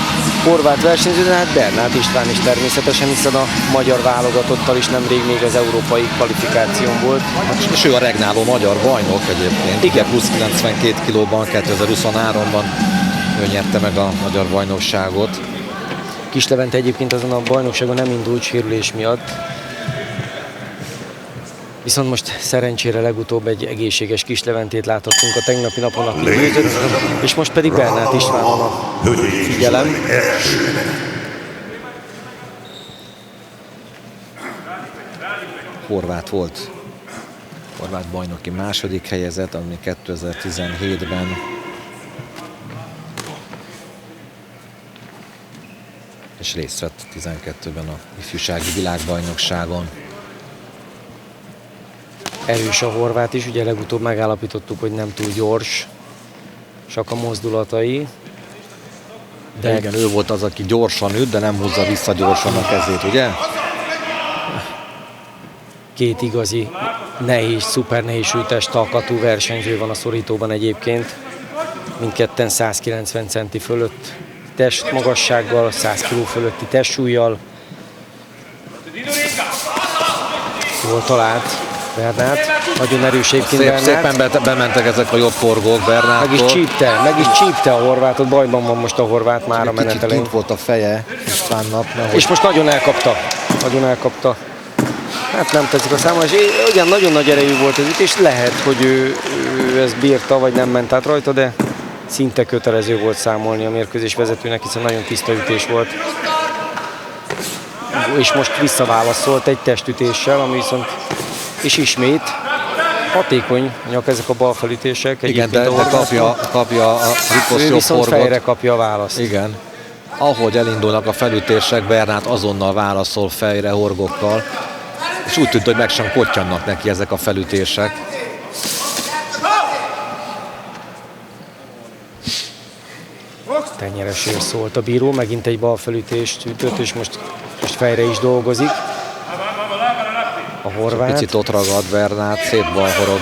horvát versenyző, de hát Bernát István is természetesen, hiszen a magyar válogatottal is nemrég még az európai kvalifikáción volt. És ő a regnáló magyar bajnok egyébként. Igen, plusz 92 kilóban 2023-ban ő nyerte meg a magyar bajnokságot. Kislevente egyébként azon a bajnokságon nem indult sérülés miatt. Viszont most szerencsére legutóbb egy egészséges Kisleventét láthattunk a tegnapi napon, aki győzött, és most pedig Bernát Istvánon a figyelem. Horvát volt. Horvát bajnoki második helyezett, ami 2017-ben és részt vett 12-ben a ifjúsági világbajnokságon. Erős a horvát is, ugye legutóbb megállapítottuk, hogy nem túl gyors, csak a mozdulatai. De igen, ő volt az, aki gyorsan üt, de nem húzza vissza gyorsan a kezét, ugye? Két igazi nehéz, szuper nehéz súlytestalkatú versenyző van a szorítóban egyébként. Mindketten 190 centi fölött testmagassággal, 100 kg fölötti testsúllyal. Jól talált Bernát, nagyon erős egyébként Bernát. Szépen bementek ezek a jobb forgók Bernáttól. Meg is csípte a horvátot, bajban van most a horvát már a menet elején. Kicsit volt a feje Istvánnak. És most nagyon elkapta. Hát nem tetszik a számomra, és igen, nagyon nagy erejű volt ez itt, és lehet, hogy ő ezt bírta, vagy nem ment át rajta, de szinte kötelező volt számolni a mérkőzés vezetőnek, hiszen nagyon tiszta ütés volt. És most visszaválaszolt egy testütéssel, ami viszont, és ismét hatékonyak ezek a balfelütések. Igen, de kapja a Rikos jobb viszont forgot. fejre kapja a választ. Igen. Ahogy elindulnak a felütések, Bernát azonnal válaszol fejre horgokkal, és úgy tűnt, hogy meg sem kottyannak neki ezek a felütések. Tenyeresért szólt a bíró, megint egy balfelütést ütött, és most fejre is dolgozik. A horvát. Picit ott ragad Bernát, szép balhorog.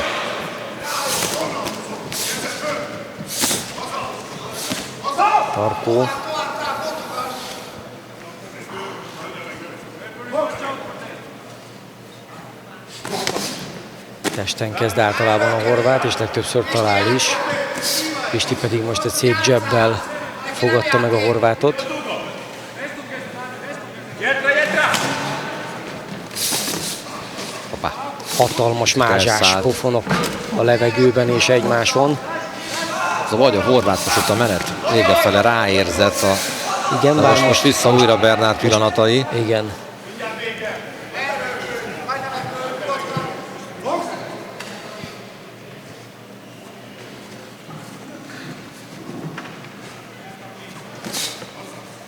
Tarkó. Testen kezd általában a horvát, és legtöbbször talál is. Pisti pedig most egy szép jabbel fogadta meg a horvátot. Hoppá. Hatalmas mázsás pofonok a levegőben és egymáson. Szóval vagy a horvát most ott a menet vége fele ráérzett a... Igen, bár most vissza újra Bernát pillanatai. Igen.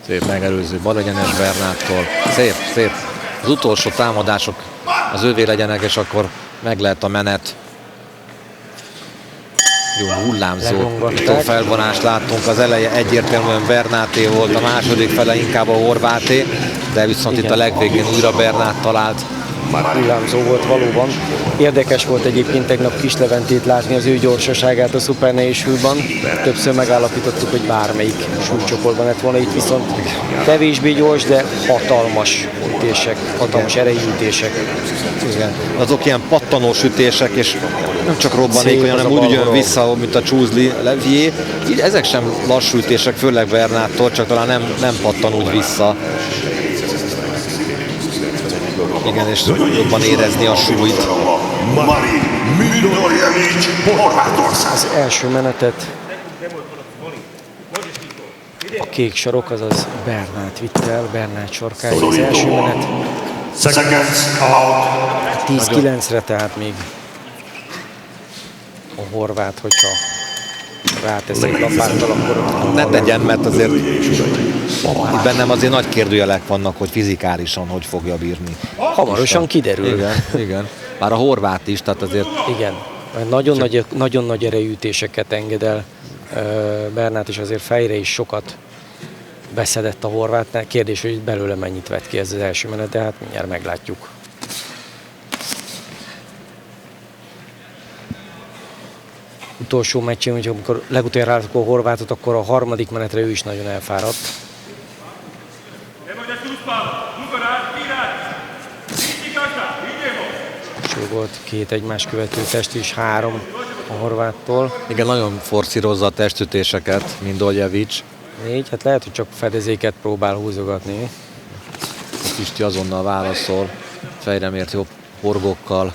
Szép megelőző balegyenes Bernáttól. Szép. Az utolsó támadások az ővé legyenek, és akkor meg lehet a menet. Jó hullámzó felvonást láttunk. Az eleje egyértelműen Bernáté volt, a második fele inkább a horváté, de viszont igen, itt a legvégén újra Bernát talált. Hullámzó volt valóban. Érdekes volt egyébként tegnap Kisleventét látni, az ő gyorsaságát a szupernehéz súlyban. Többször megállapítottuk, hogy bármelyik súlycsoportban lett volna, itt viszont kevésbé gyors, de hatalmas ütések, hatalmas erejű ütések. Igen. Azok ilyen pattanós ütések, és nem csak robbanékony, hanem úgy jön vissza, mint a Csúzli Levié. Ezek sem lassú ütések, főleg Bernáttól, csak talán nem pattan úgy vissza. Igen, és jobban érezni a súlyt. Az első menetet a kék sarok, azaz Bernát vitt el, Bernát sarkáig az első menet. 10-9-re, tehát még a horvát, hogyha rátesz egy lapáttal, akkor... Ne tegyen, mert azért itt bennem azért nagy kérdőjelek vannak, hogy fizikálisan hogy fogja bírni. Hamarosan kiderül. Igen. Bár a horvát is, tehát azért... Igen, nagyon nagy erejű ütéseket enged el Bernát, és azért fejre is sokat beszedett a horvátnál. Kérdés, hogy belőle mennyit vett ki ez az első menet, de hát mindjárt meglátjuk. Utolsó meccsén, hogy amikor legutóbb ráadtuk a horvátot, akkor a harmadik menetre ő is nagyon elfáradt. És volt két egymás követő test is, 3 a horváttól. Igen, nagyon forszírozza a testütéseket, Mindoljevics. 4, hát lehet, hogy csak fedezéket próbál húzogatni. Pisti azonnal válaszol, fejre mért jobb horgokkal.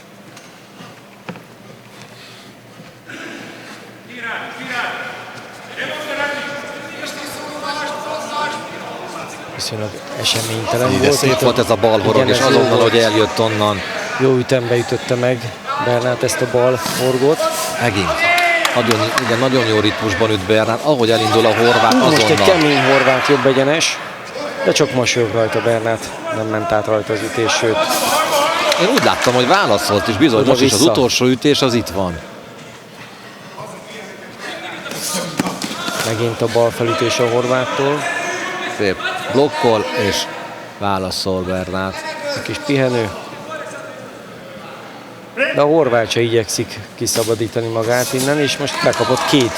viszonylag eseménytelen De volt. szép Itt volt ez a balhorog, igen, és ez jó azonnal, volt. hogy eljött onnan. Jó ütembe ütötte meg Bernát ezt a bal horgot. Megint. Nagyon jó ritmusban üt Bernát. Ahogy elindul a horvát, Most egy azonnal. kemény horvát jobb egyenes, de csak mosolyog rajta Bernát. Nem ment át rajta az ütés, sőt. Én úgy láttam, hogy válaszolt is bizony. Most is az Oda-vissza. utolsó ütés az itt van. Megint a bal felütés a horváttól. Szép. Blokkol és válaszol Bernát. Egy kis pihenő. De a horvát se igyekszik kiszabadítani magát innen, és most bekapott két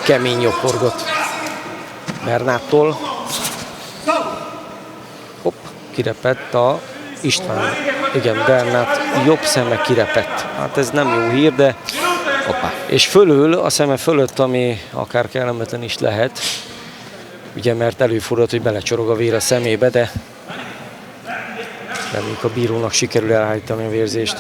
kemény jobb horgot Bernáttól. Hopp, kirepett a István. Igen, Bernát jobb szeme kirepett. Hát ez nem jó hír, de Hoppá. és fölül, a szeme fölött, ami akár kellemetlen is lehet, ugye, mert előfordult, hogy belecsorog a vér a szemébe, de reméljük a bírónak sikerül elhárítani a vérzést.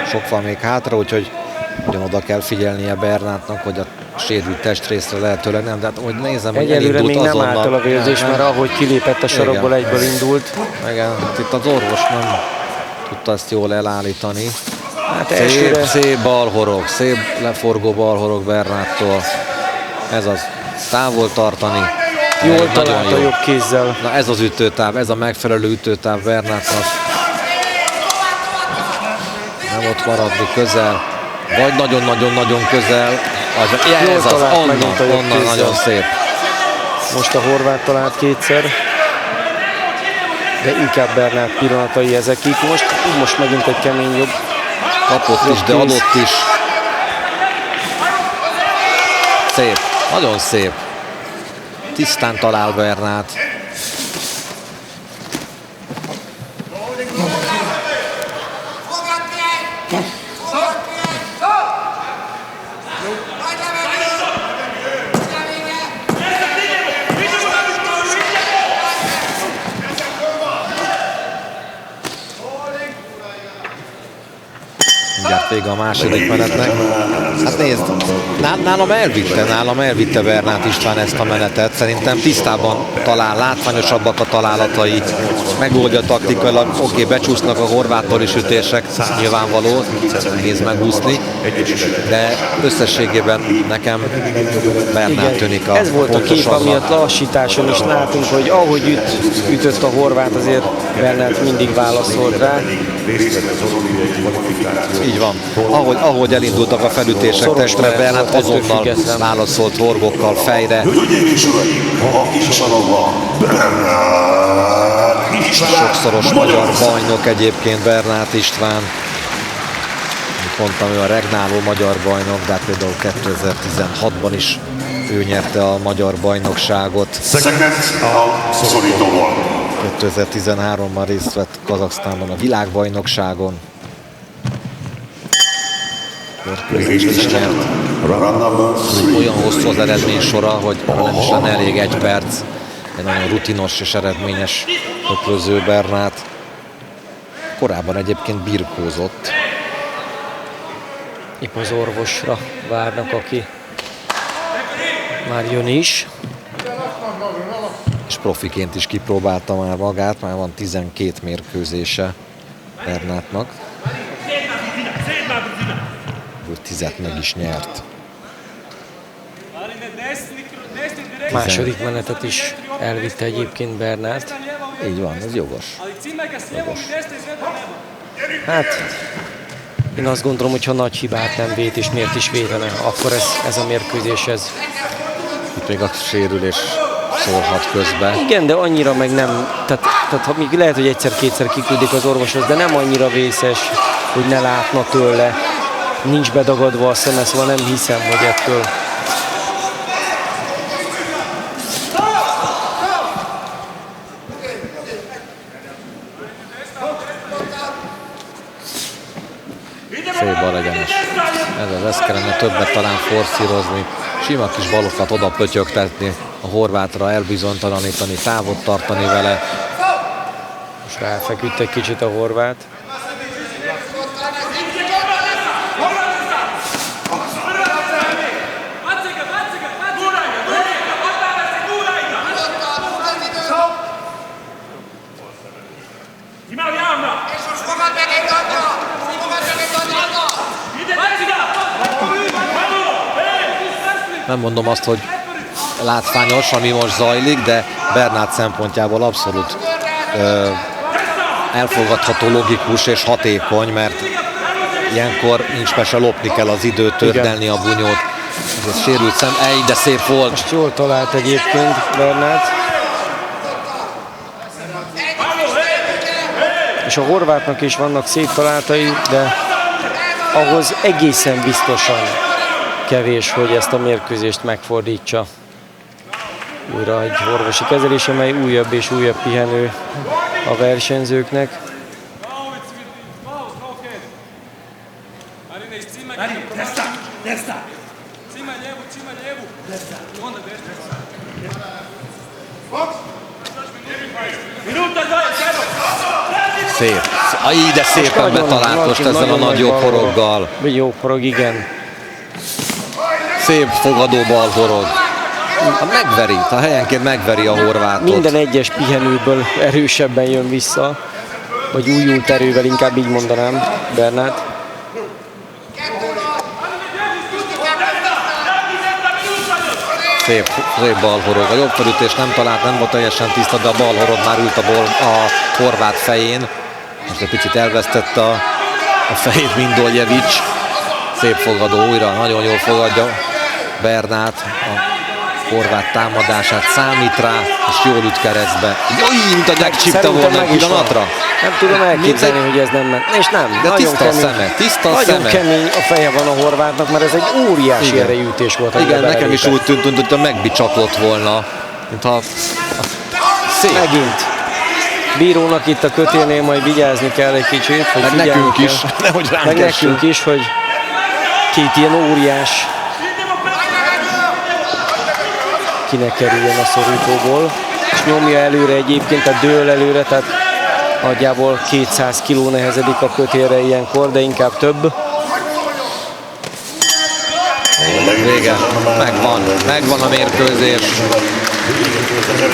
Sok van még hátra, úgyhogy ugyanoda kell figyelnie Bernátnak, hogy a sérült testrészre lehetőleg nem. De hát, hogy nézem, hogy Egyelőre elindult még nem azonnal. állt el a vérzés, mert ahogy kilépett a sarokból, Igen. egyből indult. Igen, hát itt az orvos nem tudta ezt jól elállítani. Hát Szép, elsőre szép balhorog, szép leforgó balhorog Bernáttól. Ez az távol tartani. jól Nagyon találta jó. jobb kézzel. Na ez az ütőtáv, ez a megfelelő ütőtáv Bernátnak. Nem ott maradni közel, vagy nagyon-nagyon-nagyon közel. Jól Ez az, talált megint a jobb onnan kézzel. nagyon szép. Most a horvát talált kétszer. De inkább Bernát pillanatai ezek itt. Most megint egy kemény jobb. Kapott is, de kéz. adott is. Szép, nagyon szép. Tisztán talál Bernát. Mindjárt vége a második menetnek. Hát nézd, nálam elvitte Bernát István ezt a menetet. Szerintem tisztában talál, látványosabbak a találatai, megoldja taktikailag. Oké, becsúsznak a horváttól is ütések, nyilvánvaló, nehéz megúszni, de összességében nekem Bernát tűnik a Ez volt a kép, pontosabbnak. amiatt lassításon is látunk, hogy ahogy ütött a horvát, azért Bernát mindig válaszolt rá. Így van. Ahogy elindultak a felütések Szoros testre, menet Bernát volt, ettől azonnal független. válaszolt horgokkal fejre. Hölgyeim és uraim, ma itt a sarokban Bernát István. Sokszoros magyar bajnok egyébként Bernát István. Mint mondtam, ő a regnáló magyar bajnok, de hát például 2016-ban is ő nyerte a magyar bajnokságot. Szeged a szorítóval. 2013-ban részt vett Kazaksztánban a világbajnokságon. Mérkőzést is nyert. Olyan hosszú az eredmény sora, hogy nem is lenne elég egy perc. Egy nagyon rutinos és eredményes ökröző Bernát. Korábban egyébként birkózott. Épp az orvosra várnak, aki már jön is. És profiként is kipróbálta már magát, már van 12 mérkőzése Bernátnak. Ő 10-et meg is nyert. Második menetet is elvitte egyébként Bernát. Így van, ez jogos. Hát, én azt gondolom, hogy ha nagy hibát nem véd, és miért is védene, akkor ez a mérkőzés ez. Itt még a sérülés szólhat közbe. Igen, de annyira meg nem, tehát ha még lehet, hogy egyszer-kétszer kiküldik az orvoshoz, de nem annyira vészes, hogy ne látna tőle. Nincs bedagadva a szeme, szóval nem hiszem, hogy ettől. Szép balegyenes. Ez kellene többet talán forszírozni. Sima kis balokat oda pötyögtetni a horvátra, elbizonytalanítani, távot tartani vele. Most ráfeküdt egy kicsit a horvát. Nem mondom azt, hogy látványos, ami most zajlik, de Bernát szempontjából abszolút elfogadható, logikus és hatékony, mert ilyenkor nincs mese, lopni kell az időt, tördelni a bunyót. Ez sérült szem, de szép volt. Most jól talált egyébként Bernát. És a horvátnak is vannak szép találatai, de ahhoz egészen biztosan kevés, hogy ezt a mérkőzést megfordítsa. Újra egy orvosi kezelés, amely újabb és újabb pihenő a versenyzőknek. Szép. De szépen betalált most ezzel a nagy jobb horoggal. Jó horog, igen. Szép fogadó balhorog. Megveri, a helyenként megveri a horvátot. Minden egyes pihenőből erősebben jön vissza, vagy újult erővel, inkább így mondanám, Bernát. Szép balhorog. A jobb felütés nem talált, nem volt teljesen tiszta, de a balhorog már ült a horvát fején. Most egy picit elvesztette a fejét Mindoljevics. Szép fogadó újra, nagyon jól fogadja Bernát a horvát támadását, számít rá, és jól üt keresztbe. Jaj, mint a megcsípte volna egy pillanatra. Nem tudom elképzelni, hogy ez nem ment. És nem, de nagyon tiszta kemény, a szeme, tiszta a nagyon szeme. kemény a feje van a horvátnak, mert ez egy óriási erejűtés volt. Igen, nekem is úgy tűnt, hogy megbicsaklott volna. Mintha... Szép. Megint. Bírónak itt a kötélnél majd vigyázni kell egy kicsit. Hogy meg nekünk is. Nehogy ránk meg nekünk is, hogy két ilyen óriás kinek kerüljön a szorítóból. És nyomja előre egyébként, tehát dől előre, tehát nagyjából 200 kg nehezedik a kötélre ilyenkor, de inkább több. Vége. Megvan a mérkőzés.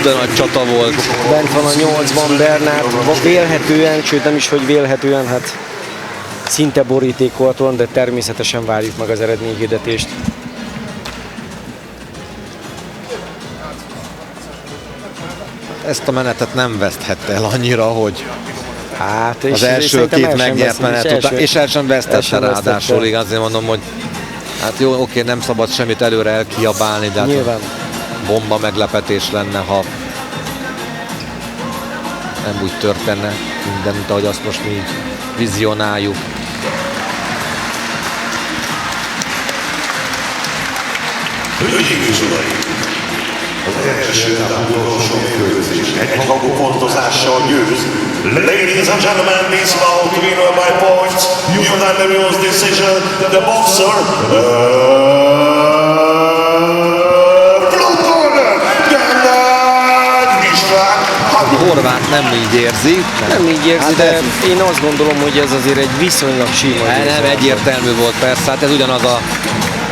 De nagy csata volt. Bent van a 8-ban Bernát, vélhetően, sőt nem is, hogy vélhetően, hát szinte borítékolt van, de természetesen várjuk meg az eredményhirdetést. Ezt a menetet nem veszthette el annyira, hogy hát, az első két megnyert menet után, és el sem vesztette ráadásul, igen, azért mondom, hogy hát jó, oké, nem szabad semmit előre elkiabálni, de hát bomba meglepetés lenne, ha nem úgy történne minden, mint ahogy azt most mi így vizionáljuk. Hölgyeim és uraim! Az első etap utolsó mérkőzés egyhangú pontozással győz. Ladies and gentlemen, this bout winner by points, unanimous decision, the boxer, blue corner, Gernát István. A horvát nem így érzi. Nem így érzi, de én azt gondolom, hogy ez azért egy viszonylag sima. Nem egyértelmű volt persze, hát ez ugyanaz a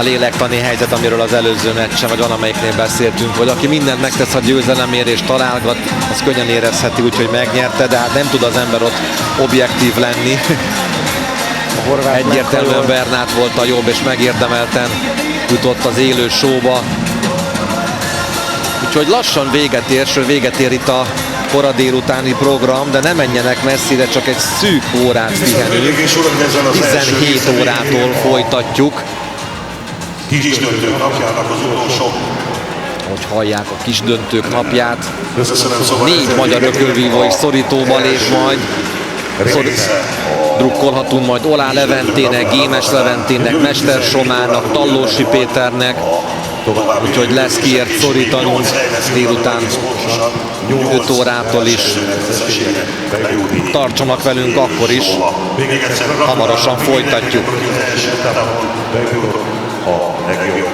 lélektani helyzet, amiről az előző meccsen, vagy valamelyiknél beszéltünk, hogy aki mindent megtesz a győzelemért és találgat, az könnyen érezheti úgy, hogy megnyerte, de hát nem tud az ember ott objektív lenni. Egyértelműen Bernát volt a jobb, és megérdemelten jutott az élő showba. Úgyhogy lassan véget ér itt a kora délutáni program, de ne menjenek messzire, csak egy szűk órát pihenünk. 17 órától folytatjuk. Kisdöntők napjának az utolsó. Hogy hallják a kisdöntők napját. 4 magyar ökölvívó is szorítóba lép majd. Drukkolhatunk majd Olá Leventének, Gémes Leventének, Mester Somának, Tallósi Péternek, úgyhogy lesz kiért szorítanunk délután 5 órától is. Tartsanak velünk akkor is, hamarosan folytatjuk. A legjobb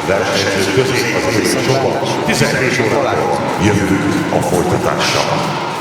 versenyzők közé az élő csoport 12 órakor jövünk a folytatással.